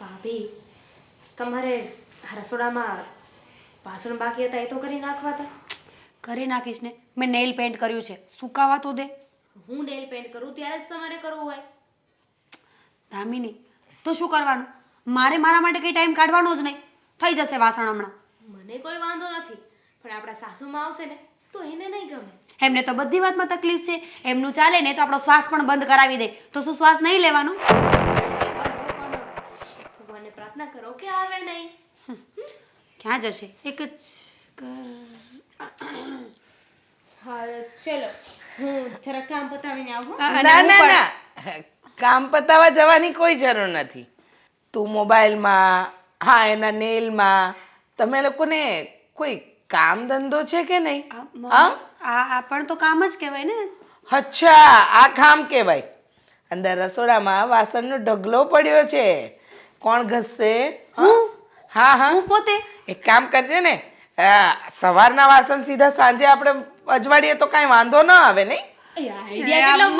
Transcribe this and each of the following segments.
ભાભી તમારે રસોડામાં વાસણ બાકી હતા એ તો કરી નાખવા હતા. કરી નાખીશ ને. મેં નેલ પેન્ટ કર્યું છે, સુકાવા તો દે. હું નેલ પેન્ટ કરું ત્યારે જ તમારે કરવું હોય. દામિની, તો શું કરવાનું? મારે મારા માટે કંઈ ટાઈમ કાઢવાનો જ નહીં. થઈ જશે વાસણ હમણાં. મને કોઈ વાંધો નથી, પણ આપણા સાસુમાં આવશે ને તો એને નહીં ગમે. એમને તો બધી વાતમાં તકલીફ છે. એમનું ચાલે ને તો આપણો શ્વાસ પણ બંધ કરાવી દે. તો શું શ્વાસ નહીં લેવાનો? ભગવાનને પ્રાર્થના કરો કે આવે નહીં. ક્યાં જશે? એક જ હા ચલો, હું જરા કામ પતાવીને આવું. ના ના ના, કામ પતાવવા જવાની કોઈ જરૂર નથી. તું મોબાઈલમાં, હા એના નેલમાં, તમે લોકોને કોઈ કામ ધંધો છે કે નહીં? આ પણ તો કામ જ કહેવાય ને. અચ્છા, આ કામ કહેવાય. અંદર રસોડામાં વાસણનો ઢગલો પડ્યો છે, કોણ ઘસશે? હા હા, હું પોતે. એક કામ કરજે ને, સવારના વાસણ સીધા સાંજે આપણે અજવાળીએ તો કાંઈ વાંધો ન આવે નહીં?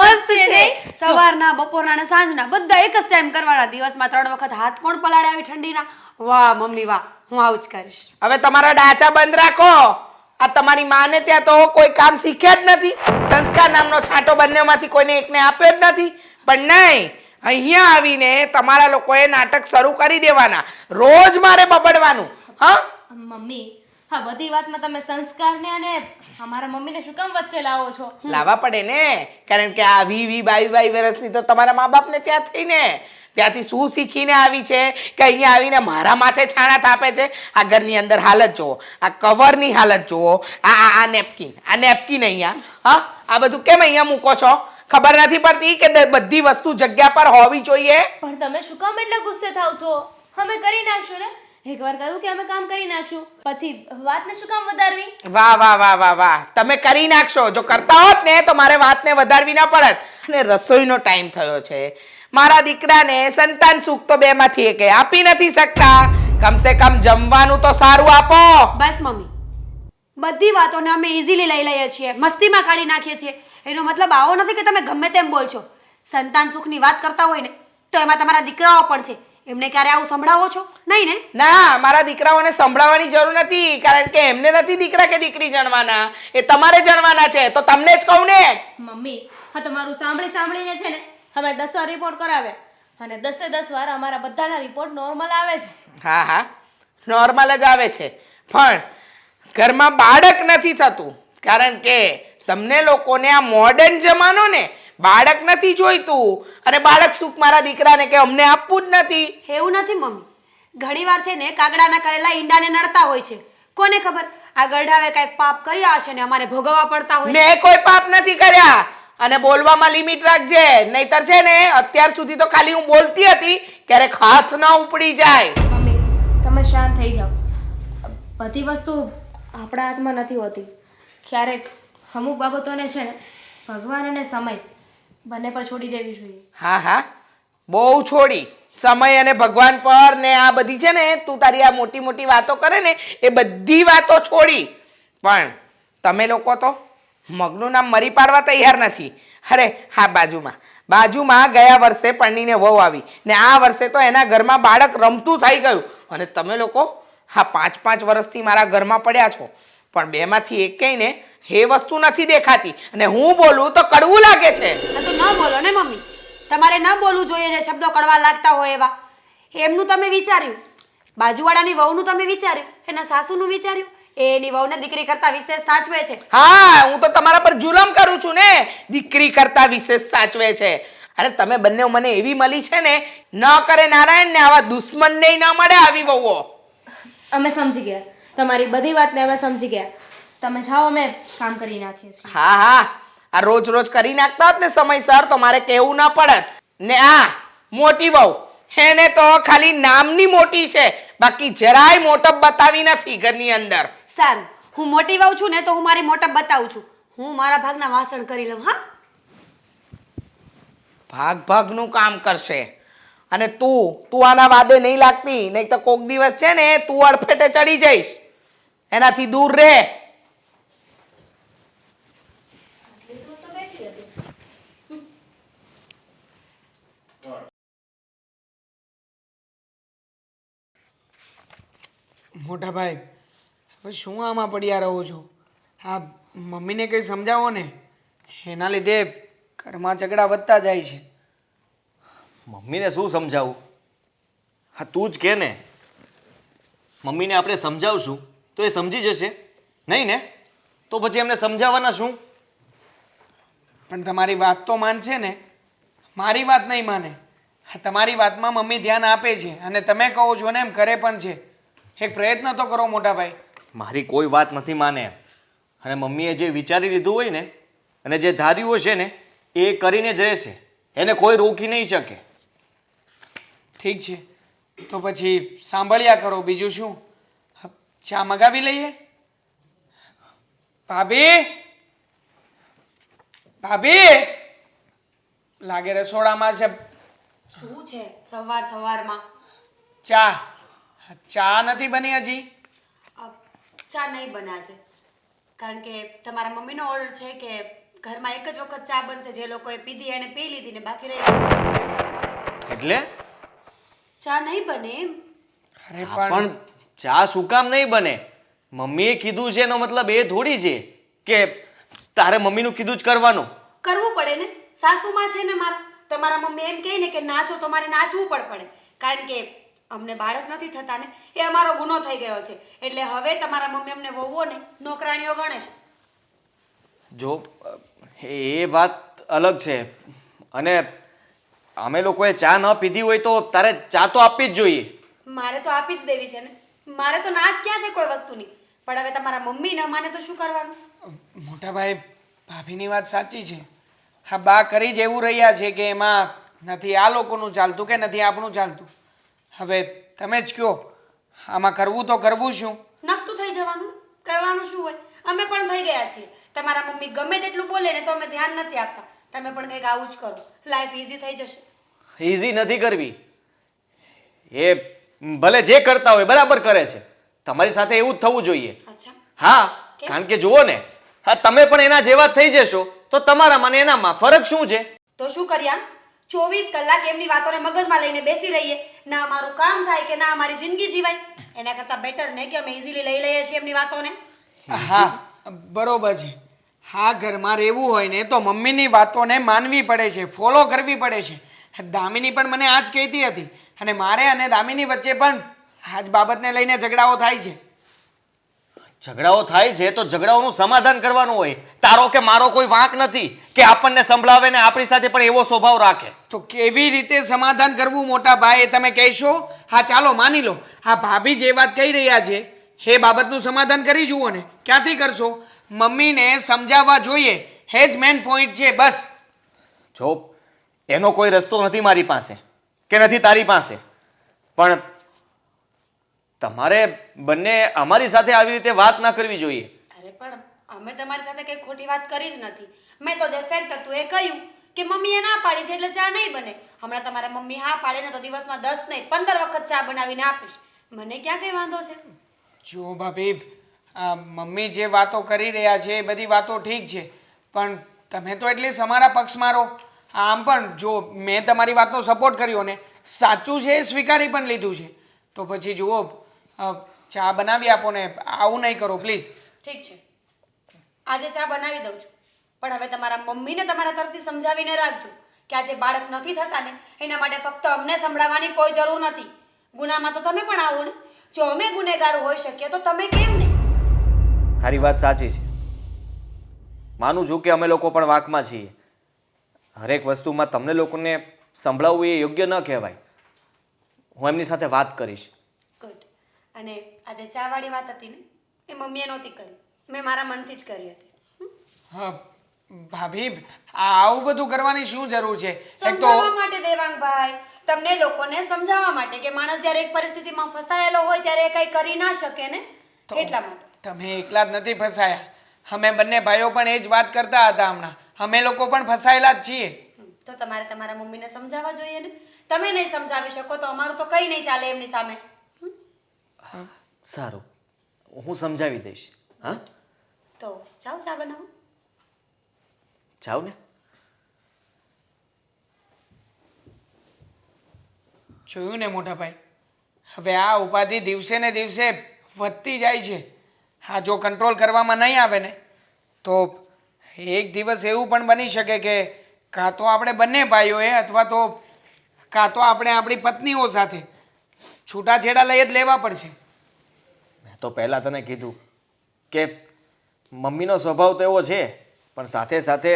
મસ્ત છે. સવારના, બપોરના અને સાંજના બધા એક જ ટાઈમ કરવાના. દિવસમાં 3 વખત હાથ કોણ પલાળે આવી ઠંડીના? વાહ મમ્મી વાહ, હું આવું જ કરીશ. હવે તમારા ડાચા બંધ રાખો. આ તમારી માને ત્યાં તો કોઈ કામ શીખ્યા જ નથી. સંસ્કાર નામનો છાંટો બંનેમાંથી કોઈને એકને આપ્યો જ નથી. પણ નહીં, અહીંયા આવીને તમારા લોકોએ નાટક શરૂ કરી દેવાના. રોજ મારે બબડવાનું. હા મમ્મી, હા બધી વાતમાં તમે સંસ્કારને અને અમારા મમ્મીને શું કામ વચ્ચે લાવો છો? લાવવા પડે ને, કારણ કે આ 22 વર્ષની તો તમારા મા બાપને ત્યાં થઈને ત્યાંથી શું શીખીને આવી છે કે અહીંયા આવીને મારા માથે છાણા તાપે છે. આ ઘરની અંદર હાલત જુઓ, આ કવરની હાલત જુઓ, આ નેપકિન અહીંયા, હા આ બધું કેમ અહીંયા મૂકો છો? ખબર નથી પડતી કે બધી વસ્તુ જગ્યા પર હોવી જોઈએ? પણ તમે શું કામ એટલે ગુસ્સે થાવ છો? અમે કરી નાખશું ને. એકવાર કહ્યું કે અમે કામ કરી નાખશું, પછી વાતને શું કામ વધારવી? વાહ વાહ વાહ વાહ વાહ, તમે કરી નાખશો. જો કરતા હોત ને તો મારે વાતને વધારવી ના પડત. અને રસોઈનો ટાઈમ થયો છે. મારા દીકરાને સંતાન સુખ તો બેમાંથી એકે આપી નથી શકતા. કમસે કમ જમવાનું તો સારું આપો. બસ મમ્મી, બધી વાતોને અમે ઇઝીલી લઈ લઈએ છીએ, મસ્તીમાં કાઢી નાખીએ છીએ. એનો મતલબ આવો નથી કે તમે ગમે તેમ બોલશો. સંતાન સુખની વાત કરતા હોય ને તો એમાં તમારા દીકરાઓ પણ છે. એમને ક્યારે આવું સંભળાવો છો? નહીં ને? ના, મારા દીકરાઓને સંભળાવવાની જરૂર નથી, કારણ કે એમને નથી દીકરા કે દીકરી જણવાના, એ તમારે જણવાના છે. તો તમને જ કહું ને. મમ્મી, હા તમારું સાંભળીને છે ને અમે 10 વાર રિપોર્ટ કરાવે અને 10 વાર અમારા બધાના રિપોર્ટ નોર્મલ આવે છે. હા હા, નોર્મલ જ આવે છે, પણ ઘરમાં બાળક નથી થતું. કારણ કે તમને લોકોને આ મોડર્ન જમાનો ને બાળક નથી જોઈતું. અને બાળક સુખ મારા દીકરાને કે અમને આપવું જ નથી. એવું નથી મમ્મી. ઘણીવાર છે ને કાગડાના કરેલા ઈંડાને નડતા હોય છે. કોને ખબર આ ગઢાવે કાંઈક પાપ કર્યા હશે ને અમારે ભોગવવા પડતા હોય. મેં કોઈ પાપ નથી કર્યા. અને બોલવામાં લિમિટ રાખજે, નહીતર છે ને અત્યાર સુધી તો ખાલી હું બોલતી હતી, ક્યારેક હાથ ન ઉપડી જાય. મમ્મી, તમે શાંત થઈ જાઓ. બધી વસ્તુ આપણા હાથમાં નથી હોતી. ક્યારેક અમુક બાબતોને છે ને ભગવાન અને સમય બંને પર છોડી દેવી જોઈએ. હા હા, બહુ છોડી. સમય અને ભગવાન પર ને આ બધી છે ને તું તારી આ મોટી મોટી વાતો કરે ને એ બધી વાતો છોડી. પણ તમે લોકો તો મગનું નામ મરી પાડવા તૈયાર નથી. અરે હા, બાજુમાં ગયા વર્ષે પરણીને વહુ આવી ને આ વર્ષે તો એના ઘરમાં બાળક રમતું થઈ ગયું. અને તમે લોકો હા 5 વર્ષથી મારા ઘરમાં પડ્યા છો, પણ બેમાંથી એકેય ને એ વસ્તુ નથી દેખાતી. અને હું બોલું તો કડવું લાગે છે. તો ન બોલો ને મમ્મી. તમારે ન બોલવું જોઈએ જે શબ્દો કડવા લાગતા હોય એવા. એમનું તમે વિચાર્યું, બાજુવાળાની વહુનું તમે વિચાર્યું, એના સાસુનું વિચાર્યું. એની વહુને દીકરી કરતા વિશેષ સાચવે છે. હા, હું તો તમારા પર જુલમ કરું છું ને. દીકરી કરતા વિશેષ સાચવે છે. અને તમે બંને મને એવી મળી છે ને, ન કરે નારાયણ ને આવા દુશ્મનને ન મળે આવી વહુઓ. અમે સમજી ગયા તમારી બધી વાતને. અમે સમજી ગયા. તમે જાઓ, અમે કામ કરી નાખીએ છીએ. હા હા, આ રોજ કરી નાખતા હોત ને સમયસર તો મારે કેવું ના પડત. ને આ મોટી વહુ, એને તો ખાલી નામની મોટી છે, બાકી જરાય મોટપ બતાવી નથી ઘરની અંદર. સારું, હું મોટી વહુ છું ને તો હું મારી મોટપ બતાવું છું. હું મારા ભાગના વાસણ કરી લઉં. હા, ભાગનું કામ કરશે. અને તું આના વાદે નહીં લાગતી, નહીં તો કોક દિવસ છે ને તું અડફેટે ચડી જઈશ. એનાથી દૂર રહે. મોટા ભાઈ હવે શું આમાં પડ્યા રહો છો? હા, મમ્મીને કંઈ સમજાવો ને. એના લીધે ઘરમાં ઝઘડા વધતા જાય છે. મમ્મીને શું સમજાવું? હા તું જ કે ને. મમ્મીને આપણે સમજાવશું તો એ સમજી જશે નહીં ને? તો પછી એમને સમજાવવાના શું? પણ તમારી વાત તો માનશે ને, મારી વાત નહીં માને. હા, તમારી વાતમાં મમ્મી ધ્યાન આપે છે અને તમે કહો છો ને એમ કરે પણ છે. એક પ્રયત્ન તો કરો મોટા ભાઈ. મારી કોઈ વાત નથી માને. અને મમ્મીએ જે વિચારી લીધું હોય ને અને જે ધાર્યું હોય છે ને એ કરીને જ રહેશે. એને કોઈ રોકી નહીં શકે. ઠીક છે, તો પછી સાંભળ્યા કરો. બીજું શું? ચા મગાવી લઈએ? ભાભી, ભાભી, લાગે રસોડામાં છે. શું છે સવાર સવારમાં? ચા. ચા નથી બની હજી? ચા નહીં બના છે, કારણ કે તમારા મમ્મીનો ઓર્ડર છે કે ઘરમાં એક જ વખત ચા બનશે. જે લોકોએ પીધી એને પી લીધી ને બાકી રહી ગઈ. એટલે ચા નહીં બને એમ? અરે હા, પણ ચા શું કામ નહીં બને? મમ્મીએ કીધું છે એનો મતલબ એ થોડી છે કે તારે મમ્મીનું કીધું જ કરવાનું. કરવું પડે ને, સાસુમાં છે ને મારા. તમારા મમ્મી એમ કહે ને કે નાચો તો મારે નાચવું પણ પડે, કારણ કે અમને બાળક નથી થતા ને એ અમારો ગુનો થઈ ગયો છે. એટલે હવે તમારા મમ્મી અમને વહુઓ ને નોકરાણીઓ ગણે છે. જો એ વાત અલગ છે. અને અમે લોકોએ ચા ન પીધી હોય તો તારે ચા તો આપવી જ જોઈએ. મારે તો આપી જ દેવી છે ને. મારે તો નાચ ક્યાં છે કોઈ વસ્તુની. પણ હવે તમારા મમ્મી ન માને તો શું કરવાનું? મોટા ભાઈ, ભાભીની વાત સાચી છે. હા, બા કરી જ એવું રહ્યા છે કે એમાં નથી આ લોકોનું ચાલતું કે નથી આપણું ચાલતું. હવે તમે જ કહો, આમાં કરવું તો કરવું શું? નકટું થઈ જવાનું, કરવાનું શું હોય? અમે પણ થઈ ગયા છીએ. તમારા મમ્મી ગમે તેટલું બોલે ને તો અમે ધ્યાન નથી આપતા. તમે પણ કંઈક આવું જ કરો, લાઈફ ઈઝી થઈ જશે. ઇઝી નથી કરવી. એ ભલે જે કરતા હોય બરાબર કરે છે. તમારી સાથે એવું જ થવું જોઈએ. અચ્છા, હા, કેમ? કારણ કે જુઓ ને, હા તમે પણ એના જેવા જ થઈ જશો તો તમારામાં ને એનામાં ફરક શું છે? તો શું કર્યા? 24 કલાક એમની વાતોને મગજમાં લઈને બેસી રહીએ. ના અમારું કામ થાય કે ના અમારી જિંદગી જીવાય. એના કરતાં બેટર ને કે અમે ઇઝીલી લઈ લઈએ છીએ એમની વાતોને. હા, બરોબર છે. હા, ઘરમાં રહેવું હોય ને તો મમ્મીની વાતોને માનવી પડે છે, ફોલો કરવી પડે છે. દામિની પણ મને આ જ કહેતી હતી અને મારે અને દામિની વચ્ચે પણ આ જ બાબતને લઈને ઝઘડાઓ થાય છે. ઝઘડાઓ થાય છે તો ઝઘડાઓનું સમાધાન કરવાનું હોય. તારો કે મારો કોઈ વાંક નથી કે આપણને સંભળાવે ને આપણી સાથે પણ એવો સ્વભાવ રાખે. તો કેવી રીતે સમાધાન કરવું મોટા ભાઈ, એ તમે કહેશો? હા, ચાલો માની લો. હા, ભાભી જે વાત કહી રહ્યા છે એ બાબતનું સમાધાન કરી જુઓ ને. ક્યાંથી કરશો? મમ્મીને સમજાવવા જોઈએ. એ જ મેઇન પોઈન્ટ છે. બસ. જો એનો કોઈ રસ્તો નથી મારી પાસે કે નથી તારી પાસે, પણ તમારે બંને અમારી સાથે આવી રીતે વાત ના કરવી જોઈએ. અરે પણ અમે તમારી સાથે કઈ ખોટી વાત કરી જ નથી. મેં તો જે ફેક્ટ હતું એ કહ્યું કે મમ્મીએ ના પાડી છે એટલે ચા નહીં બને. હમણાં તમારા મમ્મી હા પાડે ને તો દિવસમાં 10 નહીં 15 વખત ચા બનાવીને આપીશ. મને ક્યાં કઈ વાંધો છે? જો ભાભી, આ મમ્મી જે વાતો કરી રહ્યા છે એ બધી વાતો ઠીક છે, પણ તમે તો એટલીસ્ટ અમારા પક્ષમાં રહો. આમ પણ જો મેં તમારી વાતનો સપોર્ટ કર્યો ને, સાચું છે એ સ્વીકારી પણ લીધું છે, તો પછી જુઓ, ચા બનાવી આપો ને. આવું નહીં કરો પ્લીઝ. ઠીક છે, આજે ચા બનાવી દઉં છું. પણ હવે તમારા મમ્મીને તમારા તરફથી સમજાવીને રાખજો કે આજે બાળક નથી થતા ને એના માટે ફક્ત અમને સંભળાવવાની કોઈ જરૂર નથી. ગુનામાં તો તમે પણ આવો ને. જો અમે ગુનેગાર હોઈ શકીએ તો તમે કેમ નહીં? તારી વાત સાચી છે. માનું છું કે અમે લોકો પણ વાંકમાં છીએ. હરેક વસ્તુમાં તમને લોકોને સંભળાવવું એ યોગ્ય ન કહેવાય. હું એમની સાથે વાત કરીશ. ગુડ. અને આજે ચાવાળી વાત હતી ને એ મમ્મીએ નહોતી કરી, મેં મારા મનથી જ કરી હતી. હા ભાભી, આવું બધું કરવાની શું જરૂર છે? એક તો સમજાવવા માટે દેવાંગભાઈ, તમને લોકોને સમજાવવા માટે કે માણસ જ્યારે એક પરિસ્થિતિમાં ફસાયેલો હોય ત્યારે એ કંઈ કરી ના શકે ને, એટલા માટે. તમે એકલા જ નથી ફસાયા. અમે બંને ભાઈઓ પણ એ જ વાત કરતા હતા હમણાં. અમે લોકો પણ ફસાયેલા જ છીએ. તો તમારે તમારા મમ્મીને સમજાવવા જોઈએ ને. તમે નહીં સમજાવી શકો તો અમારું તો કંઈ નહીં ચાલે એમની સામે. સારું, હું સમજાવી દઈશ. હા, તો જાઓ ચા બનાવો. જાવ ને. જોયું ને મોટા ભાઈ, હવે આ ઉપાધિ દિવસે ને દિવસે વધતી જાય છે. હા, જો કંટ્રોલ કરવામાં નહીં આવે ને તો એક દિવસ એવું પણ બની શકે કે કાં તો આપણે બંને ભાઈઓએ અથવા તો કાં તો આપણે આપણી પત્નીઓ સાથે છૂટાછેડા લઈ જ લેવા પડશે. મેં તો પહેલાં તને કીધું કે મમ્મીનો સ્વભાવ તો એવો છે, પણ સાથે સાથે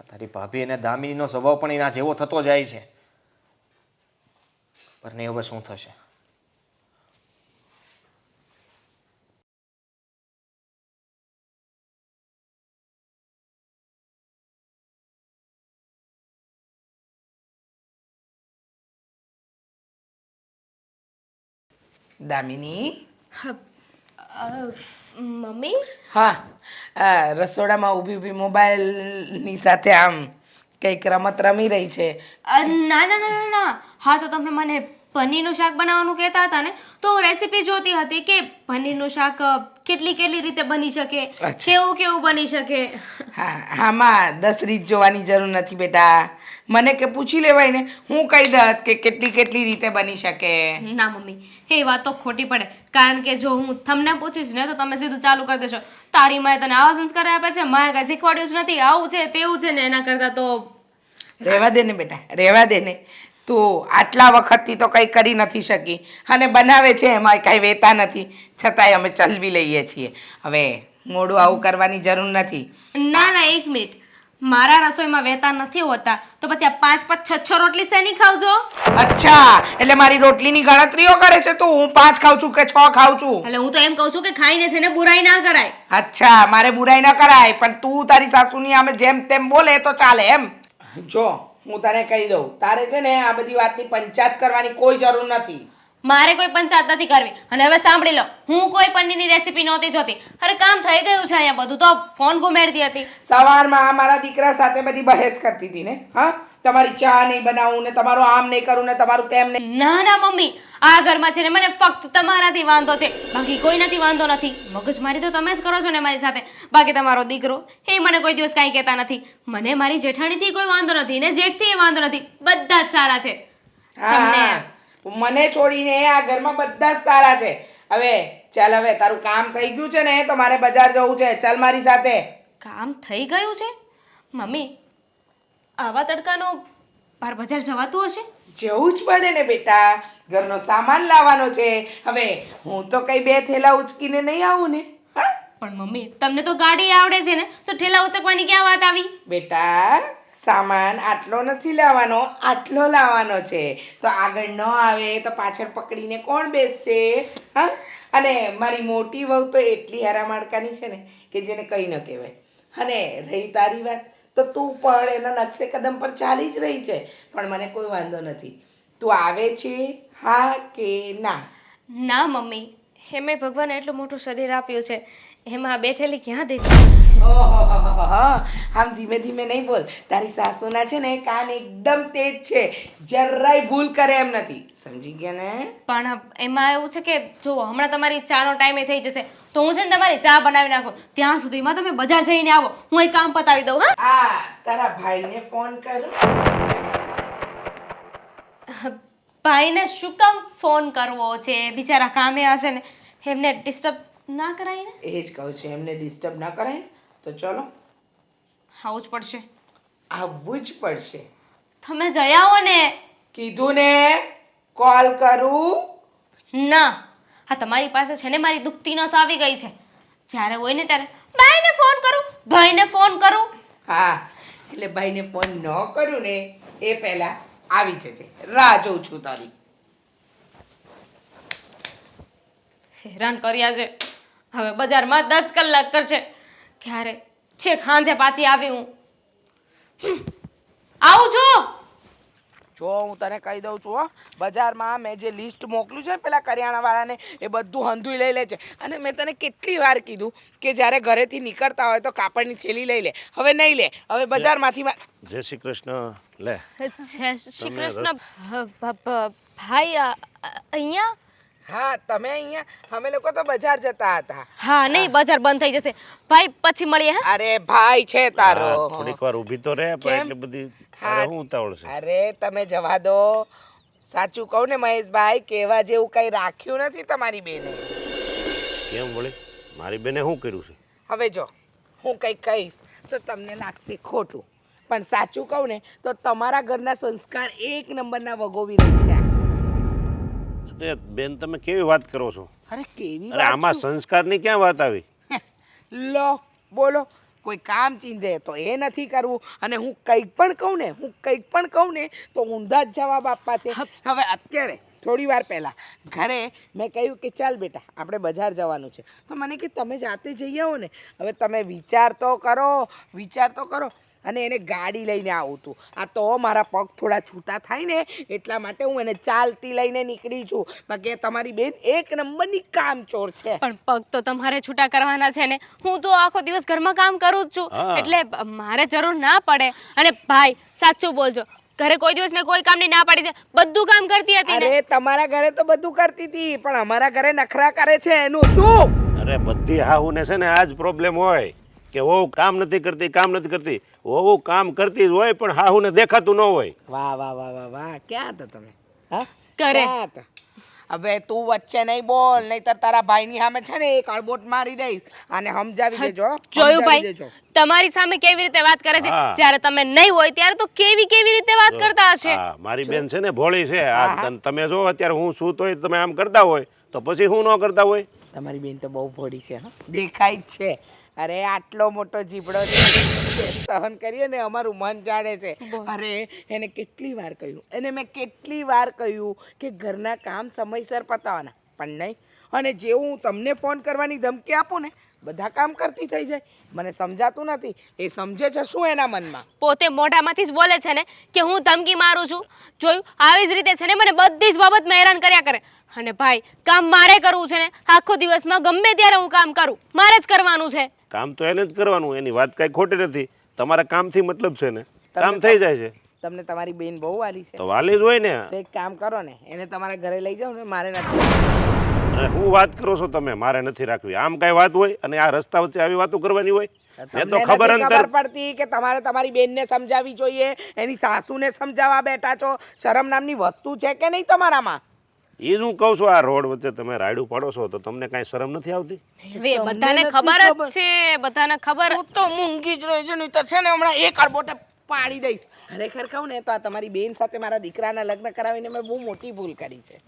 તારી ભાભી અને દામિનીનો સ્વભાવ પણ એના જેવો થતો જાય છે. પણ હવે શું થશે? દામિની. મમ્મી હા, રસોડામાં ઊભી ઊભી મોબાઈલની સાથે આમ કંઈક રમત રમી રહી છે. ના ના ના ના ના હા, તો તમે મને પનીરનું શાક બનાવવાનું કહેતા હતા ને, તો હું રેસીપી જોતી હતી કે પનીરનું શાક કેટલી કેટલી રીતે બની શકે, કેવું કેવું બની શકે. હા, આમાં 10 રીત જોવાની જરૂર નથી બેટા. મને કે પૂછી લેવાય ને, હું કહી દત કે કેટલી કેટલી રીતે બની શકે. ના મમ્મી, એ વાત તો ખોટી પડે, કારણ કે જો હું તમને પૂછીશ ને તો તમે સીધું ચાલુ કરી દેશો. તારી માએ તને આવા સંસ્કાર આપ્યા છે, માએ કાંઈ શીખવાડ્યું જ નથી, આવું છે તેવું છે ને, એના કરતાં તો રહેવા દે ને બેટા, રહેવા દે ને. તું આટલા વખતથી તો કંઈ કરી નથી શકી અને બનાવે છે એમાં કાંઈ વેતા નથી, છતાંય અમે ચલવી લઈએ છીએ. હવે મોડું આવું કરવાની જરૂર નથી. ના ના એક મિનિટ, મારા રસોઈમાં વહેતા નથી હોતા તો પછી આ 5 6 રોટલી શેની ખાવજો? અચ્છા, એટલે મારી રોટલીની ગણતરીઓ કરે છે તું? હું 5 ખાઉં છું કે 6 ખાઉં છું? એટલે હું તો એમ કહું છું કે ખાઈને છે ને બુરાઈ ના કરાય. અચ્છા, મારે બુરાઈ ન કરાય, પણ તું તારી સાસુની આમે જેમ તેમ બોલે તો ચાલે એમ? જો હું તને કહી દઉં, તારે છે ને આ બધી વાતની પંચાયત કરવાની કોઈ જરૂર નથી. મારે કોઈ પંચાયત નથી કરવી. અને હવે સાંભળી લો, હું કોઈ પનીરની રેસીપી નહોતી જોતી. અરે કામ થઈ ગયું છે અહીંયા બધું, તો ફોન ગુમેડતી હતી. સવારમાં મારા દીકરા સાથે બધી બહેસ કરતી હતી ને. હા, તમારી ચા નહીં બનાવું ને, તમારું આમ નહીં કરું ને, તમારું તેમ નહીં. ના ના મમ્મી, આ ઘરમાં છે ને મને ફક્ત તમારાથી વાંધો છે, બાકી કોઈનાથી વાંધો નથી. મગજમારી તો તમે જ કરો છો ને મારી સાથે. બાકી તમારો દીકરો એ મને કોઈ દિવસ કાંઈ કહેતા નથી. મને મારી જેઠાણીથી કોઈ વાંધો નથી ને જેઠથી એ વાંધો નથી, બધા જ સારા છે. હા, મને છોડીને આ ઘરમાં બધા જ સારા છે. હવે ચાલ, હવે તારું કામ થઈ ગયું છે ને, તો મારે બજાર જવું છે. ચાલ મારી સાથે. કામ થઈ ગયું છે? મમ્મી, આવા તડકાનું બહાર બજાર જવાતું હશે? જવું જ પડે ને બેટા, ઘરનો સામાન લાવવાનો છે. હવે હું તો કઈ 2 થેલા ઉચકીને નહીં આવું ને. હા પણ મમ્મી, તમને તો ગાડી આવડે છે ને, તો ઠેલા ઉચકવાની ક્યાં વાત આવી? બેટા, સામાન આટલો નથી લાવવાનો, આટલો લાવવાનો છે. તો આગળ ન આવે તો પાછળ પકડીને કોણ બેસશે? હા, અને મારી મોટી વહુ તો એટલી હરામાડકાની છે ને કે જેને કંઈ ન કહેવાય. અને રહી તારી વાત, તો તું પણ એના નકશે કદમ પર ચાલી જ રહી છે, પણ મને કોઈ વાંધો નથી. તું આવે છે, હા કે ના? ના મમ્મી, એમે ભગવાને એટલું મોટું શરીર આપ્યું છે, એમાં બેઠેલી ક્યાં દેખાય? ઓહો, આમ ધીમે ધીમે નહીં બોલ. તારી સાસુના છે ને કાન એકદમ તેજ છે, જરાય ભૂલ કરે એમ નથી. સમજી ગયા ને? પણ એમાં એવું છે કે જો હમણાં તમારી ચાનો ટાઈમે થઈ જશે, તો હું છે ને તમારી ચા બનાવી નાખું. ત્યાં સુધીમાં તમે બજાર જઈને આવો, હું એક કામ પતાવી દઉં. આ તારા ભાઈને ફોન કર. ભાઈને શું કામ ફોન કરવો છે? બિચારા કામે હશે ને, એમને ડિસ્ટર્બ ના કરાય ને. એ જ કહું છું, એમને ડિસ્ટર્બ ના કરાય ને. તો ચલો, આવું જ પડશે. આવવું જ પડશે. તમે જઈ આવો ને. કીધું ને, કોલ કરું. ના, હા તમારી પાસે છે ને મારી દુખતી નસ આવી ગઈ છે. જ્યારે હોય ને ત્યારે ભાઈને ફોન કરું, ભાઈને ફોન કરું. હા, એટલે ભાઈને ફોન ન કરું ને એ પહેલા આવી જજે. રાહ જોઉં છું તારી. હેરાન કર્યા છે. હવે બજારમાં 10 કલાક કરશે. ક્યારે છેક સાંજે પાછી આવી હું. આવું છું. જો હું તને કહી દઉં છું, હો, બજારમાં મેં જે લિસ્ટ મોકલ્યું છે ને પેલા કરિયાણાવાળાને, એ બધું હંધુય લઈ લે છે. અને મેં તને કેટલી વાર કીધું કે જ્યારે ઘરેથી નીકળતા હોય તો કાપડની થેલી લઈ લે. હવે નહીં લે. હવે બજારમાંથી જય શ્રી કૃષ્ણ. લે જય શ્રી કૃષ્ણ. ભાઈ અહીંયા? હા, તમે અહીંયા, અમે લોકો તો બજાર જતા હતા. હા નહીં, બજાર બંધ થઈ જશે ભાઈ, પછી મળીએ. હા અરે ભાઈ છે તારો. હા, થોડીક વાર ઊભી તો રહે, પણ એટલી બધી અરે હું ઉતાવળ છે. અરે તમે જવા દો. સાચું કહું ને મહેશભાઈ, કહેવા જેવું કઈ રાખ્યું નથી તમારી બેને. કેમ વળી મારી બેને શું કર્યું છે? હવે જો હું કંઈક કહીશ તો તમને લાગશે ખોટું, પણ સાચું કહું ને તો તમારા ઘરના સંસ્કાર એક નંબરના વગોવી રહી છે આ. અરે બેન તમે કેવી વાત કરો છો? અરે કેવી અરે આમાં વાત શું? સંસ્કારની ક્યાં વાત આવી? લો બોલો, કોઈ કામ ચીંધે તો એ નથી કરવું, અને હું કંઈક પણ કહું ને તો ઊંધા જ જવાબ આપવા છે. હવે અત્યારે થોડી વાર પહેલાં ઘરે મેં કહ્યું કે ચાલ બેટા આપણે બજાર જવાનું છે, તો મને કે તમે જાતે જઈ આવો ને. હવે તમે વિચાર તો કરો, અને એને ગાડી લઈને આવું તું. આ તો મારા પગ થોડા છૂટા થાય ને એટલા માટે હું એને ચાલતી લઈને નીકળી છું. બાકી તમારી બેન એક નંબરની કામચોર છે. પણ પગ તો તમારે છૂટા કરવાના છે ને. હું તો આખો દિવસ ઘરમાં કામ કરું જ છું, હા. એટલે મારે જરૂર ના પડે. અને ભાઈ સાચું બોલજો, ઘરે કોઈ દિવસ મેં કોઈ કામની ના પાડી છે? બધું કામ કરતી હતી ને. અરે તમારા ઘરે તો બધું કરતી હતી, પણ અમારા ઘરે નખરા કરે છે એનું શું? અરે બધી હાહુને છે ને આ જ પ્રોબ્લેમ હોય કે વહુ કામ નથી કરતી. વહુ કામ કરતી જ હોય પણ હાહુને દેખાતું ન હોય. વાહ વાહ વાહ વાહ વાહ, ક્યાં હતા તમે? હા ઘરે. ક્યાં હતા? હવે તું વચ્ચે નહીં બોલ, નહીંતર તારા ભાઈની સામે છે ને એક અળબોટ મારી દઈશ, અને સમજાવી દેજો હો, જોયું સમજાવી ભાઈ, દેજો. તમારી સામે કેવી રીતે વાત કરે છે. હા. જ્યારે તમે નહીં હોય ત્યારે તો કેવી રીતે વાત કરતા હશે. હા મારી બેન છે ને ભોળી છે. આ તમે જો અત્યારે હું શું તોય તમે આમ કરતા હોય તો પછી હું ન કરતા હોય. તમારી બેન તો બહુ ભોળી છે હા, દેખાય જ છે. અરે આટલો મોટો જીબડો છે, સહન કરીએ ને અમારું મન જાણે છે. અરે એને કેટલી વાર કહ્યું કે ઘરના કામ સમયસર પતાવવાના, પણ નહીં. અને જેવું હું તમને ફોન કરવાની ધમકી આપું ને બધા કામ કરતી થઈ જાય. મને સમજાતું નથી એ સમજે છે શું એના મનમાં. પોતે મોઢામાંથી જ બોલે છે ને કે હું ધમકી મારું છું. જોયું, આવી જ રીતે છે ને મને બધી જ બાબતમાં હેરાન કર્યા કરે. અને ભાઈ કામ મારે કરવું છે ને, આખો દિવસમાં ગમે ત્યારે હું કામ કરું, મારે જ કરવાનું છે. કામ તો એને જ કરવાનું, એની વાત કાંઈ ખોટી નથી. તમારા કામથી મતલબ છે ને, કામ થઈ જાય છે. તમને તમારી બેન બહુ વાલી છે. તો વાલી જ હોય ને. તો એક કામ કરો ને, એને તમારા ઘરે લઈ જાઓ ને, મારે નથી. અરે હું વાત કરો છો તમે? મારે નથી રાખવી. આમ કાંઈ વાત હોય અને આ રસ્તા વચ્ચે આવી વાતો કરવાની હોય? મેં તો ખબર ખબર પડતી કે તમારે તમારી બેનને સમજાવવી જોઈએ, એની સાસુને સમજાવવા બેઠા છો. શરમ નામની વસ્તુ છે કે નહીં તમારામાં? એ જ હું કહું છું, આ રોડ વચ્ચે તમે રાયડું પાડો છો તો તમને કાંઈ શરમ નથી આવતી? હવે બધાને ખબર જ છે, બધાને ખબર. હું તો મૂંગી જ રહેજો, નહીં તો છે ને હમણાં એક અડબોટે પાડી દઈશ. ખરેખર કહું ને તો આ તમારી બેન સાથે મારા દીકરાના લગ્ન કરાવીને મેં બહુ મોટી ભૂલ કરી છે.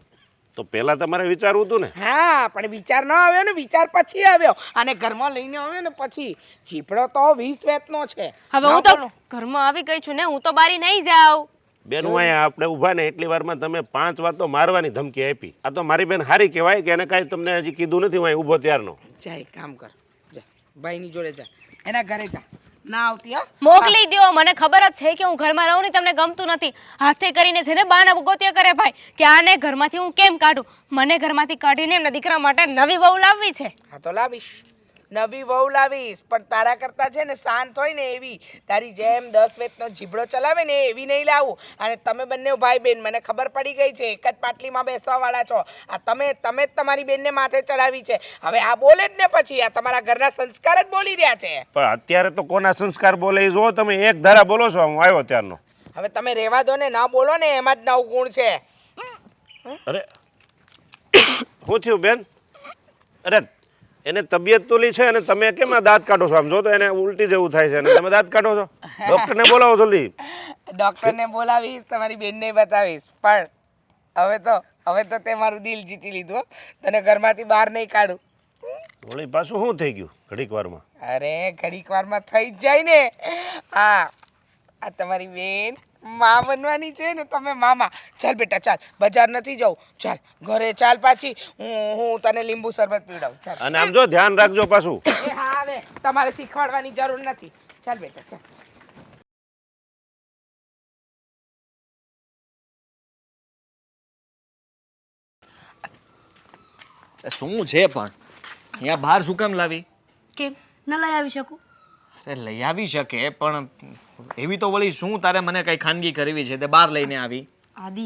તો પહેલા તમારે વિચારવું હતું ને. હા પણ વિચાર ન આવ્યો ને, વિચાર પછી આવ્યો, અને ઘરમાં લઈને આવ્યો ને પછી. ચીપડો તો 20 વેતનો છે. હવે હું તો ઘરમાં આવી ગઈ છું ને, હું તો બારી નહીં જાઉં. બેન હું અહીંયા આપણે ઊભા ને એટલી વારમાં તમે 5 વાતો મારવાની ધમકી આપી. આ તો મારી બેન હારી કહેવાય કે એને કાંઈ તમને હજી કીધું નથી. હું અહીં ઊભો ત્યારનો. જા એક કામ કર, જા ભાઈની જોડે જા, એના ઘરે જા. ના આવતી હા? મોકલી દ્યો. મને ખબર જ છે કે હું ઘરમાં રહું ને તમને ગમતું નથી. હાથે કરીને છે ને બાના ગોત્યા કરે ભાઈ કે આને ઘરમાંથી હું કેમ કાઢું. મને ઘરમાંથી કાઢીને એમના દીકરા માટે નવી વહુ લાવવી છે. હા તો લાવીશ, નવી વહુ લાવીશ, પણ તારા કરતા છે ને શાંત હોય ને એવી. તારી જેમ 10 વેતનો જીબડો ચલાવે ને એવી નહીં લાવું. અને તમે બંને ભાઈ બેન, મને ખબર પડી ગઈ છે, એક જ પાટલીમાં બેસવાવાળા છો. આ તમે જ તમારી બેનને માથે ચડાવી છે. હવે આ બોલે જ ને પછી આ તમારા ઘરના સંસ્કાર જ બોલી રહ્યા છે. પણ અત્યારે તો કોના સંસ્કાર બોલે એ જો તમે એક ધારા બોલો છો. હું આવ્યો ત્યારનો. હવે તમે રહેવા દો ને, ના બોલો ને, એમાં જ 9 ગુણ છે. અરે શું થયું બેન? અરે એને તબિયત તોલી છે અને તમે કેમ આ દાંત કાઢો છો? આમ જો તો એને ઉલટી જેવું થાય છે અને તમે દાંત કાઢો છો. ડોક્ટરને બોલાવો જલ્દી. ડોક્ટરને બોલાવીશ, તમારી બેનને બતાવીશ, પણ હવે તો તે મારું દિલ જીતી લીધું હો. તને ઘરમાંથી બહાર નહીં કાઢું. વળી પાછું શું થઈ ગયું ઘડીક વારમાં? અરે ઘડીક વારમાં થઈ જ જાય ને. આ તમારી બેન માં બનવાની છે ને, તમે મામા. ચાલ બેટા ચાલ, બજાર નથી જવું, ચાલ ઘરે ચાલ. પાછી હું તને લીંબુ શરબત પીવડાવું. ચાલ. અને આમ જો ધ્યાન રાખજો પાછું. એ હા હવે તમારે શીખવાડવાની જરૂર નથી. ચાલ બેટા ચાલ. શું છે પણ અહીંયા બહાર શું કામ લાવી? કેમ ન લઈ આવી શકું? અરે લઈ આવી શકે પણ એવી તો વળી શું તારે મને કઈ ખાનગી કરવી છે તે બહાર લઈને આવી? આદિ,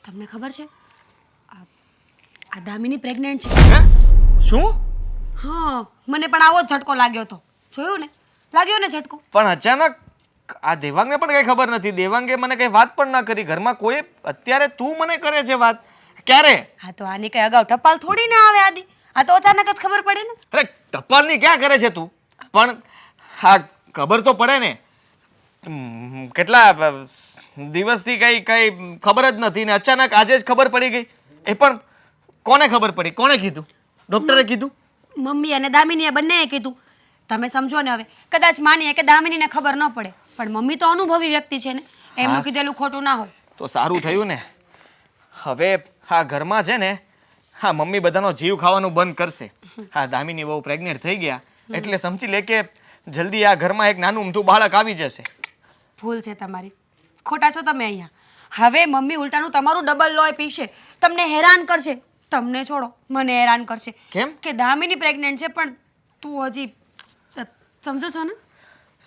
તમને ખબર છે આ દામિની પ્રેગ્નન્ટ છે. હે? શું? હા, મને પણ આવો જ ઝટકો લાગ્યો હતો. જોયું ને, લાગ્યો ને ઝટકો. પણ અચાનક આ દેવાંગને પણ કઈ ખબર નથી. દેવાંગે મને કઈ વાત પણ ના કરી ઘરમાં. કોઈ અત્યારે તું મને કરે છે વાત? ક્યારે? હા તો આની કઈ અગાઉ ટપાલ થોડી ના આવે આદિ. આ તો અચાનક જ ખબર પડી ને. અરે ટપાલની ક્યાં કરે છે તું? પણ હા ખબર તો પડે ને. કેટલા દિવસથી કઈ ખબર જ નથી ને અચાનક આજે જ ખબર પડી ગઈ. એ પણ કોને ખબર પડી? કોણે કીધું? ડોક્ટરે કીધું? મમ્મી અને દામિનીએ બંનેએ કીધું. તમે સમજો ને હવે, કદાચ માનીએ કે દામિનીને ખબર ન પડે, પણ મમ્મી તો અનુભવી વ્યક્તિ છે ને, એમનું કીધેલું ખોટું ના હોય. તો સારું થયું ને. હવે હા ઘરમાં છે ને હા મમ્મી બધાનો જીવ ખાવાનું બંધ કરશે. હા દામિની બહુ પ્રેગ્નેન્ટ થઈ ગયા એટલે સમજી લે કે જલ્દી આ ઘરમાં એક નાનું અમથું બાળક આવી જશે. ભૂલ છે તમારી, ખોટા છો તમે અહીંયા. હવે મમ્મી ઉલટાનું તમારું ડબલ લોહી પીશે, તમને હેરાન કરશે. તમને છોડો, મને હેરાન કરશે. કેમ? કે દામિની પ્રેગ્નેન્ટ છે, પણ તું હજી સમજો છો ને?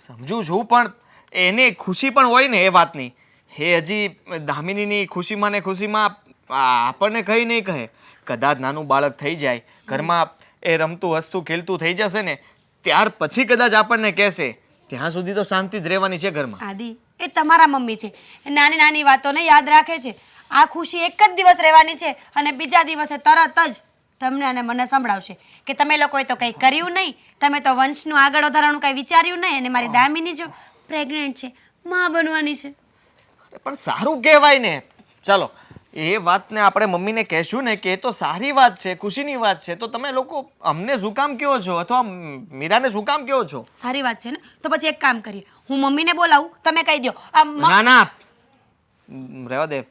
સમજુ છું પણ એને ખુશી પણ હોય ને એ વાતની. એ હજી દામિનીની ખુશીમાં ને ખુશીમાં આપણને કંઈ નહીં કહે. કદાચ નાનું બાળક થઈ જાય ઘરમાં, એ રમતું હસતું ખેલતું થઈ જશે ને ત્યાર પછી કદાચ આપણને કહેશે. ત્યાં સુધી તો શાંતિ જ રહેવાની છે ઘરમાં. આદિ, એ તમારા મમ્મી છે, એ નાની નાની વાતોને યાદ રાખે છે. આ ખુશી એક જ દિવસ રહેવાની છે અને બીજા દિવસે તરત જ તમને અને મને સંભળાવશે કે તમે લોકોએ તો કંઈ કર્યું નહીં, તમે તો વંશનું આગળ વધારવાનું કંઈ વિચાર્યું નહીં, અને મારી દામિની જો પ્રેગ્નેન્ટ છે, માં બનવાની છે. પણ સારું કહેવાય ને. ચાલો એ વાતને આપણે મમ્મીને કહેશું ને કે એ તો સારી વાત છે, ખુશીની વાત છે. તો તમે લોકો અમને શું કામ કહો છો અથવા મીરાને શું કામ કહો છો? સારી વાત છે ને, તો પછી એક કામ કરીએ, હું મમ્મીને બોલાવું, તમે કહી દો. ના ના રહેવા દે.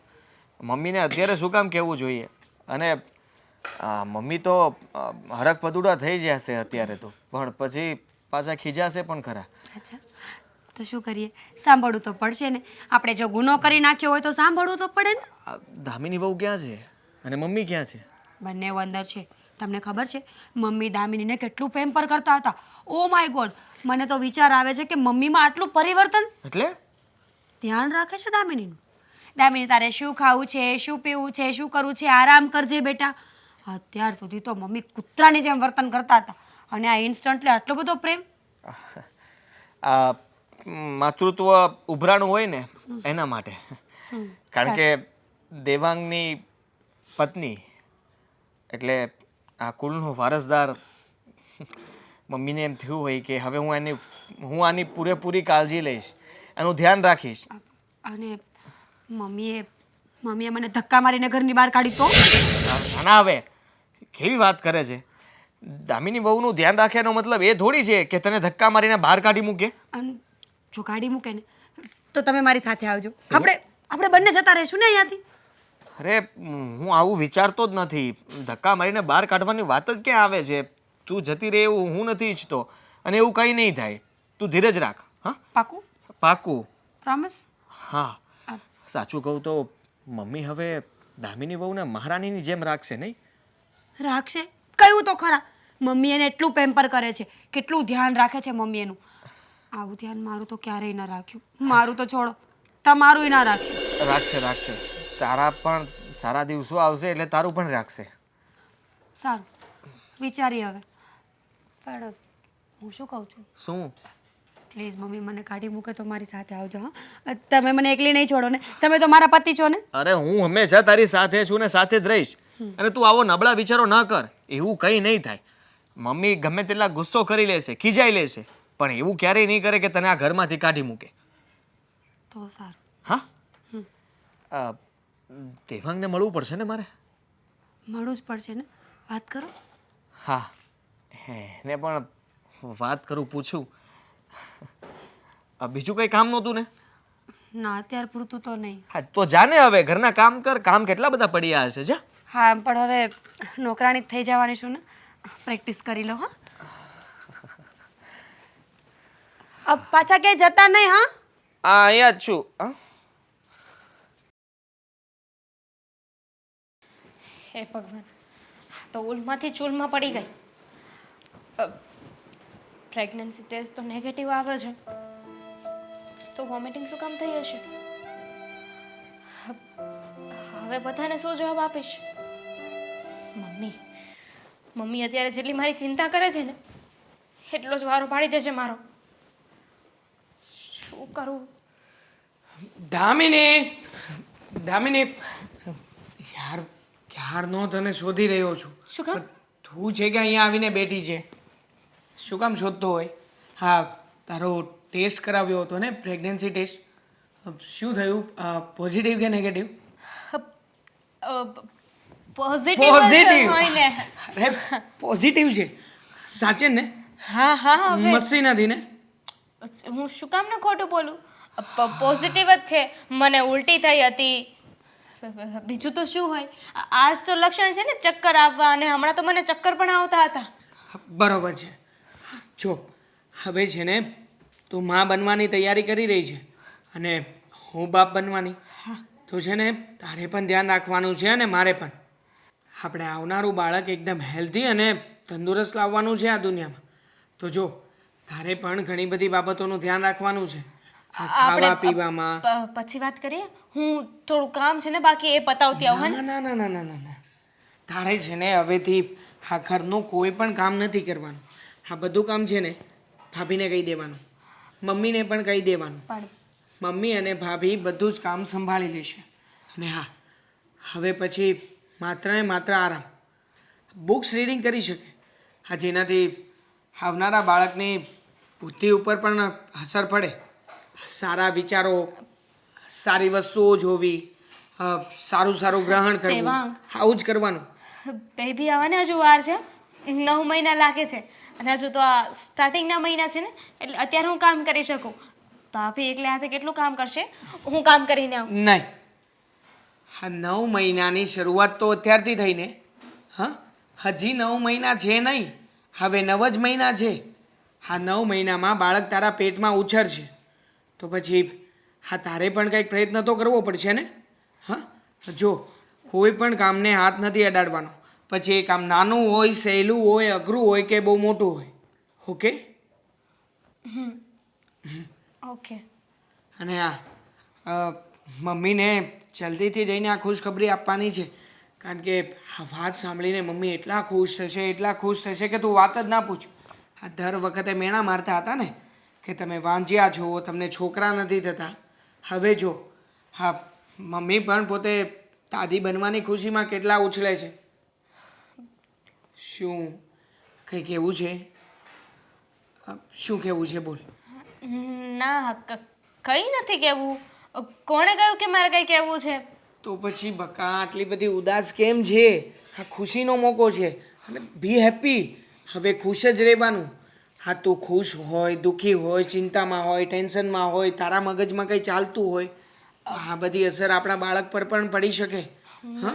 મમ્મીને અત્યારે શું કામ કહેવું જોઈએ? અને મમ્મી તો હરક પદુડા થઈ જશે અત્યારે તો, પણ પછી પાછા ખીજાશે પણ ખરા. અચ્છા, તો શું કરીએ? સાંભળવું તો પડશે ને. આપણે જો ગુનો કરી નાખ્યો હોય તો સાંભળવું તો પડે ને. દામિની બહુ ક્યાં છે અને મમ્મી ક્યાં છે? બંને અંદર છે. તમને ખબર છે મમ્મી દામિનીને કેટલું પેમ્પર કરતા હતા? ઓ માય ગોડ, મને તો વિચાર આવે છે કે મમ્મીમાં આટલું પરિવર્તન. એટલે ધ્યાન રાખે છે દામિનીનું. દામિની તારે શું ખાવું છે, શું પીવું છે, શું કરવું છે, આરામ કરજે બેટા. અત્યાર સુધી તો મમ્મી કૂતરાની જેમ વર્તન કરતા હતા, અને આ ઇન્સ્ટન્ટલી આટલો બધો પ્રેમ. આ માતૃત્વ ઉભરાણું હોય ને એના માટે. કારણ કે દેવાંગની પત્ની એટલે આ કુલનો વારસદાર. મમ્મીને એમ થયું હોય કે હવે હું આની પૂરેપૂરી કાળજી લઈશ, એનું ધ્યાન રાખીશ. અને મમ્મીએ મને ધક્કા મારીને ઘરની બહાર કાઢી તો? ના હવે કેવી વાત કરે છે? દામિની બહુનું ધ્યાન રાખે એનો મતલબ એ થોડી છે કે તને ધક્કા મારીને બહાર કાઢી મૂકે. અને જો કાઢી મૂકે ને તો તમે મારી સાથે આવજો, આપણે બંને જતા રહીશું ને અહીંયાથી. અરે હું આવું વિચારતો જ નથી. ધક્કા મારીને બહાર કાઢવાની વાત જ ક્યાં આવે છે? તું જતી રહે એવું હું નથી ઈચ્છતો, અને એવું કંઈ નહીં થાય. તું ધીરજ રાખ. હા પાકું? પાકું. પ્રોમિસ? હા સાચું કહું તો મમ્મી હવે દામિની બહુને મહારાણીની જેમ રાખશે નહીં? રાખશે. કયું તો ખરા, મમ્મી એને એટલું પેમ્પર કરે છે, કેટલું ધ્યાન રાખે છે મમ્મી એનું. આવું ધ્યાન મારું તો ક્યારેય ના રાખ્યું. મારું તો છોડો, તમારું ના રાખ્યું. રાખશે રાખશે. તારા પણ સારા દિવસો આવશે એટલે તારું પણ રાખશે. સારું, વિચારીએ હવે. પણ હું શું કહું છું, શું? પ્લીઝ મમ્મી મને કાઢી મૂકે તો મારી સાથે આવજો. હા, તમે મને એકલી નહીં છોડો ને, તમે તો મારા પતિ છો ને. અરે હું હંમેશા તારી સાથે છું ને સાથે જ રહીશ. અને તું આવો નબળા વિચારો ન કર. એવું કંઈ નહીં થાય. મમ્મી ગમે તેટલા ગુસ્સો કરી લેશે, ખીજાઈ લેશે, પણ એવું ક્યારેય નહીં કરે કે તને આ ઘરમાંથી કાઢી મૂકે. તો સારું. હા દેવાંગને મળવું પડશે ને મારે? મળવું જ પડશે ને. વાત કરો. હા એને પણ વાત કરું, પૂછું. બીજું કંઈ કામ નહોતું ને? ના, અત્યાર પૂરતું તો નહીં. હા તો જાને હવે ઘરના કામ કર. કામ કેટલા બધા પડ્યા હશે. જા. હા, પણ હવે નોકરાણી જ થઈ જવાની છું ને, પ્રેક્ટિસ કરી લો. હા, પાછા ક્યાંય જતા નહીં. હા, અહીંયા જ છું. હે ભગવાન, તો ઉલમાંથી ચૂલમાં પડી ગઈ. પ્રેગ્નન્સી ટેસ્ટ તો નેગેટિવ આવે છે, તો વોમિટિંગ શું કામ થઈ હશે? હવે બધાને શું જવાબ આપીશ? મમ્મી અત્યારે જેટલી મારી ચિંતા કરે છે ને એટલો જ વારો પાડી દે છે મારો. શું કરું? દામિની યાર ક્યારનો તને શોધી રહ્યો છું. શું કામ? તું શું છે કે અહીંયા આવીને બેઠી છે શું કામ શોધતો હોય? હા, તારો ટેસ્ટ કરાવ્યો હતો ને, પ્રેગ્નન્સી ટેસ્ટ. શું થયું? પોઝિટિવ કે નેગેટિવ? પોઝિટિવ પોઝિટિવ હોય ને. અરે પોઝિટિવ છે સાચે ને? હા હા હવે મસ્તી નથી ને? હું શું કામ ને ખોટું બોલું? પોઝિટિવ જ છે. મને ઉલટી થઈ હતી. બીજું તો શું હોય? આજ તો લક્ષણ છે ને ચક્કર આવવા, અને હમણાં તો મને ચક્કર પણ આવતા હતા. બરોબર છે. જો હવે છે ને તું માં બનવાની તૈયારી કરી રહી છે અને હું બાપ બનવાની. તો છે ને તારે પણ ધ્યાન રાખવાનું છે અને મારે પણ. આપણે આવનારું બાળક એકદમ હેલ્ધી અને તંદુરસ્ત લાવવાનું છે આ દુનિયામાં. તો જો તારે પણ ઘણી બધી બાબતોનું ધ્યાન રાખવાનું છે. આ ખાવા પીવામાં. પછી વાત કરીએ. હું થોડું કામ છે ને બાકી, એ પતાવતી આવું. ના ના ના ના ના ના ના. તારે છે ને હવેથી આ ઘરનું કોઈ પણ કામ નથી કરવાનું. આ બધું કામ છે ને ભાભીને કહી દેવાનું, મમ્મીને પણ કહી દેવાનું. પણ મમ્મી અને ભાભી બધું જ કામ સંભાળી લેશે. અને હા, હવે પછી માત્ર ને માત્ર આરામ. બુક્સ રીડિંગ કરી શકે. હા, જેનાથી આવનારા બાળકની બુદ્ધિ ઉપર પણ અસર પડે. સારા વિચારો, સારી વસ્તુઓ જોવી, સારું સારું ગ્રહણ કરવું, દેવાંગ. આવું જ કરવાનું. બેબી આવવાને હજુ વાર છે. 9 મહિના લાગે છે. અને હજુ તો આ સ્ટાર્ટિંગના મહિના છે ને, એટલે અત્યારે હું કામ કરી શકું. ભાભી એકલે હાથે કેટલું કામ કરશે? હું કામ કરીને આવું. નહીં, હા 9 મહિનાની શરૂઆત તો અત્યારથી થઈને. હા, હજી 9 મહિના છે નહીં, હવે 9 જ મહિના છે. હા 9 મહિનામાં બાળક તારા પેટમાં ઉછરશે. તો પછી હા તારે પણ કંઈક પ્રયત્ન તો કરવો પડશે ને. હા, જો કોઈ પણ કામને હાથ નથી અડાડવાનો. પછી એ કામ નાનું હોય, સહેલું હોય, અઘરું હોય કે બહુ મોટું હોય. ઓકે? ઓકે. અને હા, મમ્મીને જલ્દીથી જઈને આ ખુશખબરી આપવાની છે. કારણ કે આ વાત સાંભળીને મમ્મી એટલા ખુશ થશે, એટલા ખુશ થશે કે તું વાત જ ના પૂછ. આ દર વખતે મેણા મારતા હતા ને કે તમે વાંજ્યા છો, તમને છોકરા નથી થતા. હવે જો હા, મમ્મી પણ પોતે દાદી બનવાની ખુશીમાં કેટલા ઉછળે છે. શું કંઈ કહેવું છે? શું કહેવું છે બોલ. ના, કંઈ નથી કહેવું. કોણે કહ્યું કે મારે કંઈ કહેવું છે? તો પછી બકા આટલી બધી ઉદાસ કેમ છે? આ ખુશીનો મોકો છે અને બી હેપી. હવે ખુશ જ રહેવાનું. હા, તું ખુશ હોય, દુઃખી હોય, ચિંતામાં હોય, ટેન્શનમાં હોય, તારા મગજમાં કંઈ ચાલતું હોય, આ બધી અસર આપણા બાળક પર પણ પડી શકે. હા,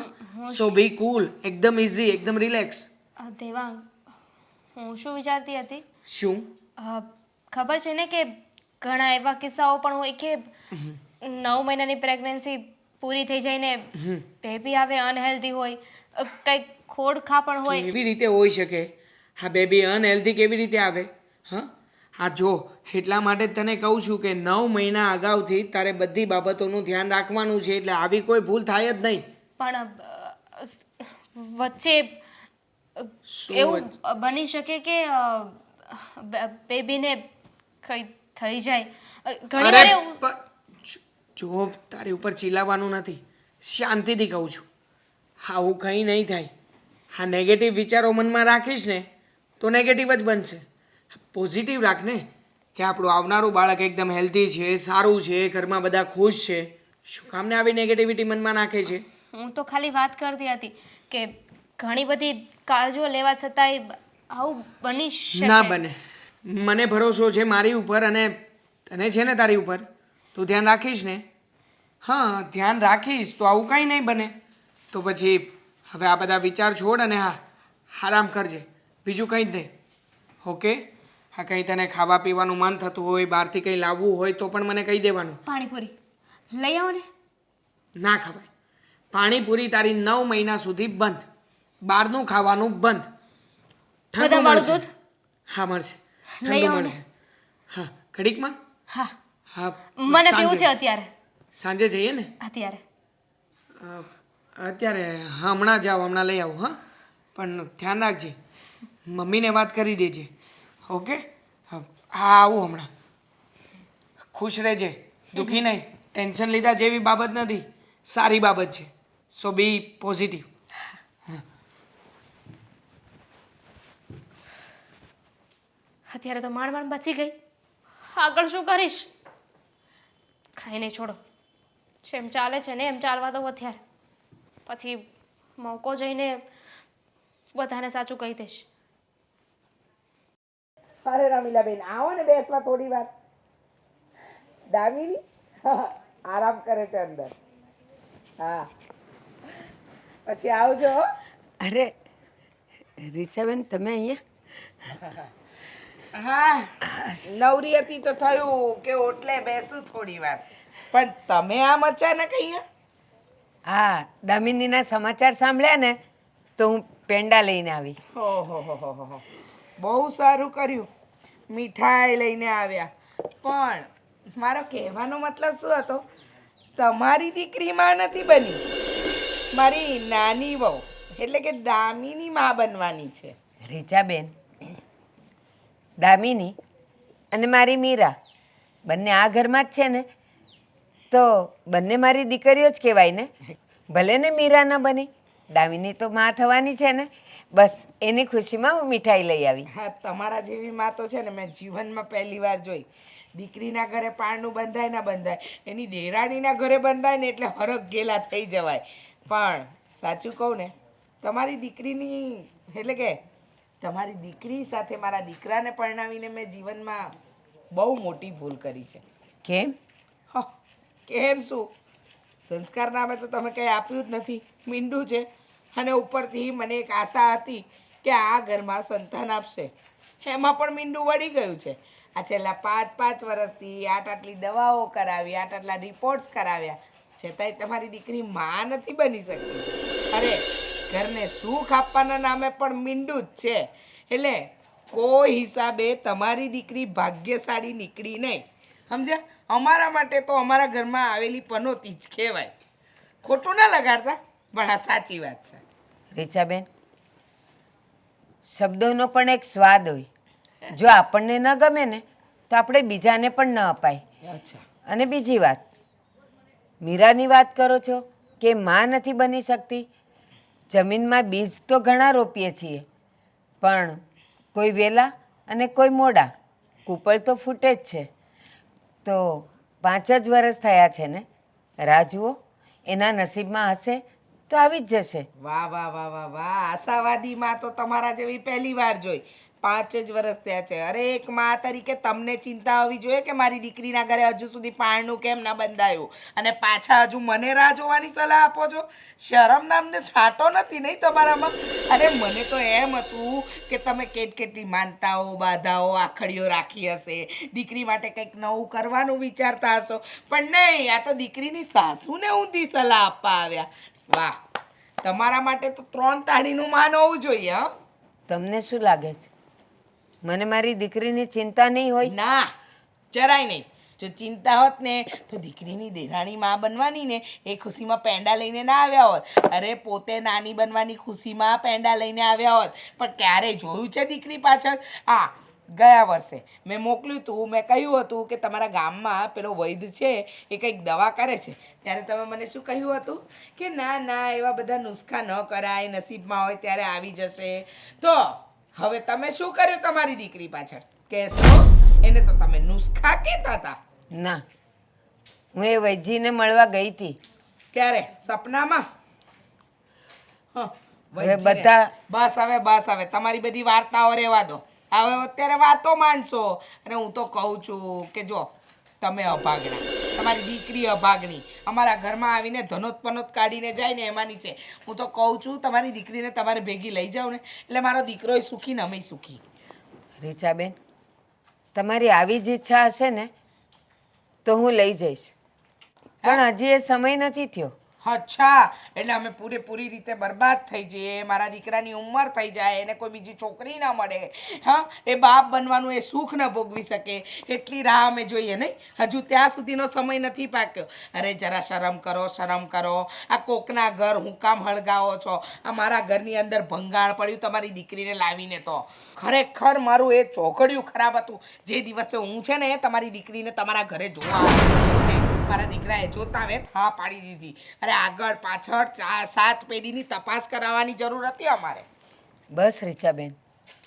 સો બી કુલ, એકદમ ઇઝી, એકદમ રિલેક્સ. દેવાંગ, હું શું વિચારતી હતી? શું? ખબર છે ને કે ઘણા એવા કિસ્સાઓ પણ હોય કે 9 મહિનાની પ્રેગ્નન્સી પૂરી થઈ જાય ને બેબી આવે અનહેલ્ધી હોય, કંઈક ખોડખા પણ હોય. કેવી રીતે હોઈ શકે? હા, બેબી અનહેલ્ધી કેવી રીતે આવે? હા હા, જો એટલા માટે જ તને કહું છું કે 9 મહિના અગાઉથી તારે બધી બાબતોનું ધ્યાન રાખવાનું છે, એટલે આવી કોઈ ભૂલ થાય જ નહીં. પણ વચ્ચે એવું બની શકે કે બેબીને કંઈ થઈ જાય. ઘણી વાર એવું. જો તારી ઉપર ચીલાવાનું નથી, શાંતિથી કહું છું. આવું કંઈ નહીં થાય. હા, નેગેટિવ વિચારો મનમાં રાખીશ ને તો નેગેટિવ જ બનશે. પોઝિટિવ રાખ ને કે આપણું આવનારું બાળક એકદમ હેલ્ધી છે, સારું છે, ઘરમાં બધા ખુશ છે. શું કામને આવી નેગેટિવિટી મનમાં નાખે છે? હું તો ખાલી વાત કરતી હતી કે ઘણી બધી કાળજીઓ લેવા છતાંય આવું બની શકે. ના બને. મને ભરોસો છે મારી ઉપર અને તને છે ને તારી ઉપર. તું ધ્યાન રાખીશ ને? હા, ધ્યાન રાખીશ તો આવું કંઈ નહીં બને. તો પછી હવે આ બધા વિચાર છોડ અને હા આરામ કરજે, બીજું કંઈ જ નહીં. ઓકે? હા, કંઈ તને ખાવા પીવાનું મન થતું હોય, બહારથી કંઈ લાવવું હોય તો પણ મને કહી દેવાનું. પાણીપુરી લઈ આવો ને. ના ખવાય. પાણીપુરી તારી 9 મહિના સુધી બંધ. બહારનું ખાવાનું બંધ. ઠંડુ બદામવાળું મળશે. દૂધ? હા મળશે, લઈ ઠંડુ આવો ને. મળશે. હા, ઘડીકમાં. હા, હા, મને પીવું સાંજે. છે અત્યારે. સાંજે જઈએ ને? અત્યારે અત્યારે હા, હમણાં જાઓ, હમણાં લઈ આવું. હા, પણ ધ્યાન રાખજે, મમ્મીને વાત કરી દેજે. ઓકે? હા હા, આવું હમણાં. ખુશ રહેજે, દુઃખી નહીં. ટેન્શન લીધા જેવી બાબત નથી, સારી બાબત છે. સો બી પોઝિટિવ. અત્યારે તો માંડ માંડ બચી ગઈ, આગળ શું કરીશ? ખાઈને છોડો, જેમ ચાલે છે ને એમ ચાલવા દો અત્યારે, પછી મોકો જઈને બધાને સાચું કહી દઈશ. અરે રમીલાબેન આવો ને બેસવા થોડી વાર. દામિની આરામ કરે છે અંદર. હા પછી આવજો હો. અરે રીચાબેન તમે અહીંયા? હા નવરી હતી તો થયું કે ઓટલે બેસું થોડી વાર, પણ તમે આમ અચાનક અહીંયા? હા, દામિનીના સમાચાર સાંભળ્યા ને તો હું પેંડા લઈને આવી. ઓહો, બહુ સારું કર્યું, મીઠાઈ લઈને આવ્યા. પણ મારો કહેવાનો મતલબ શું હતો, તમારી દીકરી માં નથી બની, મારી નાની વહુ એટલે કે દામિની માં બનવાની છે. રીચાબેન, દામિની અને મારી મીરા બંને આ ઘરમાં જ છે ને, તો બંને મારી દીકરીઓ જ કહેવાય ને. ભલે ને મીરા ન બની, દામિની તો માં થવાની છે ને. બસ એની ખુશીમાં હું મીઠાઈ લઈ આવી. હા તમારા જેવી માં તો છે ને મેં જીવનમાં પહેલી વાર જોઈ. દીકરીના ઘરે પારણું બંધાય ના બંધાય, એની દેરાણીના ઘરે બંધાય ને એટલે હરખ ગેલા થઈ જવાય. પણ સાચું કહું ને, તમારી દીકરીની એટલે કે તમારી દીકરી સાથે મારા દીકરાને પરણાવીને મેં જીવનમાં બહુ મોટી ભૂલ કરી છે. કેમ? હ, કેમ શું, સંસ્કાર નામે તો તમે કંઈ આપ્યું જ નથી, મીંડું છે. અને ઉપરથી મને એક આશા હતી કે આ ઘરમાં સંતાન આપશે, એમાં પણ મીંડું વળી ગયું છે. આ છેલ્લા 5 વર્ષથી આટલી દવાઓ કરાવી, આટલા રિપોર્ટ્સ કરાવ્યા, છતાંય તમારી દીકરી માં નથી બની શકતી. અરે ઘરને સુખ આપવાના નામે પણ મીંડું જ છે. એટલે કોઈ હિસાબે તમારી દીકરી ભાગ્યશાળી નીકળી નહીં, સમજ્યા? અમારા માટે તો અમારા ઘરમાં આવેલી પનોતી જ કહેવાય. ખોટું ના લગાડતા, પણ આ સાચી વાત છે. રીચાબેન, શબ્દોનો પણ એક સ્વાદ હોય. જો આપણને ન ગમે ને તો આપણે બીજાને પણ ન અપાય. અચ્છા, અને બીજી વાત, મીરાની વાત કરો છો કે માં નથી બની શકતી. જમીનમાં બીજ તો ઘણા રોપીએ છીએ, પણ કોઈ વહેલા અને કોઈ મોડા, કૂપળ તો ફૂટે જ છે. તો 5 જ વર્ષ થયા છે ને, રાહ જુઓ, એના નસીબમાં હશે તો આવી જ જશે. વાહ વાહ વાહ વાહ વાહ, આશાવાદી માં તો તમારા જેવી પહેલી વાર જોઈ. 5 જ વર્ષ થયા છે. અરે એક માં તરીકે તમને ચિંતા હોવી જોઈએ કે મારી દીકરીના ઘરે હજુ સુધી પારણું કેમ ના બંધાયું, અને પાછા હજુ મને રાહ જોવાની સલાહ આપો છો. શરમ નામને છાંટો નથી નહીં તમારામાં? અરે મને તો એમ હતું કે તમે કેટલી માનતાઓ, બાધાઓ, આખડીઓ રાખી હશે, દીકરી માટે કંઈક નવું કરવાનું વિચારતા હશો, પણ નહીં, આ તો દીકરીની સાસુને ઊંધી સલાહ આપવા આવ્યા. વાહ, તમારા માટે તો 3 તાળીનું માન હોવું જોઈએ. હા, તમને શું લાગે છે, મને મારી દીકરીની ચિંતા નહીં હોય? ના, જરાય નહીં. જો ચિંતા હોત ને તો દીકરીની દેરાણી માં બનવાની ને એ ખુશીમાં પેંડા લઈને ના આવ્યા હોત. અરે પોતે નાની બનવાની ખુશીમાં પેંડા લઈને આવ્યા હોત. પણ ક્યારે જોયું છે દીકરી પાછળ? હા, ગયા વર્ષે મેં મોકલ્યું હતું, મેં કહ્યું હતું કે તમારા ગામમાં પેલો વૈદ્ય છે એ કંઈક દવા કરે છે, ત્યારે તમે મને શું કહ્યું હતું કે ના ના એવા બધા નુસ્ખા ન કરાય, નસીબમાં હોય ત્યારે આવી જશે. તો હવે તમે શું કર્યું તમારી દીકરી પાછળ કહેશો? એને તો તમે નુસ્ખા કહેતા હતા. ના, હું એ વૈદ્યને મળવા ગઈ હતી. ક્યારે? સપનામાં? હ, હવે વૈદ્યને. બસ હવે તમારી બધી વાર્તાઓ રહેવા દો. હવે અત્યારે વાતો માનશો. અને હું તો કહું છું કે જો તમે અભાગણા, તમારી દીકરી અભાગણી, અમારા ઘરમાં આવીને ધનોત કાઢીને જાય ને એમાંની છે. હું તો કહું છું તમારી દીકરીને તમારે ભેગી લઈ જાઓ ને, એટલે મારો દીકરોય સુખી ને અમેય સુખી. રીચાબેન, તમારી આવી જ ઈચ્છા હશે ને તો હું લઈ જઈશ, પણ હજી એ સમય નથી થયો. અચ્છા, એટલે અમે પૂરેપૂરી રીતે બરબાદ થઈ જઈએ, મારા દીકરાની ઉંમર થઈ જાય, એને કોઈ બીજી છોકરી ના મળે, હા, એ બાપ બનવાનું એ સુખ ન ભોગવી શકે, એટલી રાહ અમે જોઈએ નહીં? હજુ ત્યાં સુધીનો સમય નથી પાક્યો. અરે જરા શરમ કરો. આ કોકના ઘર હું કામ હળગાવો છો? આ મારા ઘરની અંદર ભંગાણ પડ્યું તમારી દીકરીને લાવીને. તો ખરેખર મારું એ ચોઘડિયું ખરાબ હતું જે દિવસે હું છે ને તમારી દીકરીને તમારા ઘરે જોવા આવી. મારા દીકરાએ જોતા વેત હા પાડી દીધી. અરે આગળ પાછળ 7 પેઢીની તપાસ કરાવવાની જરૂર હતી અમારે. બસ રીચાબેન,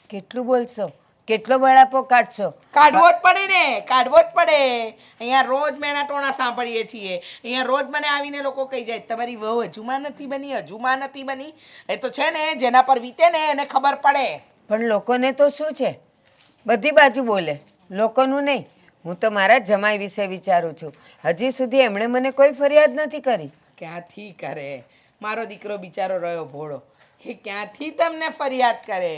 કેટલું બોલશો? કેટલો બળાપો કાઢશો? કાઢવો જ પડે ને, કાઢવો જ પડે. અહીંયા રોજ મેના ટોણા સાંભળીએ છીએ. અહીંયા રોજ મને આવીને લોકો કહી જાય તમારી વહુ હજુમાં નથી બની, હજુમાં નથી બની. એ તો છે ને જેના પર વીતે ને એને ખબર પડે. પણ લોકોને તો શું છે, બધી બાજુ બોલે, લોકોનું નહીં. હું તો મારા જમાઈ વિશે વિચારું છું. હજી સુધી એમણે મને કોઈ ફરિયાદ નથી કરી. ક્યાંથી કરે? મારો દીકરો બિચારો રહ્યો ભોળો, એ ક્યાંથી તમને ફરિયાદ કરે?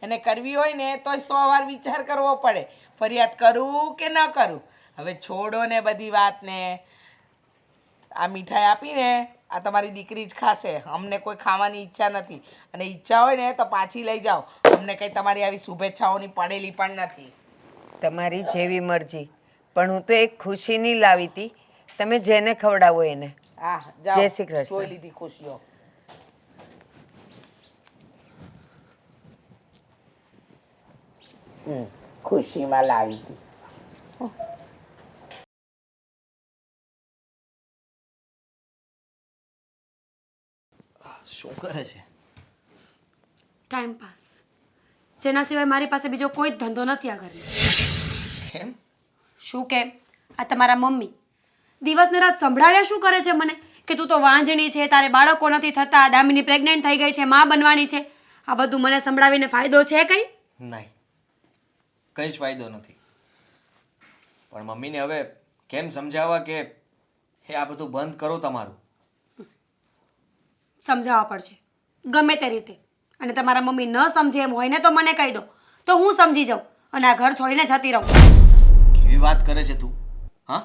એને કરવી હોય ને તો 100 વાર વિચાર કરવો પડે, ફરિયાદ કરું કે ન કરું. હવે છોડો ને બધી વાતને. આ મીઠાઈ આપીને આ તમારી દીકરી જ ખાશે. અમને કોઈ ખાવાની ઈચ્છા નથી, અને ઈચ્છા હોય ને તો પાછી લઈ જાઓ. અમને કંઈ તમારી આવી શુભેચ્છાઓની પડેલી પણ નથી. તમારી જેવી મરજી, પણ હું તો એક ખુશીની લાવી હતી. તમે જેને ખવડાવો એને. હા, જાઓ. જય શ્રી કૃષ્ણ. જોઈ લીધી ખુશીઓ. ખુશીમાં લાવી હતી. શું કરે છે? ટાઈમ પાસ, જેના સિવાય મારી પાસે બીજો કોઈ જ ધંધો નથી આ ઘરમાં. કેમ? શું કેમ? આ તમારા મમ્મી દિવસ ને રાત સંભળાવ્યા શું કરે છે મને કે તું તો વાંજણી છે, તારે બાળકો નથી થતા, દામિની પ્રેગ્નેન્ટ થઈ ગઈ છે, માં બનવાની છે. આ બધું મને સંભળાવીને ફાયદો છે કંઈ? નહીં, કંઈ જ ફાયદો નથી. પણ મમ્મીને હવે કેમ સમજાવવા કે એ આ બધું બંધ કરો તમારું? સમજાવવા પડશે ગમે તે રીતે. અને તમારા મમ્મી ન સમજે એમ હોય ને તો મને કહી દો, તો હું સમજી જાઉં અને આ ઘર છોડીને જતી રહું. કેવી વાત કરે છે તું? હા,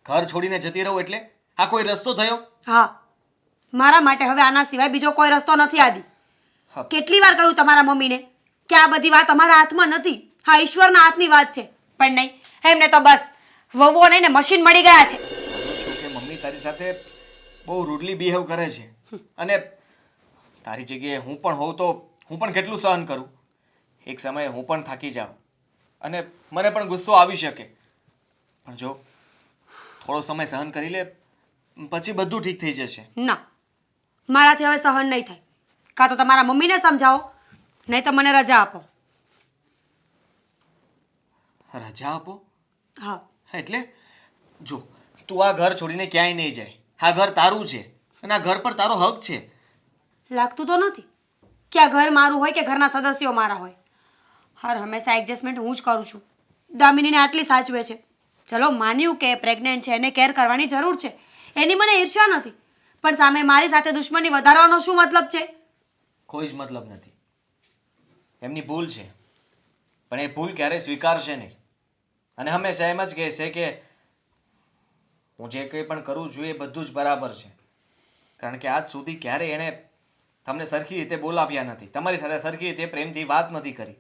ઘર છોડીને જતી રહું એટલે આ કોઈ રસ્તો થયો? હા, મારા માટે હવે આના સિવાય બીજો કોઈ રસ્તો નથી આદિ. હા. કેટલી વાર કહ્યું તમારા મમ્મીને કે આ બધી વાત અમારા હાથમાં નથી, હા ઈશ્વરના હાથની વાત છે. પણ નહીં, એમને તો બસ વહુઓ નહીં ને મશીન મળી ગયા છે. માનું છું કે મમ્મી તારી સાથે બહુ રૂડલી બિહેવ કરે છે, અને તારી જગ્યાએ હું પણ હોઉં તો હું પણ કેટલું સહન કરું. એક સમયે હું પણ થાકી જાઉં અને મને પણ ગુસ્સો આવી શકે. પણ જો થોડો સમય સહન કરી લે, પછી બધું ઠીક થઈ જશે. ના, મારાથી હવે સહન નહીં થાય. કાં તો તમારા મમ્મીને સમજાવો, નહીં તો મને રજા આપો. રજા આપો? હા, એટલે જો તું આ ઘર છોડીને ક્યાંય નહીં જાય. આ ઘર તારું છે અને આ ઘર પર તારો હક છે. લાગતું તો નથી કે આ ઘર મારું હોય કે ઘરના સદસ્યો મારા હોય. હર હંમેશા એડજસ્ટમેન્ટ હું જ કરું છું. દામિનીને આટલી સાચવે છે, ચલો માન્યું કે પ્રેગ્નેન્ટ છે એને કેર કરવાની જરૂર છે, એની મને ઈર્ષ્યા નથી. પણ સામે મારી સાથે દુશ્મની વધારવાનો શું મતલબ છે? કોઈ જ મતલબ નથી. એમની ભૂલ છે, પણ એ ભૂલ ક્યારેય સ્વીકારશે નહીં. અને હંમેશા એમ જ કહેશે કે હું જે કંઈ પણ કરું છું એ બધું જ બરાબર છે. કારણ કે આજ સુધી ક્યારેય એણે તમને સરખી રીતે બોલાવ્યા નથી, તમારી સાથે સરખી રીતે પ્રેમથી વાત નથી કરી.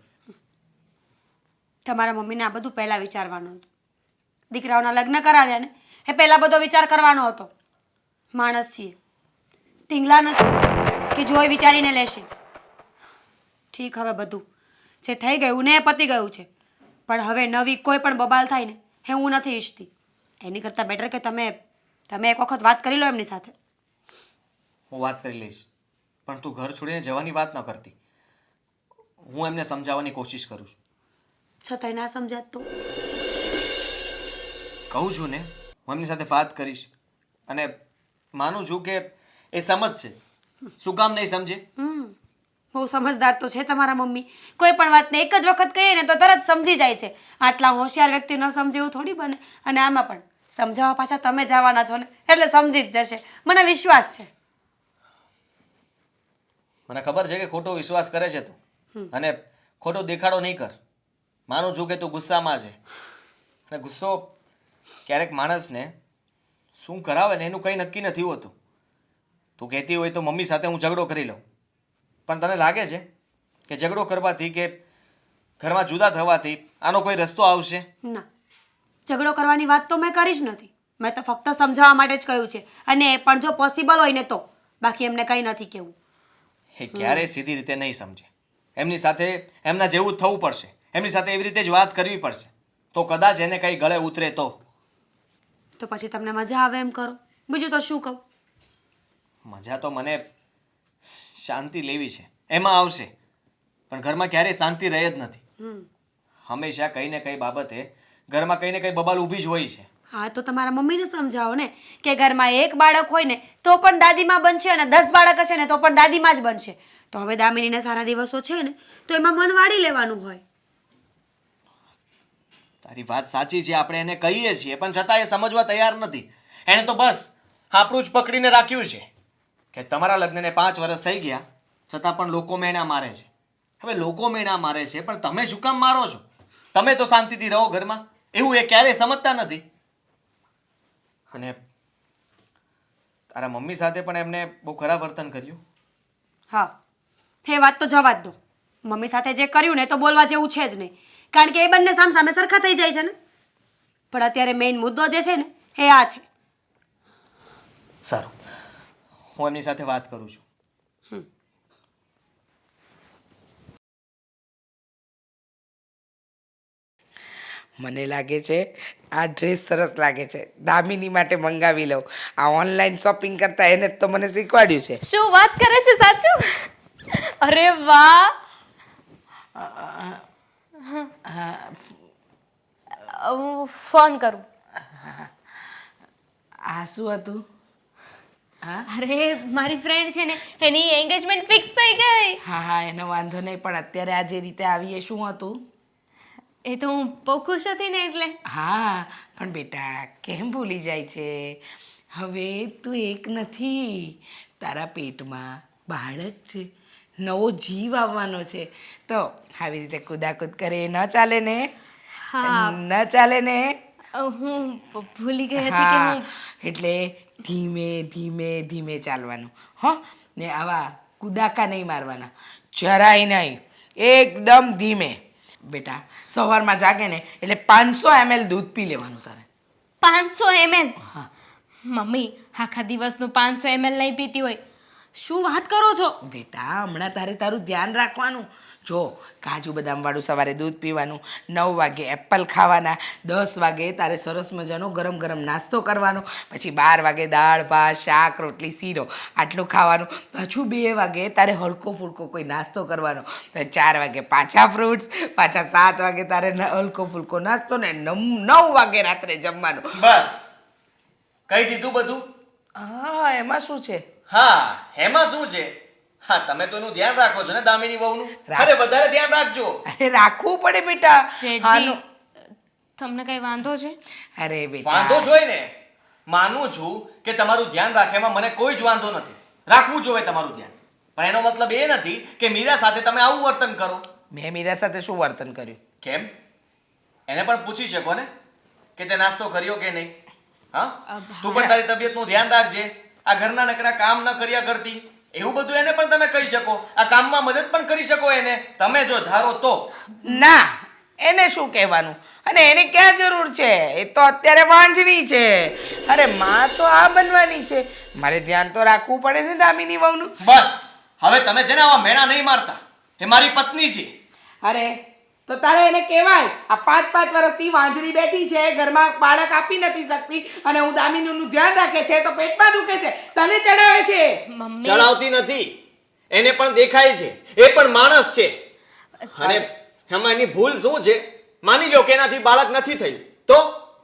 તમારા મમ્મીને આ બધું પહેલાં વિચારવાનું હતું. દીકરાઓના લગ્ન કરાવ્યા ને એ પહેલાં બધો વિચાર કરવાનો હતો. માણસ છીએ, ટીંગલા નથી કે જોઈ વિચારીને લેશે. ઠીક, હવે બધું જે થઈ ગયું ને એ પતી ગયું છે. પણ હવે નવી કોઈ પણ બબાલ થાય ને એ હું નથી ઈચ્છતી. એની કરતાં બેટર કે તમે એક વખત વાત કરી લો એમની સાથે. હું વાત કરી લઈશ, પણ તું ઘર છોડીને જવાની વાત ન કરતી. હું એમને સમજાવવાની કોશિશ કરું છું. છતાંય ના સમજાત તો કહું છું ને, હું એમની સાથે વાત કરીશ અને માનું છું કે એ સમજશે. શું કામ નહીં સમજે? બહુ સમજદાર તો છે તમારા મમ્મી. કોઈ પણ વાતને એક જ વખત કહીએ ને તો તરત સમજી જાય છે. આટલા હોશિયાર વ્યક્તિ ન સમજે એવું થોડી બને. અને આમાં પણ સમજાવવા પાછા તમે જવાના છો ને એટલે સમજી જ જશે, મને વિશ્વાસ છે. મને ખબર છે કે ખોટો વિશ્વાસ કરે છે તું, અને ખોટો દેખાડો નહીં કર. માનું છું કે તું ગુસ્સામાં છે, અને ગુસ્સો ક્યારેક માણસને શું કરાવે ને એનું કંઈ નક્કી નથી હોતું. તું કહેતી હોય તો મમ્મી સાથે હું ઝઘડો કરી લઉં, પણ તને લાગે છે કે ઝઘડો કરવાથી કે ઘરમાં જુદા થવાથી આનો કોઈ રસ્તો આવશે? ના, ઝઘડો કરવાની વાત તો મેં કરી જ નથી. મેં તો ફક્ત સમજાવવા માટે જ કહ્યું છે, અને એ પણ જો પોસિબલ હોય ને તો. બાકી એમને કંઈ નથી કહેવું. એ ક્યારેય સીધી રીતે નહીં સમજે. એમની સાથે એમના જેવું જ થવું પડશે, એમની સાથે એવી રીતે જ વાત કરવી પડશે, તો કદાચ એને કંઈ ગળે ઉતરે તો. તો પછી તમને મજા આવે એમ કરો, બીજું તો શું કહું. મજા તો મને શાંતિ લેવી છે, એમાં આવશે. પણ ઘરમાં ક્યારેય શાંતિ રહે જ નથી. હંમેશા કંઈ ને કંઈ બાબતે ઘરમાં કંઈ ને કંઈ બબાલ ઊભી જ હોય છે. હા તો તમારા મમ્મીને સમજાવો ને કે ઘરમાં એક બાળક હોય ને તો પણ દાદીમાં બનશે અને 10 બાળક હશે ને તો પણ દાદીમાં જ બનશે. તો હવે દામિનીને સારા દિવસો છે ને તો એમાં મન વાળી લેવાનું હોય. તારી વાત સાચી છે, આપણે એને કહીએ છીએ પણ છતાં એ સમજવા તૈયાર નથી. એણે તો બસ આપણું જ પકડીને રાખ્યું છે કે તમારા લગ્નને 5 વર્ષ થઈ ગયા છતાં પણ લોકો મેણા મારે છે. હવે લોકો મેણા મારે છે પણ તમે શું કામ મારો છો? તમે તો શાંતિથી રહો ઘરમાં, એવું એ ક્યારેય સમજતા નથી. અને તારા મમ્મી સાથે પણ એમને બહુ ખરાબ વર્તન કર્યું. હા એ વાત તો જવા જ દો. મમ્મી સાથે જે કર્યું ને તો બોલવા જેવું છે જ નહીં, કારણ કે એ બંને સામે સરખા થઈ જાય છે ને. પણ અત્યારે મેઇન મુદ્દો જે છે ને એ આ છે. સારું, હું એમની સાથે વાત કરું છું. મને લાગે છે આ ડ્રેસ સરસ લાગે છે, દામિની માટે મંગાવી લઉં. આ ઓનલાઈન શોપિંગ કરતા એને જ તો મને શીખવાડ્યું છે. શું વાત કરે છે સાચું? અરે વાહ! હું ફોન કરું. આ શું હતું? અરે મારી ફ્રેન્ડ છે ને એની એન્ગેજમેન્ટ ફિક્સ થઈ ગઈ. હા એનો વાંધો નહીં, પણ અત્યારે આ જે રીતે આવી એ શું હતું? એ તો હું બહુ ખુશ હતી ને એટલે. હા પણ બેટા કેમ ભૂલી જાય છે? હવે તું એક નથી, તારા પેટમાં બાળક છે, નવો જીવ આવવાનો છે. તો આવી રીતે કૂદાકૂદ કરે ન ચાલે ને? હા. ન ચાલે ને? હું ભૂલી ગઈ હતી કે હા હું એટલે ધીમે ધીમે ધીમે ચાલવાનું હો, ને આવા કુદાકા નહીં મારવાના, જરાય નહીં, એકદમ ધીમે. બેટા સવારમાં જાગે ને એટલે 500 ml દૂધ પી લેવાનું તારે. 500 ml? હા મમ્મી આખા દિવસનું 500 ml નહીં પીતી હોય. શું વાત કરો છો? બેટા હમણાં તારે તારું ધ્યાન રાખવાનું. જો કાજુ બદામ વાળું સવારે દૂધ પીવાનું, 9 વાગે એપલ ખાવાના, 10 વાગે તારે સરસ મજાનો ગરમ ગરમ નાસ્તો કરવાનો, પછી 12 વાગે દાળ ભાત શાક રોટલી શીરો આટલું ખાવાનું, પાછું 2 વાગે તારે હલકો ફૂલકો કોઈ નાસ્તો કરવાનો, 4 વાગે પાછા ફ્રૂટ્સ, પાછા 7 વાગે તારે હલકો ફૂલકો નાસ્તો ને 9 વાગે રાત્રે જમવાનું. બસ કહી દીધું બધું. હા એમાં શું છે? હા એમાં શું છે? હા તમે તો એનું ધ્યાન રાખો છો ને દામિની વહુનું. અરે વધારે ધ્યાન રાખજો. અરે રાખવું પડે બેટા. જેઠજી તમને કઈ વાંધો છે? અરે બેટા વાંધો જોઈ ને, માનું છું કે તમારું ધ્યાન રાખે એમાં મને કોઈ જ વાંધો નથી, રાખવું જોઈએ તમારું ધ્યાન. પણ એનો મતલબ એ નથી કે મીરા સાથે તમે આવું વર્તન કરો. મેં મીરા સાથે શું વર્તન કર્યું? કેમ? એને પણ પૂછી શકો ને કે તે નાસ્તો કર્યો કે નહીં. હા તું પણ તારી તબિયતનું ધ્યાન રાખજે, આ ઘરના નકરા કામ ન કર્યા કરતી, એવું બધું એને પણ તમે કહી શકો, આ કામમાં મદદ પણ કરી શકો એને, તમે જો ધારો તો. ના એને શું કહેવાનું, અને એને ક્યાં જરૂર છે? એ તો અત્યારે વાંજણી છે. અરે માં તો આ બનવાની છે, મારે ધ્યાન તો રાખવું પડે ને દામિની વહુનું. બસ હવે તમે છે ને આવા મેણા નહીં મારતા, એ મારી પત્ની છે. અરે તો તારે એને કહેવાય આ 5-5 વર્ષથી વાંજણી બેઠી છે, ઘરમાં બાળક આપી નથી શકતી, અને હું દામિનીનું ધ્યાન રાખે છે તો પેટમાં દુખે છે, તને ચડાવે છે. મમ્મી ચડાવતી નથી, એને પણ દેખાય છે, એ પણ માણસ છે. અને એમાં એની ભૂલ શું છે? માની લો કે એનાથી બાળક નથી થયું તો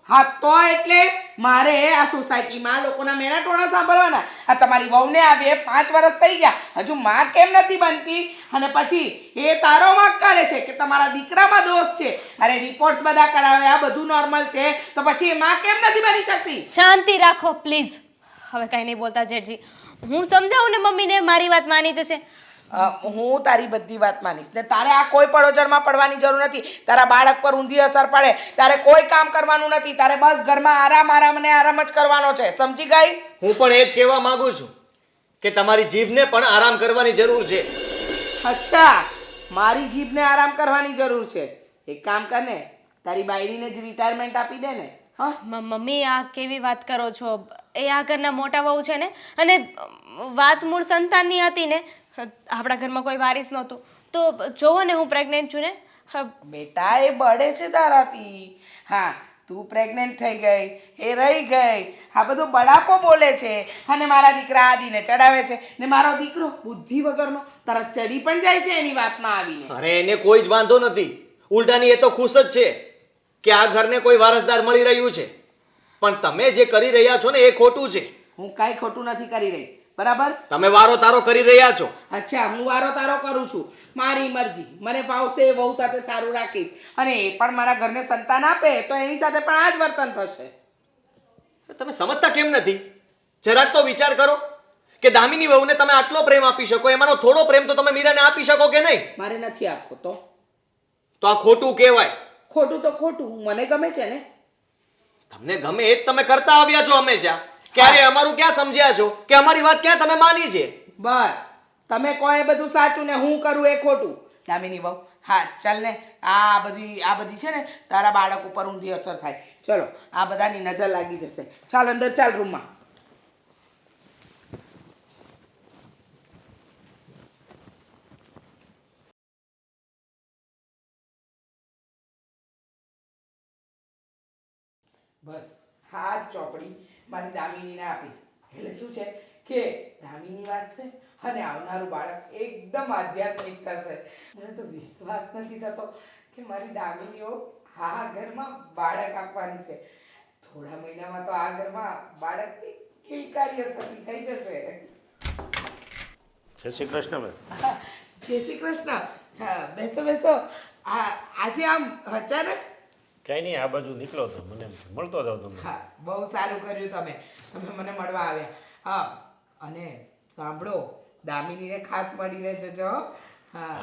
હા તો એટલે મારે આ સોસાયટીમાં લોકોના મેણા ટોણા સાંભળવાના? આ તમારી વહુને આવે 5 વર્ષ થઈ ગયા, હજુ માં કેમ નથી બનતી? અને પછી એ તારો વાંક કાઢે છે કે તમારા દીકરામાં દોષ છે. અરે રિપોર્ટ્સ બધા કરાવે, આ બધું નોર્મલ છે, તો પછી એ માં કેમ નથી બની શકતી? શાંતિ રાખો પ્લીઝ. હવે કઈ નહીં બોલતા જેઠજી, હું સમજાવું ને મમ્મીને, મારી વાત માની જશે. હું તારી બધી વાત માનીશ ને તારે આ કોઈ પડોજરમાં પડવાની જરૂર નથી. તારા બાળક પર ઊંધી અસર પડે, તારે કોઈ કામ કરવાનું નથી, તારે બસ ઘરમાં આરામ આરામ ને આરામ જ કરવાનો છે, સમજી ગઈ? હું પણ એ જ કહેવા માંગુ છું કે તમારી જીભને પણ આરામ કરવાની જરૂર છે. અચ્છા મારી જીભને આરામ કરવાની જરૂર છે? એક કામ કર ને, તારી બાયડીને જ રિટાયરમેન્ટ આપી દે ને. હા મમ્મી આ કેવી વાત કરો છો? એ આ ઘરના મોટા વહુ છે ને, અને વાત મૂળ સંતાનની હતી ને, આપણા ઘરમાં કોઈ વારીસ નહોતું, તો જોવો ને હું પ્રેગ્નેન્ટ છું ને. બેટા એ બળે છે તારાથી. હા તું પ્રેગ્નેન્ટ થઈ ગઈ, એ રહી ગઈ, આ બધું બળાપો બોલે છે, અને મારા દીકરા આદિને ચડાવે છે, ને મારો દીકરો બુદ્ધિ વગરનો તરત ચડી પણ જાય છે એની વાતમાં આવીને. અરે એને કોઈ જ વાંધો નથી, ઉલટાની એ તો ખુશ જ છે કે આ ઘરને કોઈ વારસદાર મળી રહ્યું છે. પણ તમે જે કરી રહ્યા છો ને એ ખોટું છે. હું કાંઈ ખોટું નથી કરી રહી, બરાબર? તમે વારો તારો કરી રહ્યા છો. અચ્છા, હું વારો તારો કરું છું. મારી મરજી, મને ફાવશે એ વહુ સાથે સારું રાખીશ, અને એ પણ મારા ઘરને સંતાન આપે તો એની સાથે પણ આ જ વર્તન થશે. તમે સમજતા કેમ નથી? જરાક તો વિચાર કરો કે દામિની વહુને તમે આટલો પ્રેમ આપી શકો, એમાંનો થોડો પ્રેમ તો તમે મીરાને આપી શકો કે નહીં? મારે નથી આપવો તો આ ખોટું કહેવાય. ખોટું તો ખોટું, મને ગમે છે ને. તમને ગમે એ જ તમે કરતા આવ્યા છો હંમેશા. ક્યારે અમારું ક્યાં સમજ્યા છો કે અમારી વાત ક્યાં તમે માની છે? બસ તમે કહો એ બધું સાચું ને હું કરું એ ખોટું. દામિની વહુ, હા ચાલ ને, આ બધી છે ને તારા બાળક ઉપર ઊંધી અસર થાય. ચલો, આ બધાની નજર લાગી જશે. ચાલ અંદર, ચાલ રૂમમાં. બસ હા જ ચોપડી મારી દામિનીને આપીશ. એટલે શું છે કે દામિની વાત છે અને આવનારું બાળક એકદમ આધ્યાત્મિક થશે. મને તો વિશ્વાસ નથી થતો કે મારી દામિનીઓ આ ઘરમાં બાળક આપવાની છે. થોડા મહિનામાં તો આ ઘરમાં બાળકની કિલકારીઓ થતી થઈ જશે. જય શ્રી કૃષ્ણ બેન. જય શ્રી કૃષ્ણ. હા, બેસો બેસો. આજે આમ અચાનક? કઈ નહીં, આ બાજુ નીકળો તો મને મળતો જાવ તમને. હા, બહુ સારું કર્યું તમે મને મળવા આવ્યા. હા, અને સાંભળો, દામિનીને ખાસ મળીને જજો. હા,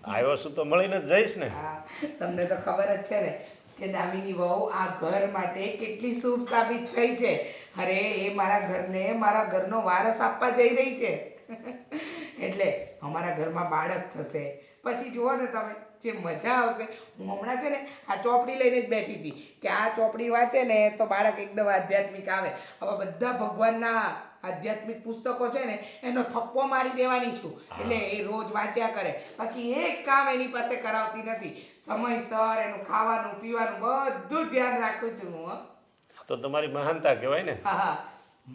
આવ્યો છું તો મળીને જ જઈશ ને. હા, તમને તો ખબર જ છે ને કે દામિની વહુ આ ઘર માટે કેટલી શુભ સાબિત થઈ છે. અરે એ મારા ઘરને મારા ઘરનો વારસ આપવા જઈ રહી છે. એટલે અમારા ઘરમાં બાળક થશે. પછી જુઓ ને તમે, જે મજા આવશે. હું હમણાં છે ને આ ચોપડી લઈને જ બેઠી હતી કે આ ચોપડી વાંચે ને તો બાળક એકદમ આધ્યાત્મિક આવે. હવે બધા ભગવાનના આધ્યાત્મિક પુસ્તકો છે ને એનો થપ્પો મારી દેવાની છું, એટલે એ રોજ વાંચ્યા કરે. બાકી એક કામ એની પાસે કરાવતી નથી. સમયસર એનું ખાવાનું પીવાનું બધું ધ્યાન રાખું છું હું. તો તમારી મહાનતા કહેવાય ને. હા હા,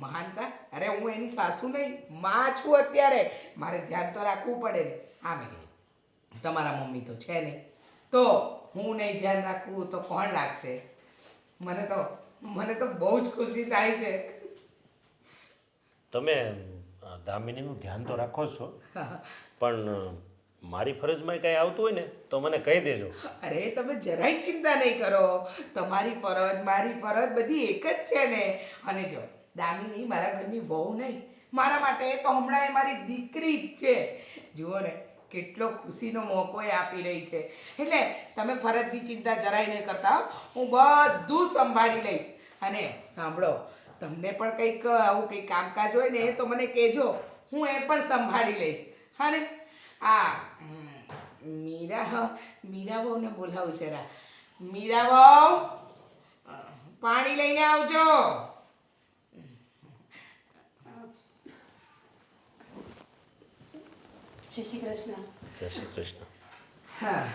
મહાનતા? અરે હું એની સાસુ નહીં, માં છું અત્યારે. મારે ધ્યાન તો રાખવું પડે ને. હા મેં, તમારા મમ્મી તો છે નહીં, તો હું નહીં ધ્યાન રાખવું તો કોણ રાખશે? મને તો બહુ જ ખુશી થાય છે. તમે દામિનીનું ધ્યાન તો રાખો જ છો, પણ મારી ફરજમાં કંઈ આવતું હોય ને તો મને કહી દેજો. અરે તમે જરાય ચિંતા નહીં કરો. તમારી ફરજ મારી ફરજ બધી એક જ છે ને. અને જો, દામિની મારા ઘરની વહુ નહીં, મારા માટે તો હમણાં એ મારી દીકરી જ છે. જુઓ ને, કેટલો ખુશીનો મોકો એ આપી રહી છે. એટલે તમે ફરજની ચિંતા જરાય નહીં કરતા. હું બધું સંભાળી લઈશ. અને સાંભળો, તમને પણ કંઈક આવું કંઈક કામકાજ હોય ને તો મને કહેજો, હું એ પણ સંભાળી લઈશ. હા ને? મીરા બહુને બોલાવું જરા. મીરા બહુ, પાણી લઈને આવજો. જય શ્રી કૃષ્ણ. જય શ્રી કૃષ્ણ. હા,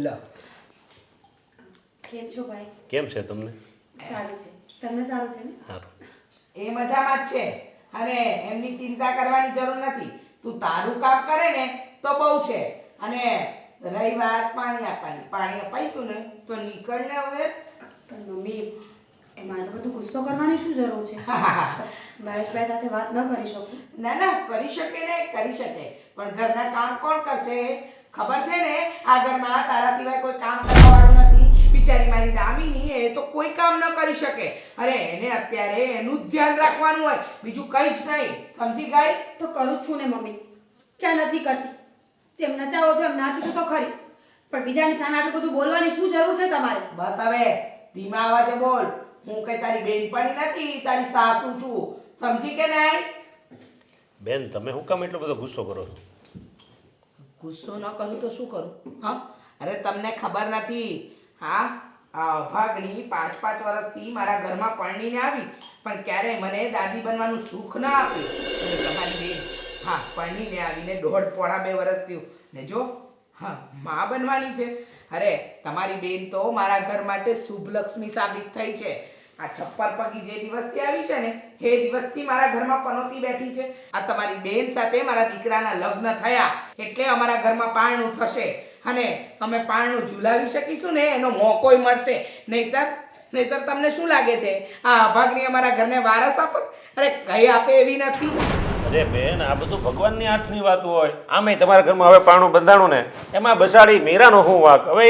લો. કેમ છો ભાઈ? કેમ છે તમને? સારું છે. તમને સારું છે ને? સારું. એ મજામાં જ છે અને એમની ચિંતા કરવાની જરૂર નથી. તું તારું કામ કરે ને તો બહુ છે. અને રહી વાત પાણી આપવાની, પાણી અપાઈ ગયું ને તો નીકળ ને હવે. પણ મમ્મી, એમાં આટલો બધો ગુસ્સો કરવાની શું જરૂર છે? મહેશભાઈ સાથે વાત ન કરી શકું? ના ના, કરી શકે ને, કરી શકે, પણ ઘરના કામ કોણ કરશે? ખબર છે ને, આ ઘરમાં તારા સિવાય કોઈ કામ કરવાવાળું નથી. બિચારી મારી દામિની એ તો કોઈ કામ ન કરી શકે. અરે એને અત્યારે એનું જ ધ્યાન રાખવાનું હોય, બીજું કંઈ જ નહીં. સમજી ગઈ? તો કરું જ છું ને મમ્મી, ક્યાં નથી કરતી. જેમ નચાવો છો એમ નાચું છું તો ખરી, પણ બીજાની સામે આટલું બધું બોલવાની શું જરૂર છે તમારે? બસ હવે ધીમા અવાજે બોલ. હું કઈ તારી બેનપણી નથી, તારી સાસુ છું. સમજી કે નહીં? બેન, તમે શું કામ એટલો બધો ગુસ્સો કરો છો? ગુસ્સો ન કરું તો શું કરું? હા, અરે તમને ખબર નથી. હા, આ અભાગણી 5-5 વર્ષથી મારા ઘરમાં પરણીને આવી, પણ ક્યારેય મને દાદી બનવાનું સુખ ના આપ્યું. અને તમારી બેન, હા, પરણીને આવીને 1.5-2 વર્ષ થયું ને જો, હા, માં બનવાની છે. અરે તમારી બેન તો મારા ઘર માટે શુભ લક્ષ્મી સાબિત થઈ છે. આ છપ્પર પગી જે દિવસથી આવી છે ને એ દિવસથી મારા ઘરમાં પનોતી બેઠી છે. આ તમારી બેન સાથે મારા દીકરાના લગ્ન થયા એટલે અમારા ઘરમાં પારણું થશે અને અમે પારણું ઝુલાવી શકીશું ને એનો મોકોય મળશે. નહીતર તમને શું લાગે છે આ અભાગની અમારા ઘરને વારસ આપત? અરે કઈ આપે એવી નથી. અરે બેન, આ બધું ભગવાનની હાથની વાત હોય. આમે તમારા ઘરમાં હવે પારણું બંધાણું ને, એમાં બસાડી મીરાનો શું વાંક? હવે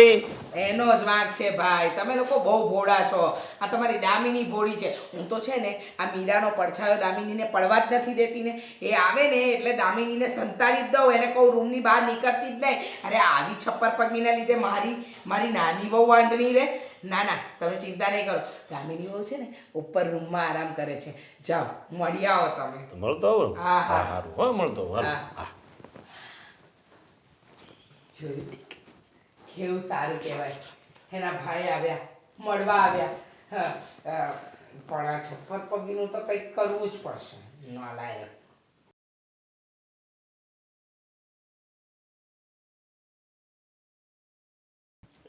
એનો જ વાંક છે ભાઈ. તમે લોકો બહુ ભોળા છો. આ તમારી દામિની ભોળી છે. હું તો છે ને આ મીરાનો પડછાયો દામિનીને પડવા જ નથી દેતી ને. એ આવે ને એટલે દામિનીને સંતાડી જ દઉં. એને કહું રૂમની બહાર નીકળતી જ નહીં. અરે આવી છપ્પર પગીના લીધે મારી નાની બહુ વાંચણી રે. ના ના, તમે ચિંતા નહીં કરો. દામિની બહુ છે ને ઉપર રૂમમાં આરામ કરે છે. જાઓ મળી આવો તમે. મળતો આવો. હા, હા. સારું હો, મળતો આવો. હાલો. હા. જોયું કેવું સારું કહેવાય. એના ભાઈ આવ્યા, મળવા આવ્યા. પણ આ છપ્પર પગીનું તો કંઈક કરવું જ પડશે. નાલાયક.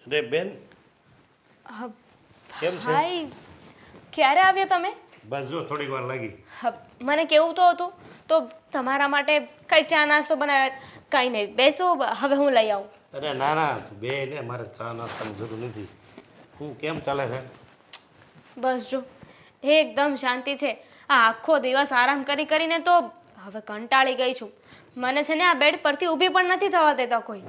અરે બેન, કેમ છે? ભાઈ ક્યારે આવ્યા તમે? બસ જો થોડીક વાર લાગી. મને કેવું તો હતું તો તમારા માટે કંઈ ચા નાસ્તો બનાવ્યો. કંઈ નહીં, બેસો, હવે હું લઈ આવું. અરે ના ના, બે ને મારે ચા નાસ્તાની જરૂર નથી. હું કેમ ચાલે છે? બસ જો એકદમ શાંતિ છે. આ આખો દિવસ આરામ કરી કરીને તો હવે કંટાળી ગઈ છું. મને છે ને આ બેડ પરથી ઊભી પણ નથી થવા દેતા કોઈ.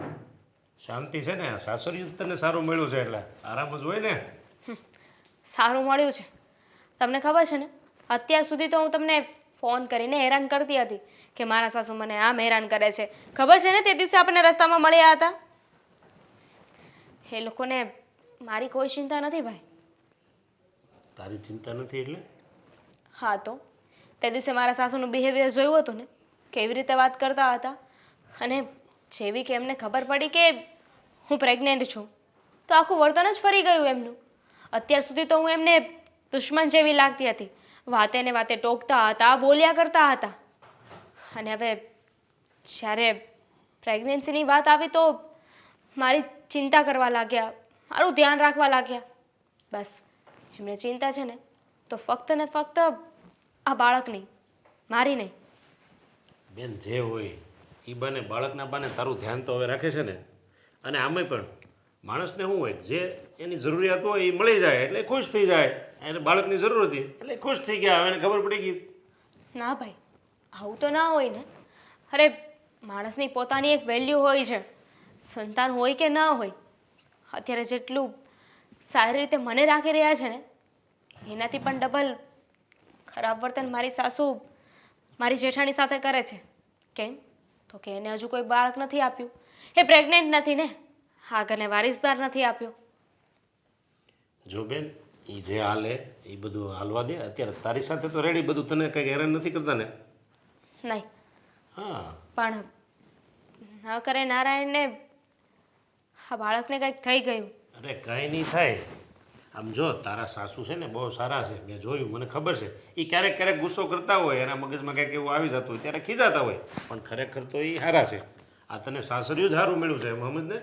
શાંતિ છે ને? સાસરિયું તને સારું મળ્યું છે એટલે આરામ જ હોય ને. સારું મળ્યું છે. તમને ખબર છે ને, અત્યાર સુધી તો હું તમને ફોન કરીને હેરાન કરતી હતી કે મારા સાસુ મને આમ હેરાન કરે છે. ખબર છે ને તે દિવસે આપણે રસ્તામાં મળ્યા હતા? એ લોકોને મારી કોઈ ચિંતા નથી ભાઈ. તારી ચિંતા નથી એટલે? હા તો તે દિવસે મારા સાસુનું બિહેવિયર જોયું હતું ને, કેવી રીતે વાત કરતા હતા. અને જેવી કે એમને ખબર પડી કે હું પ્રેગ્નેન્ટ છું તો આખું વર્તન જ ફરી ગયું એમનું. અત્યાર સુધી તો હું એમને દુશ્મન જેવી લાગતી હતી. વાતે ને વાતે ટોકતા હતા, બોલ્યા કરતા હતા. અને હવે જ્યારે પ્રેગ્નન્સીની વાત આવી તો મારી ચિંતા કરવા લાગ્યા, મારું ધ્યાન રાખવા લાગ્યા. બસ એમને ચિંતા છે ને તો ફક્ત ને ફક્ત આ બાળકની, મારી નહીં. બેન જે હોય એ બને બાળકના બાને તારું ધ્યાન તો હવે રાખે છે ને. અને આમે પણ માણસને શું હોય, જે એની જરૂરિયાત હોય એ મળી જાય એટલે ખુશ થઈ જાય. એને બાળકની જરૂર હતી એટલે ખુશ થઈ ગયા. હવે એને ખબર પડી ગઈ. ના ભાઈ, આવું તો ના હોય ને. અરે માણસની પોતાની એક વેલ્યુ હોય છે, સંતાન હોય કે ના હોય. અત્યારે જેટલું સારી રીતે મને રાખી રહ્યા છે ને એનાથી પણ ડબલ ખરાબ વર્તન મારી સાસુ મારી જેઠાણી સાથે કરે છે. કેમ? તો કે એને હજુ કોઈ બાળક નથી આપ્યું, એ પ્રેગ્નેન્ટ નથી ને, હા ઘરને વારિસદાર નથી આપ્યો. જો બેન, એ જે હાલે એ બધું હાલવા દે. અત્યારે તારી સાથે તો રેડી બધું, તને કંઈ હેરાન નથી કરતા ને? નહીં, હા. પણ ન કરે નારાયણને આ બાળકને કંઈક થઈ ગયું. અરે કાંઈ નહીં થાય. આમ જો તારા સાસુ છે ને બહુ સારા છે, મેં જોયું, મને ખબર છે. એ ક્યારેક ક્યારેક ગુસ્સો કરતા હોય, એના મગજમાં કંઈક એવું આવી જતું હોય ત્યારે ખીજાતા હોય, પણ ખરેખર તો એ સારા છે. આ તને સાસરિયું જ સારું મળ્યું છે એમ સમજ ને.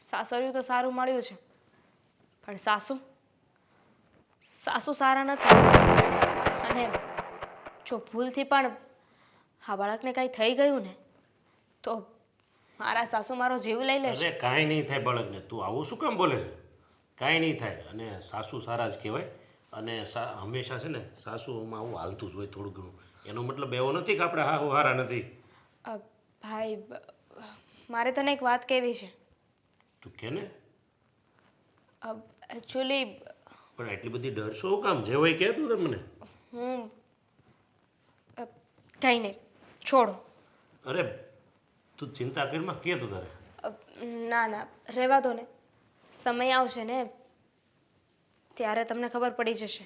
સાસરિયું તો સારું મળ્યું છે પણ સાસુ સારા નથી. અને જો ભૂલથી પણ આ બાળકને કંઈ થઈ ગયું ને તો મારા સાસુ મારો જીવ લઈ લેશે. અરે કાંઈ નહીં થાય બાળકને. તું આવું શું કામ બોલે છે? કાંઈ નહીં થાય. અને સાસુ સારા જ કહેવાય. અને હંમેશા છે ને સાસુમાં આવું હાલતું જ હોય થોડું ઘણું. એનો મતલબ એવો નથી કે આપણે હાહુ હારા નથી. ભાઈ મારે તને એક વાત કહેવી છે. તું કે ને. એકચ્યુઅલી પણ એટલી બધી ડર શું કામ? જે હોય કે તું મને. હું કંઈ નહીં, છોડો. અરે તું ચિંતા કરીમાં કે તું તારે. ના ના, રહેવા દો ને. સમય આવશે ને ત્યારે તમને ખબર પડી જશે.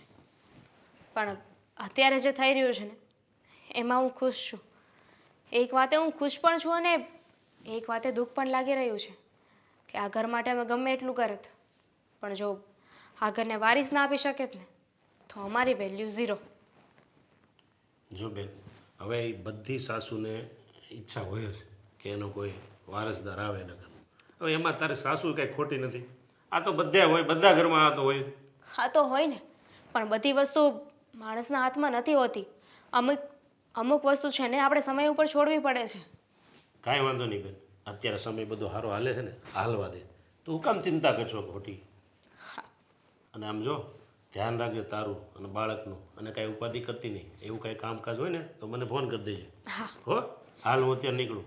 પણ અત્યારે જે થઈ રહ્યું છે ને એમાં હું ખુશ છું. એક વાતે હું ખુશ પણ છું અને એક વાતે દુઃખ પણ લાગી રહ્યું છે કે આ ઘર માટે અમે ગમે એટલું કરત પણ જો આ ઘરને વારિસ ના આપી શકે ને તો અમારી વેલ્યુ ઝીરો. જો બેન, હવે એ બધી સાસુને ઈચ્છા હોય જ કે એનો કોઈ વારસદાર આવે એના ઘરમાં. હવે એમાં તારે સાસુ કાંઈ ખોટી નથી. આ તો બધા હોય, બધા ઘરમાં આ તો હોય. હા તો હોય ને, પણ બધી વસ્તુ માણસના હાથમાં નથી હોતી. અમુક અમુક વસ્તુ છે ને આપણે સમય ઉપર છોડવી પડે છે. કાંઈ વાંધો નહીં બેન, અત્યારે સમય બધો સારો હાલે છે ને, હાલવા દે. તું હું કામ ચિંતા કરશો ખોટી? અને આમ જો ધ્યાન રાખજો તારું અને બાળકનું, અને કાંઈ ઉપાધિ કરતી નહીં. એવું કાંઈ કામકાજ હોય ને તો મને ફોન કરી દેજે. હો, હાલ હું અત્યારે નીકળું.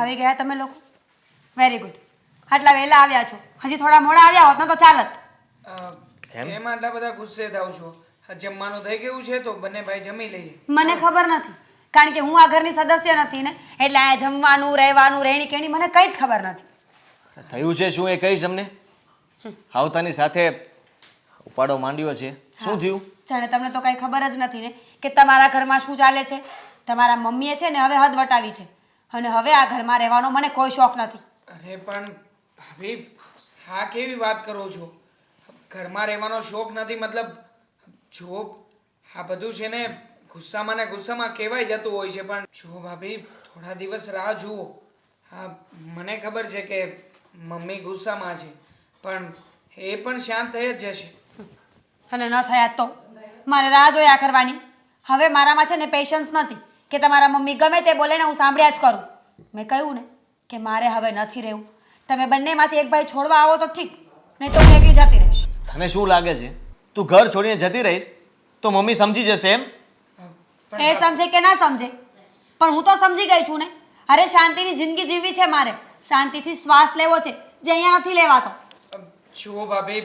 આવી ગયા તમે લોકો? Very good. આટલા વહેલા આવ્યા છો. હજી થોડા મોડા આવ્યા હોત ને તો ચાલત. કેમ આટલા બધા ગુસ્સે થાવ છો? જમવાનું થઈ ગયું છે તો બંને ભાઈ જમી લઈએ. મને ખબર નથી, કારણ કે હું આ ઘરની સદસ્ય નથી ને, એટલે આ જમવાનું રહેવાનું રહેણી કેણી મને કંઈ જ ખબર નથી. થયું છે શું એ કહીશ અમને? આવતાની સાથે ઉપાડો માંડ્યો છે. શું થયું? જાણે તમને તો કંઈ ખબર જ નથી ને કે તમારા ઘરમાં શું ચાલે છે. તમારા મમ્મીએ છે ને હવે હદ વટાવી છે, અને હવે આ ઘરમાં રહેવાનો મને કોઈ શોખ નથી. અરે પણ ભાભી, હા કેવી વાત કરો છો? ઘરમાં રહેવાનો શોખ નથી મતલબ? જો આ બધું છે ને ગુસ્સામાં ને ગુસ્સામાં કહેવાય જતું હોય છે, પણ જો ભાભી થોડા દિવસ રાહ જુઓ. હા, મને ખબર છે કે મમ્મી ગુસ્સામાં છે, પણ એ પણ શાંત થઈ જ જશે. અને ન થયા તો મારે રાહ જોયા કરવાની. હવે મારામાં છે ને પેશન્સ નથી કે તમારા મમ્મી ગમે તે બોલે ને હું સાંભળ્યા જ કરું. મેં કહ્યું ને કે મારે હવે નથી રહેવું. તમે બંનેમાંથી એક ભાઈ છોડવા આવો તો ઠીક, નહીં તો હું એકલી જતી રહીશ. તને શું લાગે છે તું ઘર છોડીને જતી રહીશ તો મમ્મી સમજી જશે એમ? એ સમજે કે ના સમજે, પણ હું તો સમજી ગઈ છું ને. અરે શાંતિની જિંદગી જીવવી છે મારે, શાંતિથી શ્વાસ લેવો છે, જે અહીંયા નથી લેવાતો. જુઓ ભાભી,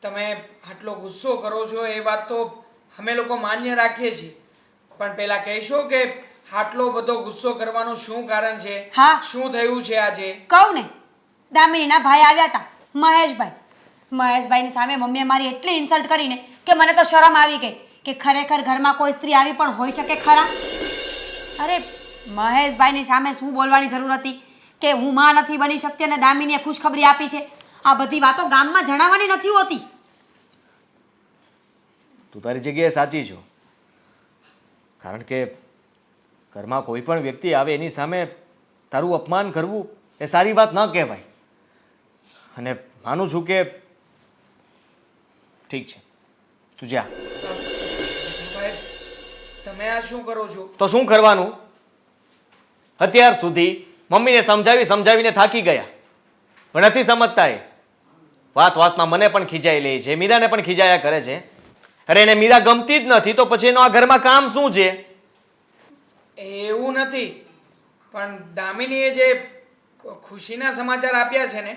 તમે આટલો ગુસ્સો કરો છો એ વાત તો અમે લોકો માન્ય રાખીએ છીએ, પણ પહેલા કહેશો કે આટલો બધો ગુસ્સો કરવાનું શું કારણ છે? હા. શું થયું છે આજે? કહું ને, દામિનીના ભાઈ આવ્યા હતા, મહેશભાઈ. મહેશભાઈની સામે મમ્મીએ મારી એટલી ઇન્સલ્ટ કરીને કે મને તો શરમ આવી ગઈ કે ખરેખર ઘરમાં કોઈ સ્ત્રી આવી પણ હોઈ શકે ખરા? અરે મહેશભાઈની સામે શું બોલવાની જરૂર હતી કે હું માં નથી બની શકતી અને દામિનીએ ખુશખબરી આપી છે? આ બધી વાતો ગામમાં જણાવવાની નથી હોતી. તું તારી જગ્યાએ સાચી છો, કારણ કે ઘરમાં કોઈ પણ વ્યક્તિ આવે એની સામે તારું અપમાન કરવું એ સારી વાત ન કહેવાય. અને માનું છું કે ઠીક છે, તું જા. ભાઈ, તમે આ શું કરો છો? તો શું કરવાનું? અત્યાર સુધી મમ્મીને સમજાવીને થાકી ગયા, પણ નથી સમજતા. એ વાત વાતમાં મને પણ ખીજાઈ લે છે, મીરાને પણ ખીજાયા કરે છે. અરે એને મીરા ગમતી જ નથી તો પછી એનો આ ઘરમાં કામ શું છે? એવું નથી, પણ દામિનીએ જે ખુશીના સમાચાર આપ્યા છે ને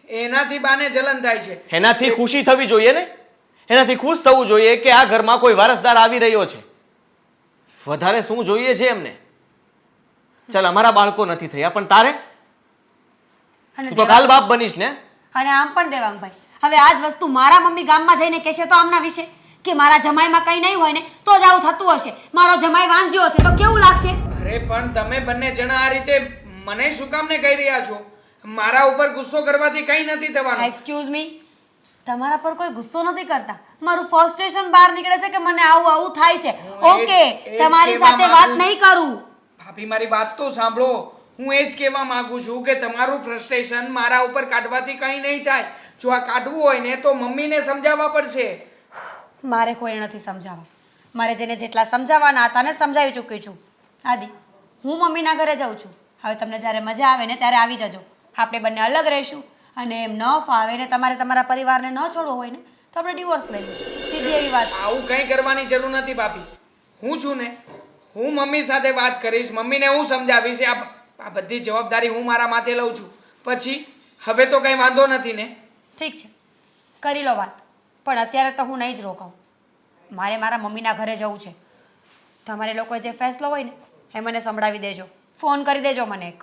એનાથી બાને જલન થાય છે. એનાથી ખુશી થવી જોઈએ ને, એનાથી ખુશ થવું જોઈએ કે આ ઘરમાં કોઈ વારસદાર આવી રહ્યો છે. વધારે શું જોઈએ છે એમને? ચાલ, અમારા બાળકો નથી થયા, પણ તારે અને તું તો કાલ બાપ બનીશ ને. અને આમ પણ દેવાંગભાઈ, હવે આ જ વસ્તુ મારા મમ્મી ગામમાં જઈને કહેશે તો આમના વિશે કે મારા જમાઈમાં કંઈ નહીં હોય ને તો જ આવું થતું હશે, મારો જમાઈ વાંજ્યો હશે તો કેવું લાગશે? અરે પણ તમે બંને જણા આ રીતે મને શું કામ ને કહી રહ્યા છો? મારા ઉપર ગુસ્સો કરવાથી કંઈ નથી થવાનું. એક્સક્યુઝ મી, તમારા પર કોઈ ગુસ્સો નથી કરતા, મારું ફ્રસ્ટ્રેશન બહાર નીકળે છે કે મને આવું આવું થાય છે. ઓકે, તમારી સાથે વાત નહીં કરું. ભાભી, મારી વાત તો સાંભળો. હું એ જ કહેવા માંગુ છું કે તમારું ફ્રસ્ટ્રેશન મારા ઉપર કાઢવાથી કંઈ નહીં થાય. જો આ કાઢવું હોય ને તો મમ્મીને સમજાવવા પડશે. મારે કોઈને નથી સમજાવવા. મારે જેને જેટલા સમજાવવાના હતા ને સમજાવી ચૂકી છું. આદિ, હું મમ્મીના ઘરે જાઉં છું. હવે તમને જ્યારે મજા આવે ને ત્યારે આવી જજો. આપણે બંને અલગ રહીશું, અને એમ ન ફાવે ને તમારે તમારા પરિવારને ન છોડવો હોય ને તો આપણે ડિવોર્સ લઈ લઈશું. સીધી એવી વાત. આવું કંઈ કરવાની જરૂર નથી ભાભી. હું છું ને, હું મમ્મી સાથે વાત કરીશ, મમ્મીને હું સમજાવીશ. આ બધી જવાબદારી હું મારા માથે લઉં છું. પછી હવે તો કંઈ વાંધો નથી ને? ઠીક છે, કરી લો વાત, પણ અત્યારે તો હું નહીં જ રોકાઉં. મારે મારા મમ્મીના ઘરે જવું છે. તમારે લોકોએ જે ફેસલો હોય ને એ મને સંભળાવી દેજો, ફોન કરી દેજો મને એક.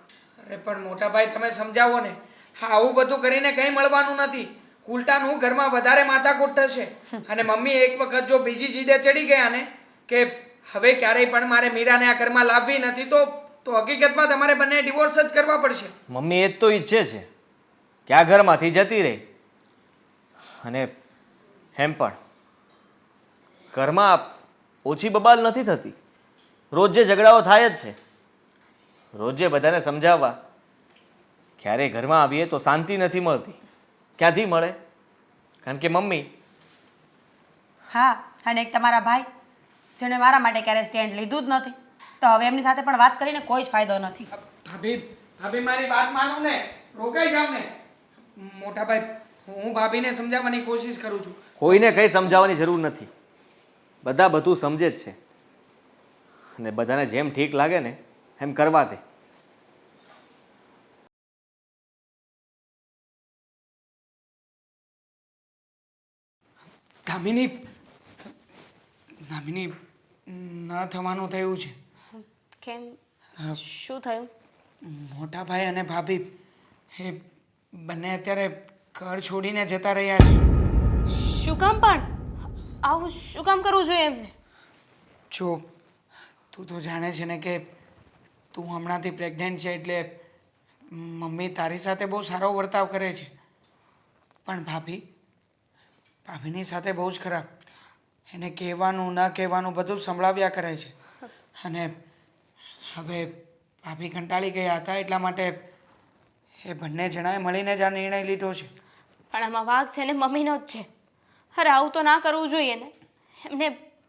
અરે પણ મોટા ભાઈ, તમે સમજાવો ને. આવું બધું કરીને કંઈ મળવાનું નથી. ઉલટાનું ઘરમાં વધારે માથાકૂટ થશે. અને મમ્મી એક વખત જો બીજી જીદે ચડી ગયા ને કે હવે ક્યારેય પણ મારે મીરાને આ ઘરમાં લાવવી નથી, તો હકીકતમાં તમારે બંને ડિવોર્સ જ કરવા પડશે. મમ્મી એ જ તો ઈચ્છે છે કે આ ઘરમાંથી જતી રહે, અને એમ પણ ઘરમાં ઓછી બબાલ નથી થતી. રોજ જે ઝઘડાઓ થાય જ છે, રોજ જે બધાને સમજાવવા, ક્યારેય ઘરમાં આવીએ તો શાંતિ નથી મળતી. ક્યાંથી મળે? કારણ કે મમ્મી. હા, અને એક તમારા ભાઈ જેણે મારા માટે ક્યારેય સ્ટેન્ડ લીધું જ નથી, તો હવે એમની સાથે પણ વાત કરીને કોઈ જ ફાયદો નથી. ભાભી ભાભી મારી વાત માનો ને, રોકાઈ જાવ ને. મોટા ભાઈ, હું ભાભીને સમજાવવાની કોશિશ કરું છું. કોઈને કંઈ સમજાવવાની જરૂર નથી. બધા બધું સમજે જ છે, અને બધાને જેમ ઠીક લાગે ને એમ કરવા દે. દામિની દામિની ન થવાનું થયું છે. કેમ? શું થયું? મોટા ભાઈ અને ભાભી એ બંને અત્યારે ઘર છોડીને જતા રહ્યા છે. શું કામ પણ? આવું શું કામ કરવું જોઈએ એમને? જો તું તો જાણે છે ને કે તું હમણાંથી પ્રેગ્નન્ટ છે, એટલે મમ્મી તારી સાથે બહુ સારો વર્તાવ કરે છે, પણ ભાભીની સાથે બહુ જ ખરાબ. એને કહેવાનું ન કહેવાનું બધું જ સંભળાવ્યા કરે છે. અને હવે ભાભી કંટાળી ગયા હતા, એટલા માટે એ બંને જણાએ મળીને જ આ નિર્ણય લીધો છે. પણ આમાં વાંક છે ને મમ્મીનો જ છે. અરે આવું તો ના કરવું જોઈએ ને. એમને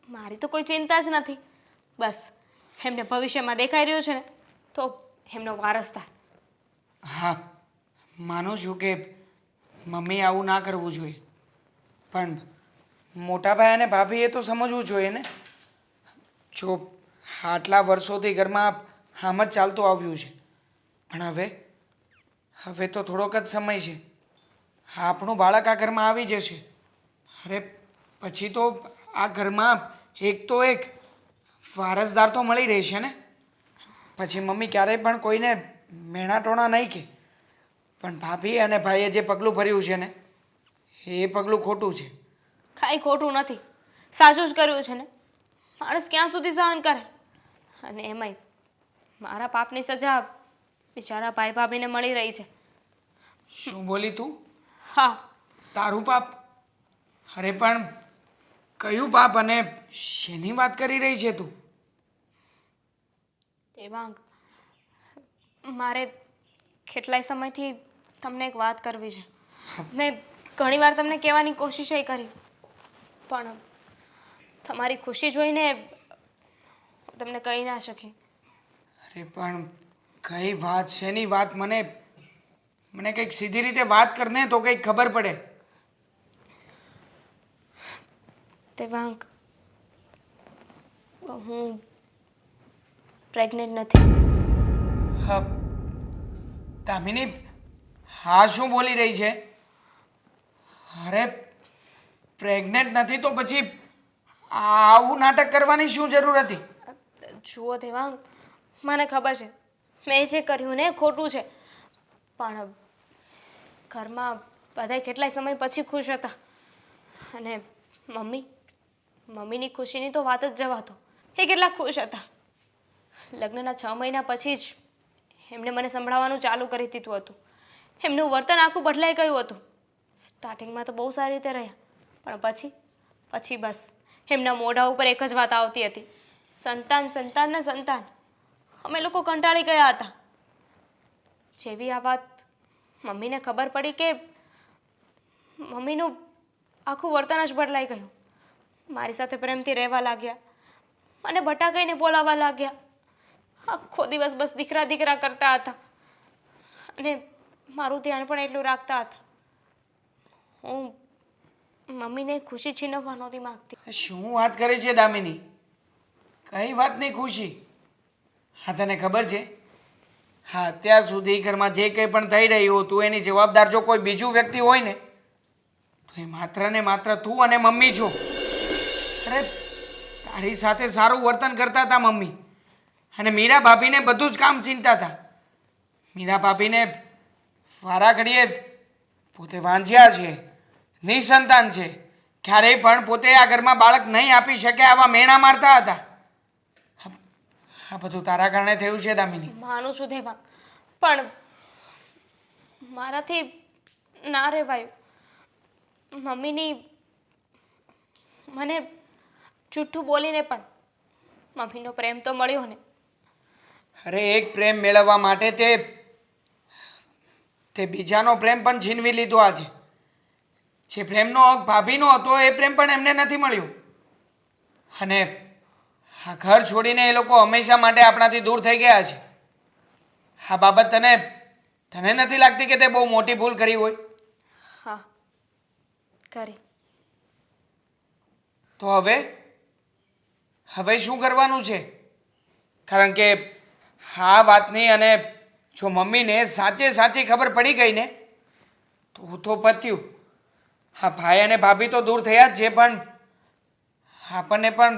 મારી તો કોઈ ચિંતા જ નથી. બસ એમને ભવિષ્યમાં દેખાઈ રહ્યું છે ને તો એમનો વારસદાર. હા, માનું છું કે મમ્મી આવું ના કરવું જોઈએ, પણ મોટાભાઈ અને ભાભીએ તો સમજવું જોઈએ ને. જો આટલા વર્ષોથી ઘરમાં આમ જ ચાલતું આવ્યું છે, પણ હવે તો થોડોક જ સમય છે. આપણું બાળક આ ઘરમાં આવી જશે. અરે પછી તો આ ઘરમાં એક તો એક વારસદાર તો મળી રહેશે ને. પછી મમ્મી ક્યારેય પણ કોઈને મેણા ટોણા નહીં કહે. પણ ભાભી અને ભાઈએ જે પગલું ભર્યું છે ને, એ પગલું ખોટું છે. કાંઈ ખોટું નથી, સાચું જ કર્યું છે ને. માણસ ક્યાં સુધી સહન કરે? અને એમાંય મારા પાપની સજા બિચારા ભાઈ ભાભીને મળી રહી છે. શું બોલી તું? હા, તારું પાપ? અરે પણ કયું પાપ અને શેની વાત કરી રહી છે તું? દેવાંગ, મારે કેટલાય સમયથી તમને એક વાત કરવી છે. મેં ઘણી વાર તમને કહેવાની કોશિશ કરી, પણ તમારી ખુશી જોઈને હું તમને કહી ના શકી. અરે પણ કઈ વાત, શેની વાત? મને કંઈક સીધી રીતે વાત કરને તો કંઈક ખબર પડે. દેવાંગ, હું પ્રેગ્નેન્ટ નથી. હા, દામિની, હા શું બોલી રહી છે? અરે પ્રેગ્નેન્ટ નથી તો પછી આવું નાટક કરવાની શું જરૂર હતી? જુઓ દેવાંગ, મને ખબર છે મેં જે કર્યું ને એ ખોટું છે, પણ ઘરમાં બધા કેટલાય સમય પછી ખુશ હતા. અને મમ્મીની ખુશીની તો વાત જ જવા દો. એ કેટલા ખુશ હતા. લગ્નના 6 મહિના પછી જ એમને મને સંભળાવવાનું ચાલુ કરી દીધું હતું. એમનું વર્તન આખું બદલાઈ ગયું હતું. સ્ટાર્ટિંગમાં તો બહુ સારી રીતે રહ્યા, પણ પછી બસ એમના મોઢા ઉપર એક જ વાત આવતી હતી, સંતાન, સંતાન ને સંતાન. અમે લોકો કંટાળી ગયા હતા. જેવી આ વાત મમ્મીને ખબર પડી કે મમ્મીનું આખું વર્તન જ બદલાઈ ગયું. મારી સાથે પ્રેમથી રહેવા લાગ્યા, મને બટાકાઈને બોલાવવા લાગ્યા. આખો દિવસ બસ દીકરા દીકરા કરતા હતા, અને મારું ધ્યાન પણ એટલું રાખતા હતા. હું મમ્મીને ખુશી છીનવવા નહોતી માંગતી. શું વાત કરે છે દામિની? કઈ વાતની ખુશી? હા, તને ખબર છે, હા, અત્યાર સુધી ઘરમાં જે કંઈ પણ થઈ રહ્યું હતું એની જવાબદાર જો કોઈ બીજું વ્યક્તિ હોય ને તો એ માત્ર ને માત્ર તું અને મમ્મી છો. અરે તારી સાથે સારું વર્તન કરતા હતા મમ્મી, અને મીરા ભાભીને બધું જ કામ ચિંતા હતા. મીરા ભાભીને વારા ઘડીએ પોતે વાંઝ્યા છે, નિસંતાન છે, ક્યારેય પણ પોતે આ ઘરમાં બાળક નહીં આપી શકે આવા મેણા મારતા હતા. આ બધું તારા કારણે થયું છે દામિની. માનું છું દેવાંગ, પણ મારાથી ના રહેવાયું. મને જૂઠું બોલીને પણ મમ્મીનો પ્રેમ તો મળ્યો ને. અરે એક પ્રેમ મેળવવા માટે તે બીજાનો પ્રેમ પણ છીનવી લીધો આજે. જે પ્રેમનો હક ભાભીનો હતો એ પ્રેમ પણ એમને નથી મળ્યો. અને આ ઘર છોડીને એ લોકો હંમેશા માટે આપણાથી દૂર થઈ ગયા છે. આ બાબત તને નથી લાગતી કે તે બહુ મોટી ભૂલ કરી હોય? હા, કરી. તો હવે શું કરવાનું છે? કારણ કે આ વાતની અને જો મમ્મીને સાચી ખબર પડી ગઈ ને તો પત્યું. હા, ભાઈ અને ભાભી તો દૂર થયા જ છે, પણ આપણને પણ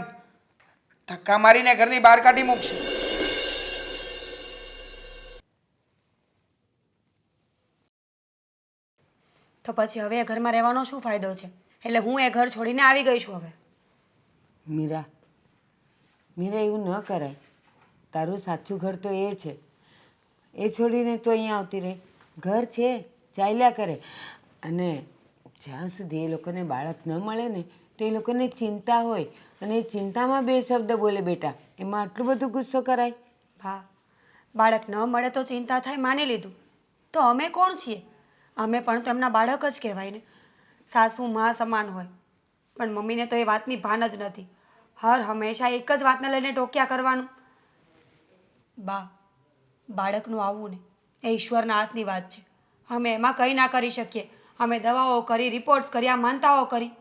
ધક્કા મારીને ઘરની બહાર કાઢી મૂકશે. તો પછી હવે એ ઘરમાં રહેવાનો શું ફાયદો છે? એટલે હું એ ઘર છોડીને આવી ગઈ છું હવે. મીરા, મીરા, એવું ન કરાય. તારું સાચું ઘર તો એ છે. એ છોડીને તો અહીંયા આવતી રહે. ઘર છે, ચાલ્યા કરે. અને જ્યાં સુધી એ લોકોને બાળક ન મળે ને તો એ લોકોને ચિંતા હોય, અને એ ચિંતામાં બે શબ્દ બોલે બેટા, એમાં આટલું બધું ગુસ્સો કરાય? હા, બાળક ન મળે તો ચિંતા થાય, માની લીધું. તો અમે કોણ છીએ? અમે પણ તો એમના બાળક જ કહેવાય ને. સાસુ માં સમાન હોય, પણ મમ્મીને તો એ વાતની ભાન જ નથી. હર હંમેશા એક જ વાતને લઈને ટોક્યા કરવાનું. બા, બાળકનું આવવું ને એ ઈશ્વરના હાથની વાત છે. અમે એમાં કંઈ ના કરી શકીએ. અમે દવાઓ કરી, રિપોર્ટ્સ કર્યા, માનતાઓ કરી,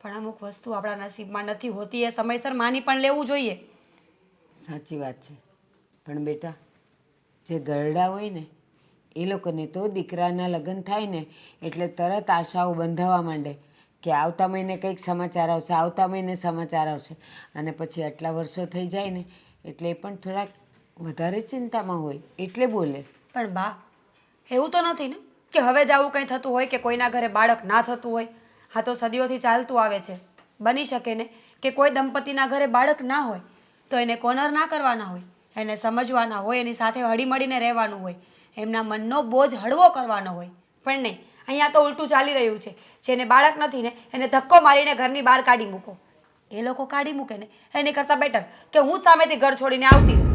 પણ અમુક વસ્તુ આપણા નસીબમાં નથી હોતી. એ સમયસર માની પણ લેવું જોઈએ. સાચી વાત છે. પણ બેટા, જે ગરડા હોય ને એ લોકોને તો દીકરાના લગ્ન થાય ને એટલે તરત આશાઓ બંધાવવા માંડે કે આવતા મહિને કંઈક સમાચાર આવશે, આવતા મહિને સમાચાર આવશે. અને પછી આટલા વર્ષો થઈ જાય ને એટલે એ પણ થોડાક વધારે ચિંતામાં હોય એટલે બોલે. પણ બા, એવું તો નથી ને કે હવે જ આવું કંઈ થતું હોય કે કોઈના ઘરે બાળક ના થતું હોય. હા, તો સદીઓથી ચાલતું આવે છે. બની શકે ને કે કોઈ દંપતીના ઘરે બાળક ના હોય તો એને કોનર ના કરવાના હોય, એને સમજવાના હોય, એની સાથે હળીમળીને રહેવાનું હોય, એમના મનનો બોજ હળવો કરવાનો હોય. પણ નહીં, અહીંયા તો ઉલટું ચાલી રહ્યું છે. જેને બાળક નથી ને એને ધક્કો મારીને ઘરની બહાર કાઢી મૂકો. એ લોકો કાઢી મૂકે ને એની કરતાં બેટર કે હું જ સામેથી ઘર છોડીને આવતી રહું.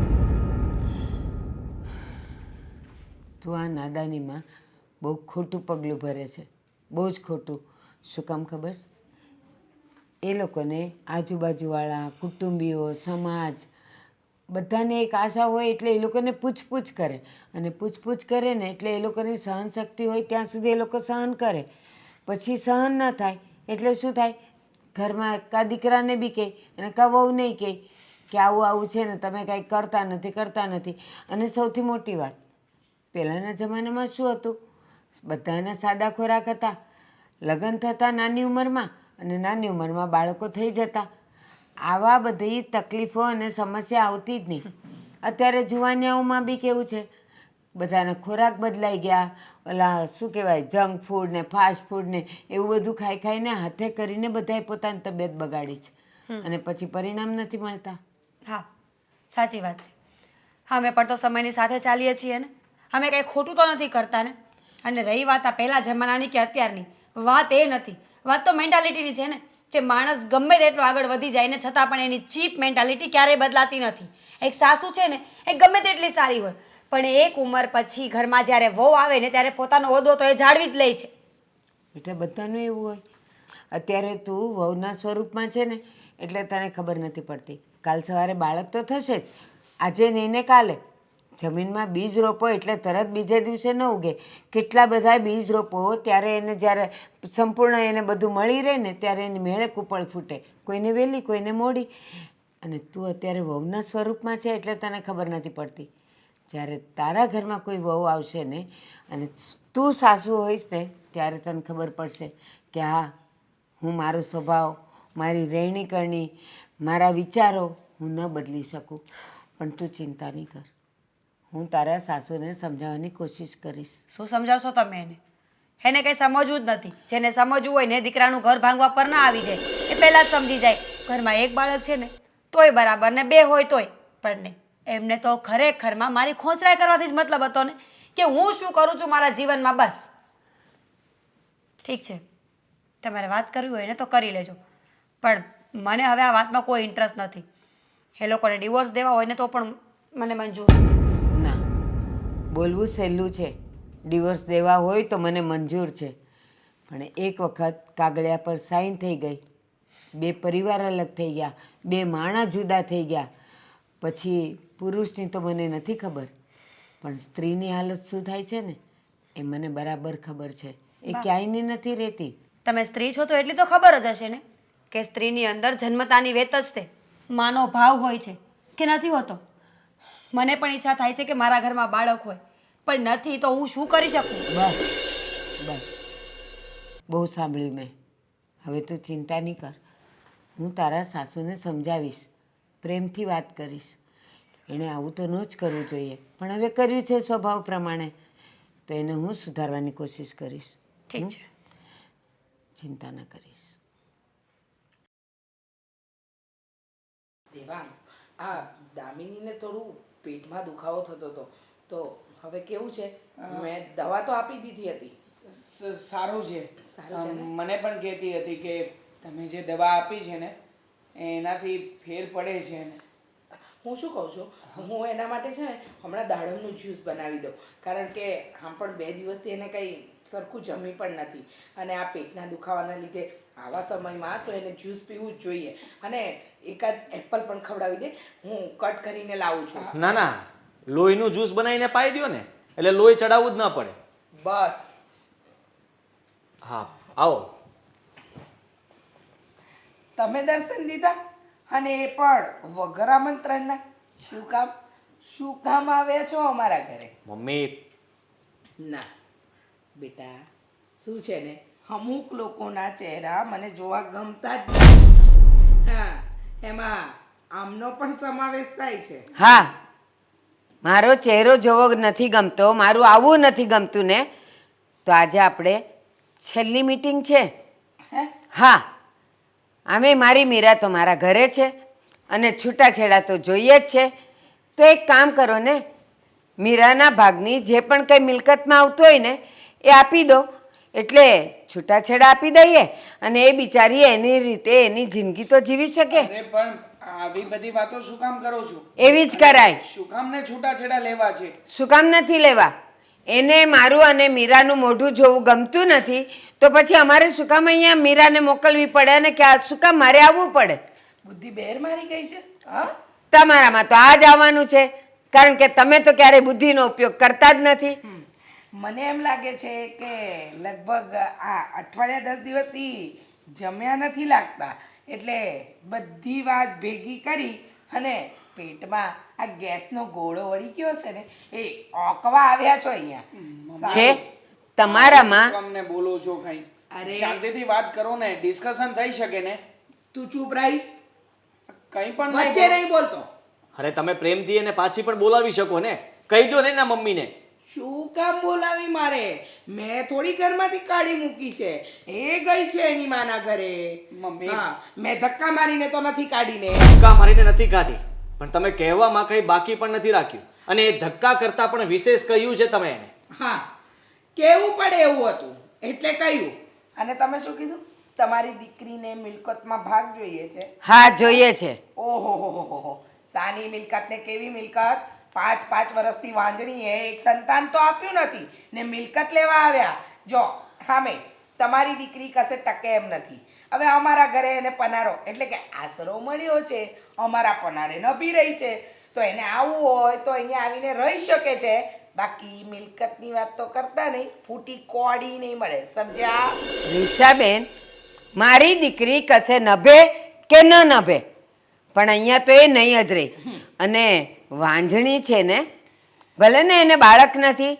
તું આ નાદાનીમાં બહુ ખોટું પગલું ભરે છે, બહુ જ ખોટું. શું કામ ખબર છે? એ લોકોને આજુબાજુવાળા, કુટુંબીઓ, સમાજ બધાને એક આશા હોય એટલે એ લોકોને પૂછપૂછ કરે. અને પૂછપૂછ કરે ને એટલે એ લોકોની સહનશક્તિ હોય ત્યાં સુધી એ લોકો સહન કરે. પછી સહન ન થાય એટલે શું થાય? ઘરમાં કા દીકરાને બી કહે અને કા વહુને કહે કે આવું આવું છે ને તમે કાંઈ કરતા નથી. અને સૌથી મોટી વાત, પહેલાંના જમાનામાં શું હતું? બધાના સાદા ખોરાક હતા. લગ્ન થતા નાની ઉંમરમાં અને નાની ઉંમરમાં બાળકો થઈ જતા. આવા બધી તકલીફો અને સમસ્યા આવતી જ નહીં. અત્યારે જુવાનિયાઓમાં બી કેવું છે, બધાના ખોરાક બદલાઈ ગયા. ઓલા શું કહેવાય, જંક ફૂડ ને ફાસ્ટ ફૂડ ને એવું બધું ખાઈ ખાઈને હાથે કરીને બધાએ પોતાની તબિયત બગાડી છે. અને પછી પરિણામ નથી મળતા. હા, સાચી વાત છે. અમે પણ તો સમયની સાથે ચાલીએ છીએ ને. અમે કંઈ ખોટું તો નથી કરતા ને. અને રહી વાત આ પહેલા જમાનાની કે અત્યારની, વાત એ નથી. વાત તો મેન્ટાલિટીની છે ને. જે માણસ ગમે તેટલો આગળ વધી જાય ને છતાં પણ એની ચીપ મેન્ટાલિટી ક્યારેય બદલાતી નથી. એક સાસુ છે ને એ ગમે તેટલી સારી હોય, પણ એક ઉંમર પછી ઘરમાં જ્યારે વહુ આવે ને ત્યારે પોતાનો હોદ્દો તો એ જાળવી જ લે છે. એટલે બધાનું એવું હોય. અત્યારે તું વહુના સ્વરૂપમાં છે ને એટલે તને ખબર નથી પડતી. કાલ સવારે બાળક તો થશે જ, આજે નહીં ને કાલે. જમીનમાં બીજ રોપો એટલે તરત બીજે દિવસે ન ઉગે. કેટલા બધા બીજ રોપો ત્યારે એને જ્યારે સંપૂર્ણ એને બધું મળી રહે ને ત્યારે એની મેળે કૂપળ ફૂટે. કોઈને વહેલી, કોઈને મોડી. અને તું અત્યારે વહુના સ્વરૂપમાં છે એટલે તને ખબર નથી પડતી. જ્યારે તારા ઘરમાં કોઈ વહુ આવશે ને અને તું સાસુ હોઈશ ને ત્યારે તને ખબર પડશે કે હા, હું મારો સ્વભાવ, મારી રહેણી કરણી, મારા વિચારો હું ન બદલી શકું. પણ તું ચિંતા નહીં કર, હું તારા સાસુને સમજાવવાની કોશિશ કરીશ. શું સમજાવશો તમે એને? એને કંઈ સમજવું જ નથી. જેને સમજવું હોય ને દીકરાનું ઘર ભાંગવા પર ના આવી જાય, એ પહેલાં જ સમજી જાય. ઘરમાં એક બાળક છે ને તોય બરાબર, ને બે હોય તોય. પણ નહીં, એમને તો ખરેખરમાં મારી ખોંચરાઈ કરવાથી જ મતલબ હતો ને કે હું શું કરું છું મારા જીવનમાં. બસ ઠીક છે, તમારે વાત કરવી હોય ને તો કરી લેજો, પણ મને હવે આ વાતમાં કોઈ ઇન્ટરેસ્ટ નથી. એ લોકોને ડિવોર્સ દેવા હોય ને તો પણ મને મંજૂર. ના, બોલવું સહેલું છે. ડિવોર્સ દેવા હોય તો મને મંજૂર છે, પણ એક વખત કાગળિયા પર સાઈન થઈ ગઈ, બે પરિવાર અલગ થઈ ગયા, બે માણસ જુદા થઈ ગયા, પછી પુરુષની તો મને નથી ખબર, પણ સ્ત્રીની હાલત શું થાય છે ને એ મને બરાબર ખબર છે. એ ક્યાંયની નથી રહેતી. તમે સ્ત્રી છો તો એટલી તો ખબર જ હશે ને કે સ્ત્રીની અંદર જન્મતાની વેત જ તે માનો ભાવ હોય છે કે નથી હોતો. મને પણ ઈચ્છા થાય છે કે મારા ઘરમાં બાળક હોય, પણ નથી તો હું શું કરી શકું? બસ બસ, બહુ સાંભળ્યું મેં. હવે તું ચિંતા નહીં કર. હું તારા સાસુને સમજાવીશ, પ્રેમથી વાત કરીશ. એણે આવું તો ન જ કરવું જોઈએ, પણ હવે કર્યું છે સ્વભાવ પ્રમાણે, તો એને હું સુધારવાની કોશિશ કરીશ. ઠીક છે. ચિંતા ન કરીશ. દેવાંગ, આ દામિનીને થોડું પેટમાં દુખાવો થતો હતો, તો હવે કેવું છે? મેં દવા તો આપી દીધી હતી. સારું છે. સારું છે ને? મને પણ કહેતી હતી કે તમે જે દવા આપી છે ને એનાથી ફેર પડે છે એને. હું શું કહું છું, હું એના માટે છે ને હમણાં દાડમનું જ્યુસ બનાવી દઉં, કારણ કે આમ પણ 2 દિવસથી એને કંઈ સરખું જમી પણ નથી, અને આ પેટના દુખાવાના લીધે આવા સમયમાં તો એને જ્યુસ પીવું જ જોઈએ. અને એકાદ એપલ પણ ખવડાવી દે, હું કટ કરીને લાવું છું. ના ના, લોહીનું જ્યુસ બનાવીને પાઈ દ્યો ને, એટલે લોહી ચડાવવું જ ના પડે. બસ. હા, આવો. તમે દર્શન દીધા, અને એ પણ વગર આમંત્રણના. શું કામ આવ્યા છો અમારા ઘરે? મમ્મી, ના બેટા, શું છે ને, અમુક લોકોના ચહેરા મને જોવા ગમતા જ નથી. હા, એમાં આમનો પણ સમાવેશ થાય છે. હા, મારો ચહેરો જોવો નથી ગમતો, મારું આવું નથી ગમતું ને, તો આજે આપણે છેલ્લી મીટિંગ છે. હે? હા, આમે મારી મીરા તો મારા ઘરે છે અને છૂટાછેડા તો જોઈએ જ છે. તો એક કામ કરો ને, મીરાના ભાગની જે પણ કંઈ મિલકતમાં આવતું હોય ને એ આપી દો, એટલે છૂટાછેડા આપી દઈએ અને એ બિચારી એની રીતે એની જિંદગી તો જીવી શકે. અરે પણ આવી બધી વાતો શું કામ કરો છો? એવી જ કરાય. શું કામ ને છૂટાછેડા લેવા છે? શું કામ નથી લેવા? એને મારું અને મીરાનું મોઢું જોવું ગમતું નથી, તો પછી અમારે શું કામ અહીંયા મીરાને મોકલવી પડે અને કે શું કામ મારે આવવું પડે? બુદ્ધિ બેર મારી ગઈ છે. હા, તમારામાં તો આ જ આવવાનું છે, કારણ કે તમે તો ક્યારેય બુદ્ધિનો ઉપયોગ કરતા જ નથી. મને એમ લાગે છે કે લગભગ આ અઠવાડિયા 10 દિવસથી જમ્યા નથી લાગતા, એટલે બધી વાત ભેગી કરી અને પેટમાં આ ગેસનો ગોળો વળી ગયો છે ને, એ ઓકવા આવ્યા છો અહીંયા. છે તમારામાં. શું કામને બોલો છો કઈ? અરે. શાંતિથી વાત કરો ને, ડિસ્કશન થઈ શકે ને. તું ચૂપ રહીશ, કંઈ પણ વચ્ચે નહીં બોલતો. અરે તમે પ્રેમથી એને પાછી પણ બોલાવી શકો ને, કહી દો ને એના મમ્મીને. શું કામ બોલાવી મારે? મેં થોડી ઘરમાંથી કાઢી મૂકી છે, એ ગઈ છે એની માના ઘરે. મમ્મી. હા, મેં ધક્કા મારીને તો નથી કાઢીને. ધક્કા મારીને નથી કાઢી, પણ તમે કહેવામાં કંઈ બાકી પણ નથી રાખ્યું, અને એ ધક્કા કરતા પણ વિશેષ કહ્યું છે તમે એને. હા, કેવું પડે એવું હતું એટલે કહ્યું. અને તમે શું કીધું? તમારી દીકરીને મિલકતમાં ભાગ જોઈએ છે? હા, જોઈએ છે. ઓહો હો હો, સાની મિલકત ને કેવી મિલકત? 5 વર્ષથી વાંજણીએ એક સંતાન તો આપ્યું નથી ને મિલકત લેવા આવ્યા. જો હામે તમારી દીકરી કશે ટકે એમ નથી. હવે અમારા ઘરે એને પનારો એટલે કે આશરો મળ્યો છે, અમારા પનારે નભી રહી છે, તો એને આવવું હોય તો અહીંયા આવીને રહી શકે છે. બાકી મિલકતની વાત તો કરતા નહીં, ફૂટી કોડી નહીં મળે, સમજ્યા? રીચાબેન, મારી દીકરી કશે નભે કે ન નભે, પણ અહીંયા તો એ નહીં જ રહી. અને વાંજણી છે ને, ભલે ને એને બાળક નથી,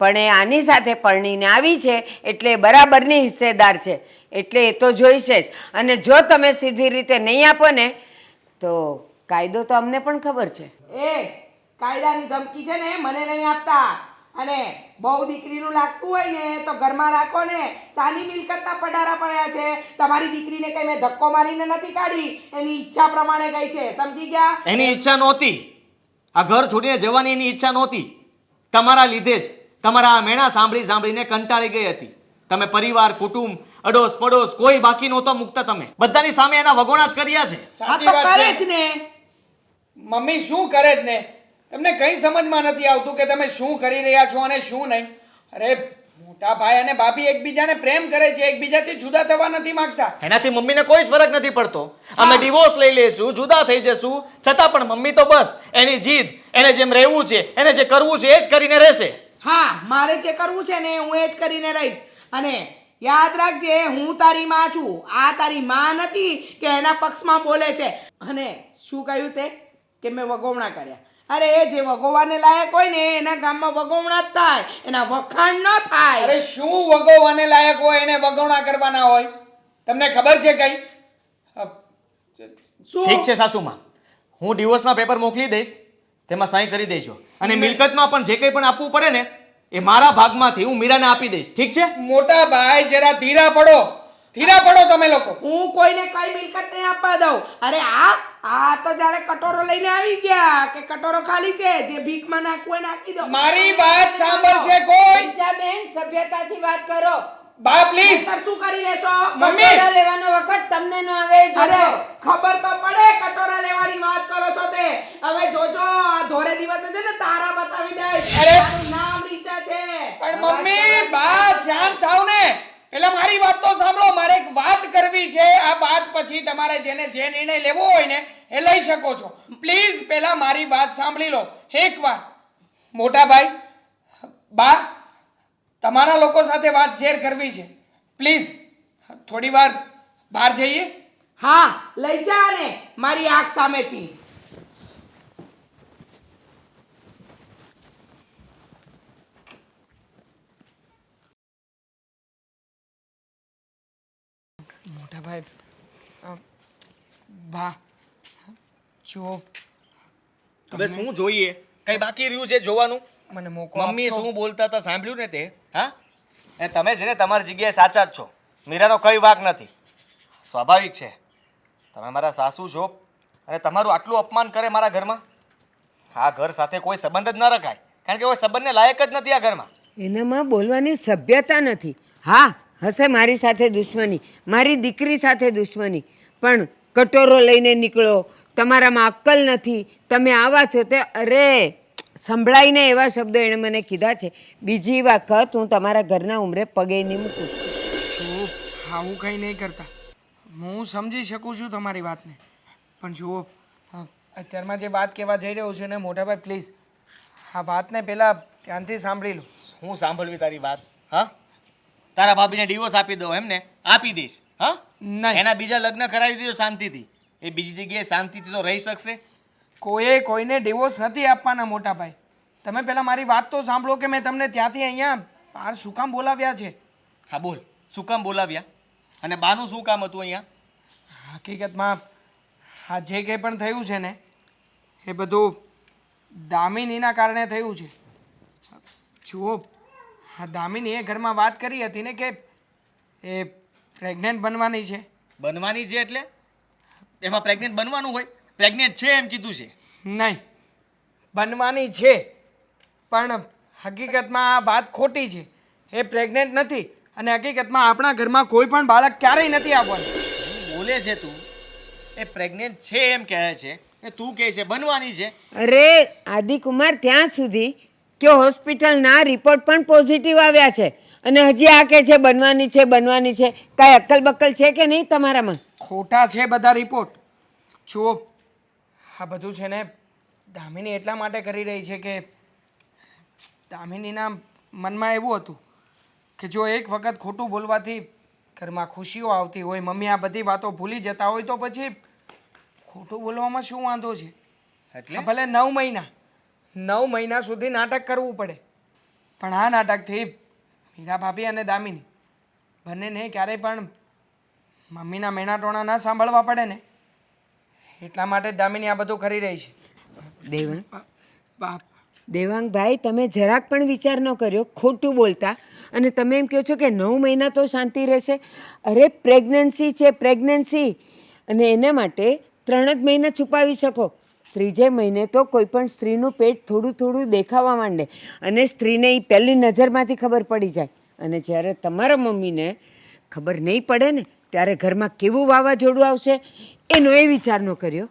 પણ એ આની સાથે પરણીને આવી છે એટલે બરાબરની હિસ્સેદાર છે, એટલે એ તો જોઈશે જ. અને જો તમે સીધી રીતે નહીં આપો ને તો કાયદો તો અમને પણ ખબર છે. એ કાયદાની ધમકી છે ને મને નહીં આપતા. અને બહુ દીકરીનું લાગતું હોય ને તો ઘરમાં રાખો ને. સાની મિલકતના પડારા પડ્યા છે. તમારી દીકરીને કઈ મેં ધક્કો મારીને નથી કાઢી, એની ઈચ્છા પ્રમાણે ગઈ છે, સમજી ગયા? એની ઈચ્છા નહોતી, આ ઘર છોડીને જવાની એની ઈચ્છા નહોતી. તમારા લીધે જ, તમારા આ મેણા સાંભળીને કંટાળી ગઈ હતી. તમે પરિવાર કુટુંબ અડોસ પડોસ કોઈ બાકી નહોતો મૂકતા. તમે બધાની સામે એના વગોણા જ કર્યા છે. સાચી વાત છે ને. મમ્મી શું કરે જ ને, તમને કઈ સમજમાં નથી આવતું કે તમે શું કરી રહ્યા છો અને શું નહીં. અરે મોટા ભાઈ અને ભાભી એકબીજાને પ્રેમ કરે છે, એકબીજાથી જુદા થવા નથી માંગતા. એનાથી મમ્મીને કોઈ જ ફરક નથી પડતો. અમે ડિવોર્સ લઈ લેશું, જુદા થઈ જશું, છતાં પણ મમ્મી તો બસ એની જીદ, એને જેમ રહેવું છે, એને જે કરવું છે એ જ કરીને રહેશે. હા, મારે જે કરવું છે ને હું એ જ કરીને રહીશ. અને યાદ રાખજે, હું તારી માં છું, આ તારી માં નથી કે એના પક્ષમાં બોલે છે. અને શું કહ્યું તે કે મેં વગોવણા કર્યા? અરે જે વગોવાને લાયક હોય ને એના ગામમાં વગોવણા જ થાય, એના વખાણ ન થાય. અરે શું વગોવાને લાયક હોય એને વગોણા કરવાના હોય? તમને ખબર છે કઈ? ઠીક છે સાસુમાં, હું ડિવોર્સના પેપર મોકલી દઈશ, તેમાં સહી કરી દેજો. અને મિલકતમાં પણ જે કંઈ પણ આપવું પડે ને એ મારા ભાગમાંથી હું મીરાને આપી દઈશ. ઠીક છે? મોટા ભાઈ જરા ધીરા પડો, ધીરા પડો તમે લોકો. હું કોઈને કઈ મિલકત નહીં આપવા દઉં. અરે આ તો જ્યારે કટોરો લઈને આવી ગયા કે કટોરો ખાલી છે, જે ભીખમાં નાખવું હોય નાખી દો. મારી વાત સાંભળશે કોઈ? બેન સભ્યતાથી વાત કરો. બા પ્લીઝ. સર શું કરી લેશો? મમ્મી કટોરા લેવાનો વખત તમને ન આવે એ અરે જોજો. ખબર તો પડે કટોરા લેવાની વાત કરો છો તે. હવે જોજો આ ધોરે દિવસે છે ને તારા બતાવી દઈશ. અરે! મારું નામ રીચા છે. પણ મમ્મી બા શાંત થાવ ને. પેલા મારી વાત તો સાંભળો, મારે એક વાત કરવી છે. આ વાત પછી તમારે જેને જે નિર્ણય લેવો હોય ને એ લઈ શકો છો. પ્લીઝ પહેલા મારી વાત સાંભળી લો એકવાર. મોટા ભાઈ, બા, તમારા લોકો સાથે વાત શેર કરવી છે. પ્લીઝ થોડી વાર બહાર જઈએ. હા, લઈ જા ને મારી આંખ સામેથી. મોટા ભાઈ, બા જો હવે શું જોઈએ? કઈ બાકી રહ્યું છે જોવાનું? મને મોકો મમ્મી આપશો? શું બોલતા હતા સાંભળ્યું ને તે? હા, એ તમે છે ને તમારી જગ્યાએ સાચા જ છો. મીરાનો કઈ વાંક નથી. સ્વાભાવિક છે, તમે મારા સાસુ છો અને તમારું આટલું અપમાન કરે મારા ઘરમાં. આ ઘર સાથે કોઈ સંબંધ જ ન રખાય, કારણ કે કોઈ સંબંધને લાયક જ નથી આ ઘરમાં. એનામાં બોલવાની સભ્યતા નથી. હા, હશે મારી સાથે દુશ્મની, મારી દીકરી સાથે દુશ્મની, પણ કટોરો લઈને નીકળો, તમારામાં અક્કલ નથી, તમે આવા છો તે. અરે સંભળાઈને એવા શબ્દો એણે મને કીધા છે. બીજી વખત હું તમારા ઘરના ઉંમરે પગે નહીં મૂકું. શું આવું કંઈ નહીં કરતા. હું સમજી શકું છું તમારી વાતને, પણ જુઓ અત્યારમાં જે વાત કહેવા જઈ રહ્યો છું ને મોટાભાઈ, પ્લીઝ આ વાતને પહેલાં ધ્યાનથી સાંભળી લો. હું સાંભળવી તારી વાત? હા, તારા ભાભીને ડિવોર્સ આપી દો એમને? આપી દઈશ. હા, નહીં. એના બીજા લગ્ન કરાવી દીધો શાંતિથી. એ બીજી જગ્યાએ શાંતિથી તો રહી શકશે? કોઈએ કોઈને ડિવોર્સ નથી આપવાના મોટાભાઈ. તમે પહેલાં મારી વાત તો સાંભળો કે મેં તમને ત્યાંથી અહીંયા બહાર શું કામ બોલાવ્યા છે. હા બોલ, શું કામ બોલાવ્યા? અને બાનું શું કામ હતું અહીંયા? હકીકતમાં આ જે કંઈ પણ થયું છે ને એ બધું દામિનીના કારણે થયું છે. જુઓ, આ દામિનીએ ઘરમાં વાત કરી હતી ને કે એ પ્રેગ્નન્ટ બનવાની છે. બનવાની છે એટલે? એમાં પ્રેગ્નેન્ટ બનવાનું હોય? પ્રેગ્નેન્ટ છે એમ કીધું છે. નહીં, બનવાની છે, પણ હકીકતમાં આ વાત ખોટી છે. એ પ્રેગ્નેન્ટ નથી અને હકીકતમાં આપણા ઘરમાં કોઈ પણ બાળક ક્યારેય નથી આવવાનું. શું બોલે છે તું? એ પ્રેગ્નેન્ટ છે એમ કહે છે ને તું કહે છે બનવાની છે. અરે આદિકુમાર, ત્યાં સુધી કે હોસ્પિટલના રિપોર્ટ પણ પોઝિટિવ આવ્યા છે અને હજી આ કહે છે બનવાની છે, બનવાની છે. કાંઈ અક્કલ બક્કલ છે કે નહીં તમારામાં? ખોટા છે બધા રિપોર્ટ. જુઓ, આ બધું છે ને દામિની એટલા માટે કરી રહી છે કે દામિનીના મનમાં એવું હતું કે જો એક વખત ખોટું બોલવાથી ઘરમાં ખુશીઓ આવતી હોય, મમ્મી આ બધી વાતો ભૂલી જતા હોય, તો પછી ખોટું બોલવામાં શું વાંધો છે? એટલે ભલે 9 મહિના સુધી નાટક કરવું પડે, પણ આ નાટકથી મીરા ભાભી અને દામિની બંનેને ક્યારેય પણ મમ્મીના મેણાટોણા ન સાંભળવા પડે ને એટલા માટે જ દામિની આ બધું કરી રહી છે. દેવાંગ, બાપ, દેવાંગભાઈ, તમે જરાક પણ વિચાર ન કર્યો ખોટું બોલતા, અને તમે એમ કહો છો કે 9 મહિના તો શાંતિ રહેશે. અરે પ્રેગ્નન્સી છે, પ્રેગ્નન્સી, અને એના માટે 3 જ મહિના છુપાવી શકો. 3જે મહિને તો કોઈ પણ સ્ત્રીનું પેટ થોડું થોડું દેખાવા માંડે અને સ્ત્રીને એ પહેલી નજરમાંથી ખબર પડી જાય. અને જ્યારે તમારા મમ્મીને ખબર નહીં પડે ને ત્યારે ઘરમાં કેવું વાવાઝોડું આવશે એનો એ વિચાર ન કર્યો.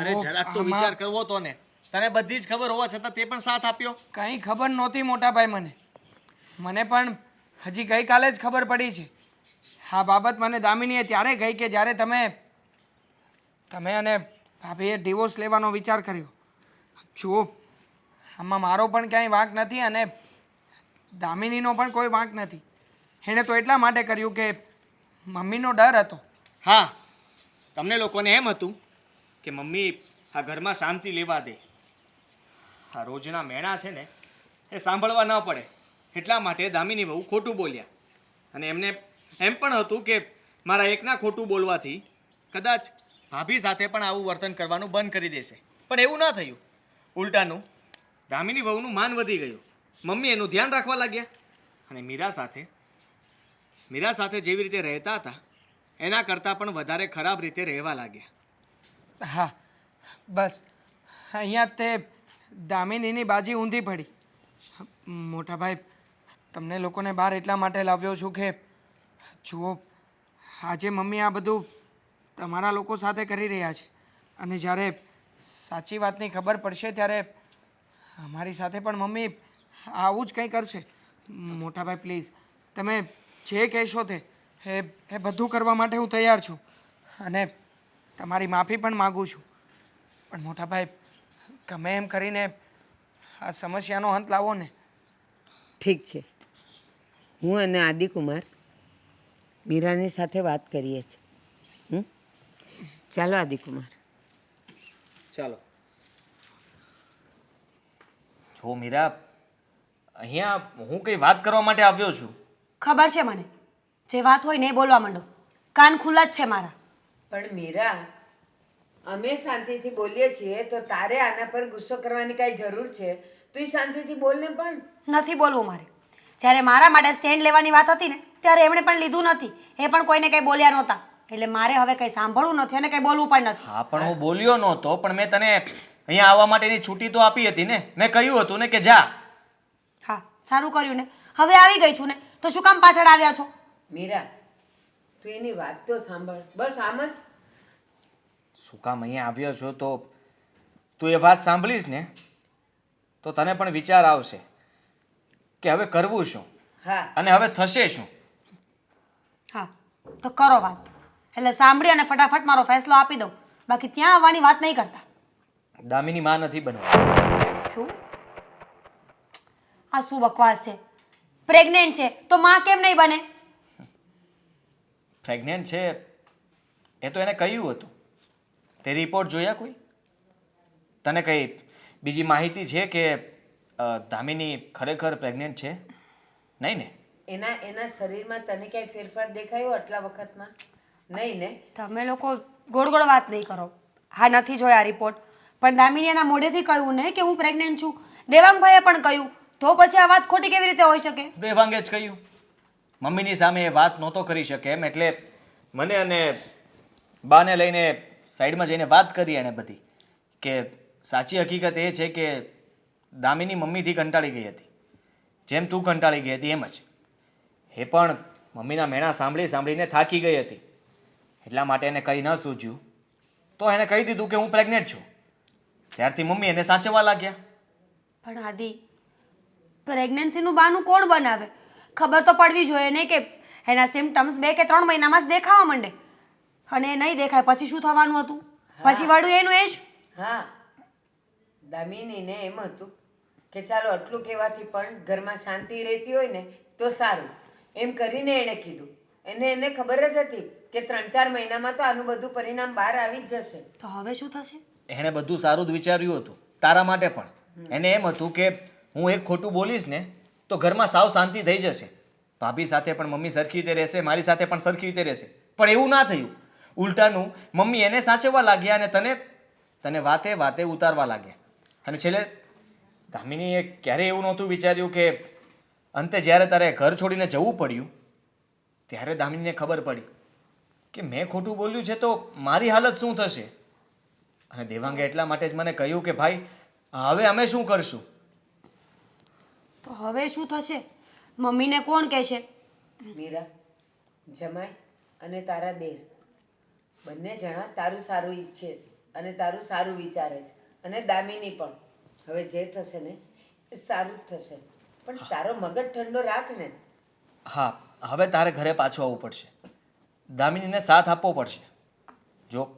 અરે જરાક તો વિચાર કરવો તો ને. તને બધી જ ખબર હોવા છતાં તે પણ સાથ આપ્યો. કંઈ ખબર નહોતી મોટા ભાઈ મને પણ હજી ગઈકાલે જ ખબર પડી છે. આ બાબત મને દામિનીએ ત્યારે કહી કે જ્યારે તમે અને ભાભીએ ડિવોર્સ લેવાનો વિચાર કર્યો. જુઓ, આમાં મારો પણ ક્યાંય વાંક નથી અને દામિનીનો પણ કોઈ વાંક નથી. એણે તો એટલા માટે કર્યું કે મમ્મીનો ડર હતો. હા, તમને લોકોને એમ હતું કે મમ્મી આ ઘરમાં શાંતિ લેવા દે. આ રોજના મેણા છે ને એ સાંભળવા ન પડે એટલા માટે દામિની બહુ ખોટું બોલ્યા. અને એમને એમ પણ હતું કે મારા એકના ખોટું બોલવાથી કદાચ ભાભી સાથે પણ આવું વર્તન કરવાનું બંધ કરી દેશે. પણ એવું ન થયું. ઉલટાનું દામિની વહુનું માન વધી ગયું. મમ્મી એનું ધ્યાન રાખવા લાગ્યા અને મીરા સાથે જેવી રીતે રહેતા હતા એના કરતાં પણ વધારે ખરાબ રીતે રહેવા લાગ્યા. હા, બસ અહીંયા જ તે દામિનીની બાજી ઊંધી પડી. મોટા ભાઈ, તમને લોકોને બહાર એટલા માટે લાવ્યો છું કે જુઓ, આજે મમ્મી આ બધું તમારા લોકો સાથે કરી રહ્યા છે અને જ્યારે સાચી વાતની ખબર પડશે ત્યારે અમારી સાથે પણ મમ્મી આવું જ કંઈ કરશે. મોટા ભાઈ પ્લીઝ, તમે જે કહેશો તે એ બધું કરવા માટે હું તૈયાર છું અને તમારી માફી પણ માગું છું. પણ મોટા ભાઈ, ગમે એમ કરીને આ સમસ્યાનો અંત લાવો ને. ઠીક છે, હું અને આદિકુમાર મીરાની સાથે વાત કરીએ છીએ. ચાલો આદિકુમાર. ચાલો. જો મીરા, અહીંયા હું કઈ વાત કરવા માટે આવ્યો છું. ખબર છે મને, જે વાત હોય ને એ બોલવા માંડો. કાન ખુલ્લા જ છે મારા. પણ મીરા, અમે શાંતિથી બોલીએ છીએ તો તારે આના પર ગુસ્સો કરવાની કાંઈ જરૂર છે? તું શાંતિથી બોલને. પણ નથી બોલવું મારે. જ્યારે મારા માટે સ્ટેન્ડ લેવાની વાત હતી ને ત્યારે એમણે પણ લીધું નથી. એ પણ કોઈને કંઈ બોલ્યા નહોતા. એટલે મારે હવે કંઈ સાંભળવું નથી અને કંઈ બોલવું પણ નથી. હા, પણ હું બોલ્યો નહોતો, પણ મેં તને અહીંયા આવવા માટેની છૂટી તો આપી હતી ને. મેં કહ્યું હતું ને કે જા. હા, સારું કર્યું ને. હવે આવી ગઈ છું ને તો શું કામ પાછળ આવ્યા છો? મીરા, તું એની વાત તો સાંભળ. બસ આમ જ. શું કામ અહીંયા આવ્યો છો તો તું એ વાત સાંભળીશ ને તો તને પણ વિચાર આવશે કે હવે કરવું શું હા, અને હવે થશે શું. હા, તો કરો વાત. એટલે સાંભળી અને ફટાફટ મારો ફેસલો આપી દઉં. બાકી ત્યાં આવવાની વાત નહીં કરતા. દામિની માં નથી બનવા. શું? આ શું બકવાસ છે? પ્રેગ્નેન્ટ છે તો માં કેમ નહીં બને? પ્રેગ્નેન્ટ છે એ તો એને કહ્યું હતું. તે રિપોર્ટ જોયા કોઈ? તને કઈ બીજી માહિતી છે કે દામિની ખરેખર પ્રેગ્નેન્ટ છે? નહીં ને? એના શરીરમાં તને ક્યાંય ફેરફાર દેખાયો આટલા વખતમાં? નહીં ને? તમે લોકો ગોળ ગોળ વાત નહીં કરો. હા, નથી જોયા રિપોર્ટ, પણ દામિની એના મોઢેથી કહ્યું ને કે હું પ્રેગ્નેન્ટ છું. દેવાંગભાઈએ પણ કહ્યું. તો પછી આ વાત ખોટી કેવી રીતે હોઈ શકે? દેવાંગે જ કહ્યું. મમ્મીની સામે એ વાત નહોતો કરી શકે એમ એટલે મને અને બાને લઈને સાઈડમાં જઈને વાત કરી એણે બધી કે સાચી હકીકત એ છે કે દામિની મમ્મીથી કંટાળી ગઈ હતી. જેમ તું કંટાળી ગઈ હતી એમ જ એ પણ મમ્મીના મેણા સાંભળીને થાકી ગઈ હતી. એટલા માટે એને કંઈ ન સૂઝ્યું તો એણે કહી દીધું કે હું પ્રેગ્નેન્ટ છું. ત્યારથી મમ્મી એને સાચવવા લાગ્યા. પણ આદિ, પ્રેગ્નન્સીનું બહાનું કોણ બનાવે? ખબર તો પડવી જોઈએ ને કે એના સિમ્ટમ્સ 2 કે 3 મહિનામાં જ દેખાવા માંડે. અને એ નહીં દેખાય પછી શું થવાનું હતું? પછી વાળું એનું એ જ. હા, દામિનીને એમ હતું કે ચાલો આટલું કહેવાથી પણ ઘરમાં શાંતિ રહેતી હોય ને તો સારું, એમ કરીને એણે કીધું. એને ખબર જ હતી કે 3-4 મહિનામાં તો આનું બધું પરિણામ બહાર આવી જ જશે. તો હવે શું થશે? એણે બધું સારું જ વિચાર્યું હતું તારા માટે પણ. એને એમ હતું કે હું એક ખોટું બોલીશ ને તો ઘરમાં સાવ શાંતિ થઈ જશે. ભાભી સાથે પણ મમ્મી સરખી રીતે રહેશે, મારી સાથે પણ સરખી રીતે રહેશે. પણ એવું ના થયું. ઉલટાનું મમ્મી એને સાચવવા લાગ્યા અને તને વાતે વાતે ઉતારવા લાગ્યા. અને છેલ્લે દામિનીએ ક્યારેય એવું નહોતું વિચાર્યું કે અંતે જ્યારે તારે ઘર છોડીને જવું પડ્યું ત્યારે દામિનીને ખબર પડી કે મેં ખોટું બોલ્યું છે તો મારી હાલત શું થશે. અને દેવાંગે એટલા માટે જ મને કહ્યું કે ભાઈ હવે અમે શું કરશું? તો હવે શું થશે? મમ્મીને કોણ કહેશે? મીરા, જમાઈ અને તારા દેર બંને જણા તારું સારું ઈચ્છે છે અને તારું સારું વિચારે છે, અને દામિની પણ. હવે જે થશે ને એ સારું જ થશે, પણ તારો મગજ ઠંડો રાખ ને. હા, હવે તારે ઘરે પાછું આવવું પડશે. દામિનીને સાથ આપવો પડશે. જો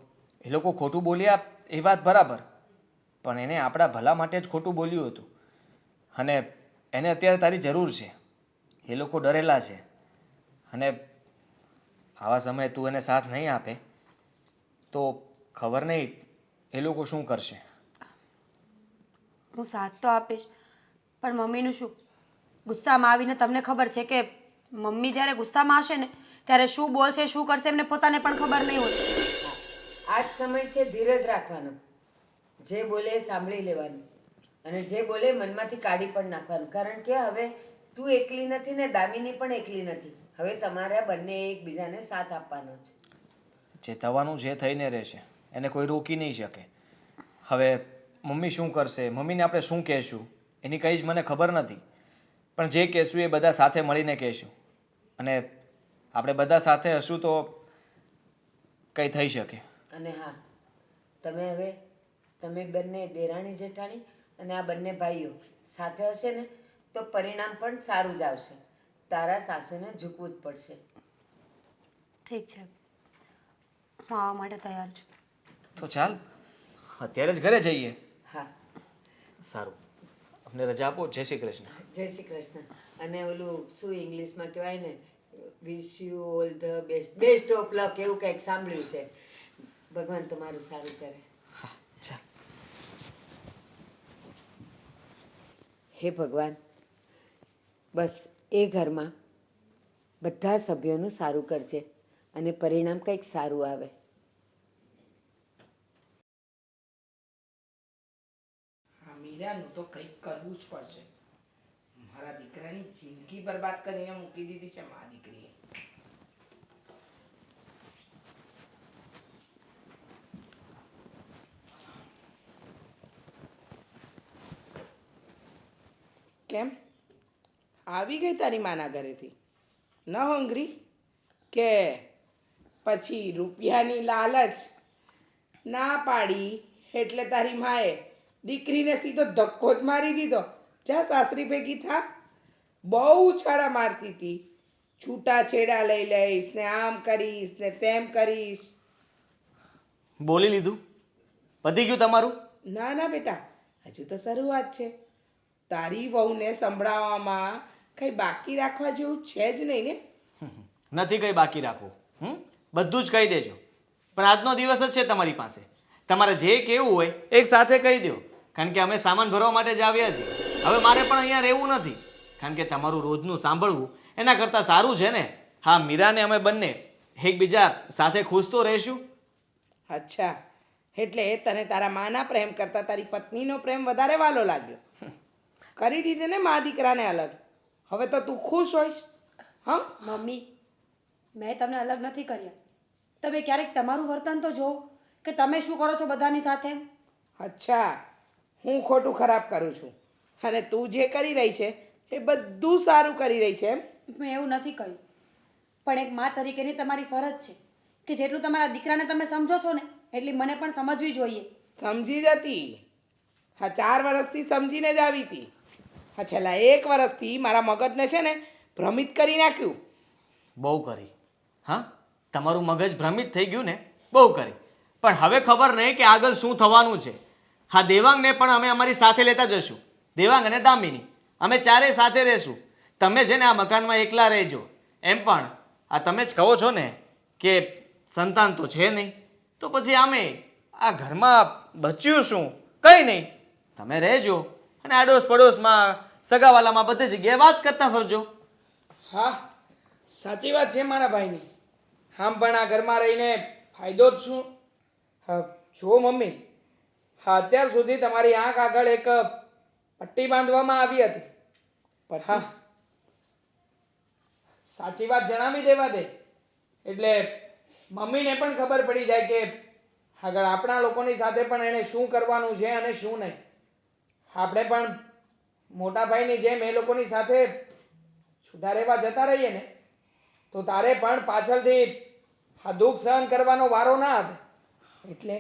એ લોકો ખોટું બોલ્યા એ વાત બરાબર, પણ એને આપણા ભલા માટે જ ખોટું બોલ્યું હતું, અને એને અત્યારે તારી જરૂર છે. એ લોકો ડરેલા છે, અને આવા સમયે તું એને સાથ નહીં આપે તો ખબર નહીં એ લોકો શું કરશે. હું સાથ તો આપીશ, પણ મમ્મીનું શું? ગુસ્સામાં આવીને તમને ખબર છે કે મમ્મી જ્યારે ગુસ્સામાં હશે ને ત્યારે શું બોલશે, શું કરશે, એમને પોતાને પણ ખબર નહીં હોય. આ જ સમય છે ધીરજ રાખવાનો. જે બોલે એ સાંભળી લેવાનું, અને જે બોલે મનમાંથી કાઢી પણ નાખવાનું. કારણ કે હવે તું એકલી નથી ને દામિની પણ એકલી નથી. હવે તમારા બંને એકબીજાને સાથ આપવાનો છે. જે થવાનું જે થઈને રહેશે, એને કોઈ રોકી નહીં શકે. હવે મમ્મી શું કરશે, મમ્મીને આપણે શું કહેશું એની કંઈ જ મને ખબર નથી, પણ જે કહેશું એ બધા સાથે મળીને કહેશું, અને આપણે બધા સાથે હશું તો કંઈ થઈ શકે. અને હા, તમે બંને દેરાણી જેઠાણી અને આ બંને ભાઈઓ સાથે હશે ને તો પરિણામ પણ સારું જ આવશે. તારા સાસુને ઝૂકવું જ પડશે. ઠીક છે, હું આવવા માટે તૈયાર છું. તો ચાલ અત્યારે જ ઘરે જઈએ. હા, સારું, અમને રજા આપો. જય શ્રી કૃષ્ણ. જય શ્રી કૃષ્ણ. અને ઓલું શું ઇંગ્લિશમાં કહેવાય ને, wish you all the best, best of luck, એવું કંઈક સાંભળ્યું છે. ભગવાન તમારું સારું કરે. હા, ચાલ. હે ભગવાન, બસ એ ઘરમાં બધા સભ્યોનું સારું કરજે અને પરિણામ કંઈક સારું આવે. હા, મીરાનું તો કંઈક કરવું જ પડશે. મારા દીકરાની જિંદગી બરબાદ કરીને મૂકી દીધી છે મારી દીકરીએ. કેમ આવી ગઈ તારી માના ઘરેથી? ન હંગરી કે પછી રૂપિયાની લાલચ? ના પાડી એટલે તારી માએ દીકરીને સીધો ધક્કો જ મારી દીધો. જા સાસરી ભેગી થા. બહુ છાડા મારતી હતી, છૂટા છેડા લઈ લઈશ ને આમ કરીશ ને તેમ કરીશ. બોલી લીધું? પતી ગયું તમારું? ના ના બેટા, હજુ તો શરૂઆત છે. તારી વહુને સંભળાવવામાં કંઈ બાકી રાખવા જેવું છે જ નહીં ને. નથી કંઈ બાકી રાખવું. બધું જ કહી દેજો. પણ આજનો દિવસ જ છે તમારી પાસે. તમારે જે કહેવું હોય એક સાથે કહી દો, કારણ કે અમે સામાન ભરવા માટે જ આવ્યા છીએ. હવે મારે પણ અહીંયા રહેવું નથી, કારણ કે તમારું રોજનું સાંભળવું એના કરતાં સારું છે ને. હા, મીરાને અમે બંને એકબીજા સાથે ખુશ તો રહીશું. અચ્છા, એટલે તને તારા માના પ્રેમ કરતાં તારી પત્નીનો પ્રેમ વધારે વાલો લાગ્યો. કરી દીધી ને મા દીકરાને અલગ. હવે તો તું ખુશ હોઈશ. હા મમ્મી, મેં તમને અલગ નથી કર્યા. તમે ક્યારેક તમારું વર્તન તો જુઓ કે તમે શું કરો છો બધાની સાથે. અચ્છા, હું ખોટું ખરાબ કરું છું અને તું જે કરી રહી છે એ બધું સારું કરી રહી છે એમ? મેં એવું નથી કહ્યું, પણ એક મા તરીકેની તમારી ફરજ છે કે જેટલું તમારા દીકરાને તમે સમજો છો ને એટલી મને પણ સમજવી જોઈએ. સમજી જતી. હા, 4 વર્ષથી સમજીને જ આવી હતી. હા, છેલ્લા 1 વર્ષથી મારા મગજને છે ને ભ્રમિત કરી નાખ્યું. બહુ કરી. હા, તમારું મગજ ભ્રમિત થઈ ગયું ને, બહુ કરી. પણ હવે ખબર નહીં કે આગળ શું થવાનું છે. હા, દેવાંગને પણ અમે અમારી સાથે લેતા જશું. દેવાંગ અને દામિની અમે ચારેય સાથે રહેશું. તમે છે ને આ મકાનમાં એકલા રહેજો. એમ પણ આ તમે જ કહો છો ને કે સંતાન તો છે નહીં, તો પછી આમે આ ઘરમાં બચ્યું શું? કંઈ નહીં. તમે રહેજો અને આડોશ પડોશમાં સગાવાલામાં બધી જગ્યાએ વાત કરતા ફરજો. હા, સાચી વાત છે મારા ભાઈની. આમ પણ આ ઘરમાં રહીને ફાયદો જ શું? હા, જુઓ મમ્મી, હા અત્યાર સુધી તમારી આંખ આગળ એક પટ્ટી બાંધવામાં આવી હતી, પણ હા સાચી વાત જણાવી દેવા દે એટલે મમ્મીને પણ ખબર પડી જાય કે આગળ આપણા લોકોની સાથે પણ એને શું કરવાનું છે અને શું નહીં. આપણે પણ મોટા ભાઈની જેમ એ લોકોની સાથે સુધારેવા જતા રહીએ ને તો તારે પણ પાછળથી આ દુઃખ સહન કરવાનો વારો ના આવે. એટલે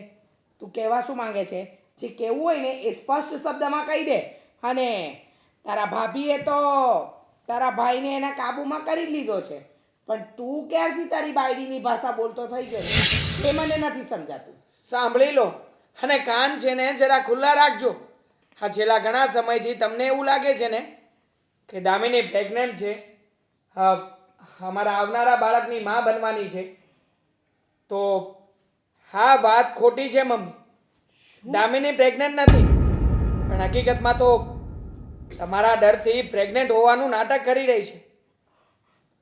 તું કહેવા શું માંગે છે? જે કહેવું હોય ને એ સ્પષ્ટ શબ્દમાં કહી દે. અને તારા ભાભીએ તો તારા ભાઈને એના કાબૂમાં કરી જ લીધો છે, પણ તું ક્યારથી તારી બાયડીની ભાષા બોલતો થઈ ગયો છે? એ મને નથી સમજાતું. સાંભળી લો અને કાન છે ને જરા ખુલ્લા રાખજો. આ છેલ્લા ઘણા સમયથી તમને એવું લાગે છે ને કે દામિની પ્રેગ્નન્ટ છે, અમારા આવનારા બાળકની માં બનવાની છે, તો હા વાત ખોટી છે મમ્મી. દામિની પ્રેગ્નન્ટ નથી, પણ હકીકતમાં તો તમારા ડરથી પ્રેગ્નન્ટ હોવાનું નાટક કરી રહી છે.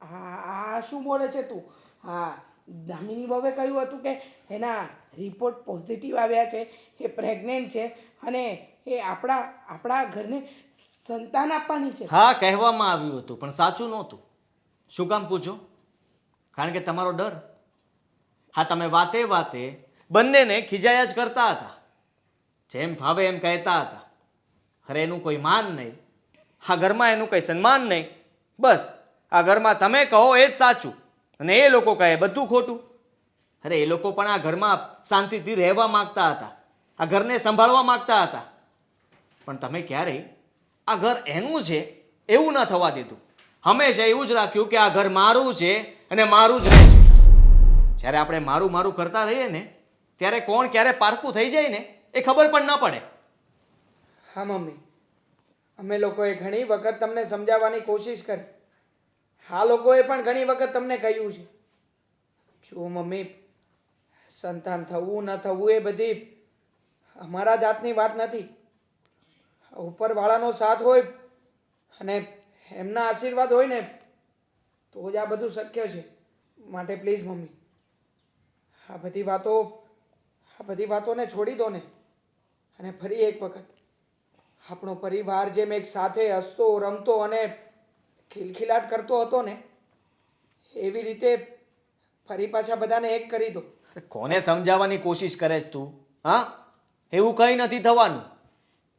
આ શું બોલે છે તું? હા, દામિની બહુએ કહ્યું હતું કે એના રિપોર્ટ પોઝિટિવ આવ્યા છે, એ પ્રેગ્નેન્ટ છે અને એ આપણા ઘરને સંતાન આપવાની છે. હા, કહેવામાં આવ્યું હતું પણ સાચું નહોતું. શું કામ પૂછો? કારણ કે તમારો ડર. હા, તમે વાતે વાતે બંનેને ખીજાયા જ કરતા હતા, જેમ ભાવે એમ કહેતા હતા. અરે એનું કોઈ માન નહીં, આ ઘરમાં એનું કંઈ સન્માન નહીં. બસ આ ઘરમાં તમે કહો એ જ સાચું અને એ લોકો કહે બધું ખોટું. અરે એ લોકો પણ આ ઘરમાં શાંતિથી રહેવા માંગતા હતા, આ ઘરને સંભાળવા માંગતા હતા, પણ તમે ક્યારેય આ ઘર એનું છે એવું ન થવા દીધું. હંમેશા એવું જ રાખ્યું કે આ ઘર મારું છે અને મારું જ રહેશે. જ્યારે આપણે મારું મારું કરતા રહીએ ને ત્યારે કોણ ક્યારે પારકું થઈ જાય ને એ ખબર પણ ન પડે. હા મમ્મી, અમે લોકોએ ઘણી વખત તમને સમજાવવાની કોશિશ કરી. આ લોકોએ પણ ઘણી વખત તમને કહ્યું છે. જો મમ્મી, સંતાન થવું ન થવું એ બધી અમારા જાતની વાત નથી. ઉપરવાળાનો સાથ હોય અને એમના આશીર્વાદ હોય ને તો જ આ બધું શક્ય છે. માટે પ્લીઝ મમ્મી, આ બધી વાતોને છોડી દો ને, અને ફરી એક વખત આપણો પરિવાર જેમ એક સાથે હસતો રમતો અને ખિલખિલાટ કરતો હતો ને એવી રીતે ફરી પાછા બધાને એક કરી દો. કોને સમજાવવાની કોશિશ કરે છે તું? હા, એવું કંઈ નથી થવાનું.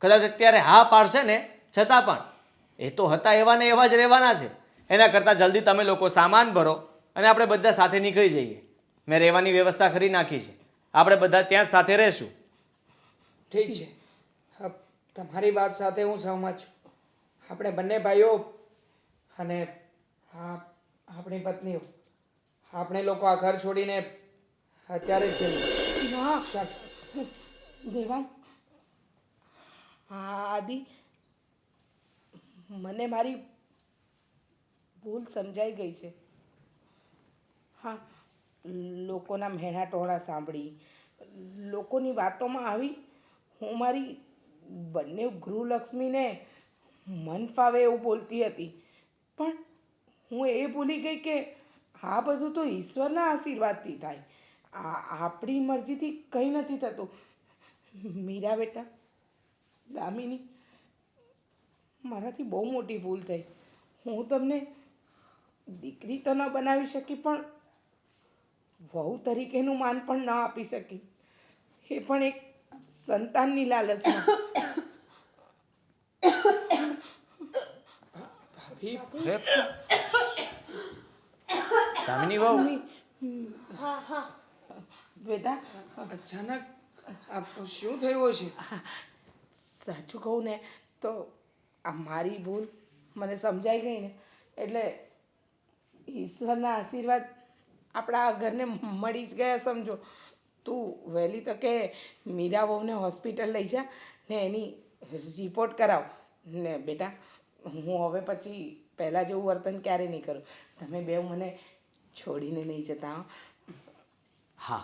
કદાચ અત્યારે હા પાડશે ને છતાં પણ એ તો હતા એવા ને એવા જ રહેવાના છે. એના કરતાં જલ્દી તમે લોકો સામાન ભરો અને આપણે બધા સાથે નીકળી જઈએ. મેં રહેવાની વ્યવસ્થા કરી નાખી છે, આપણે બધા ત્યાં જ સાથે રહેશું. ઠીક છે, તમારી વાત સાથે હું સહમત છું. આપણે બંને ભાઈઓ અને આપણી પત્નીઓ આપણે લોકો આ ઘર છોડીને અત્યારે જ જઈએ. ના દેવાંગ, હા આદિ, મને મારી ભૂલ સમજાઈ ગઈ છે. હા, લોકોના મહેણા ટોણા સાંભળી, લોકોની વાતોમાં આવી હું મારી બંને ગૃહલક્ષ્મીને મન ફાવે એવું બોલતી હતી, પણ હું એ ભૂલી ગઈ કે આ બધું તો ઈશ્વરના આશીર્વાદથી થાય. આપણી મરજીથી કંઈ નથી થતું. મીરા બેટા, દામિની, મારાથી બહુ મોટી ભૂલ થઈ. હું તમને દીકરી તો ન બનાવી શકી, પણ વહુ તરીકેનું માન પણ ન આપી શકી, એ પણ એક સંતાનની લાલચમાં. દામિની વહુ, બેટા, અચાનક આ શું થયું છે? સાચું કહું ને તો આ મારી ભૂલ મને સમજાઈ ગઈ ને એટલે ઈશ્વરના આશીર્વાદ આપણા આ ઘરને મળી જ ગયા સમજો. તું વહેલી તકે મીરા વહુને હોસ્પિટલ લઈ જા ને એની રિપોર્ટ કરાવ ને બેટા, હું હવે પછી પહેલાં જેવું વર્તન ક્યારે નહીં કરું. તમે બે મને છોડીને નહીં જતા. હા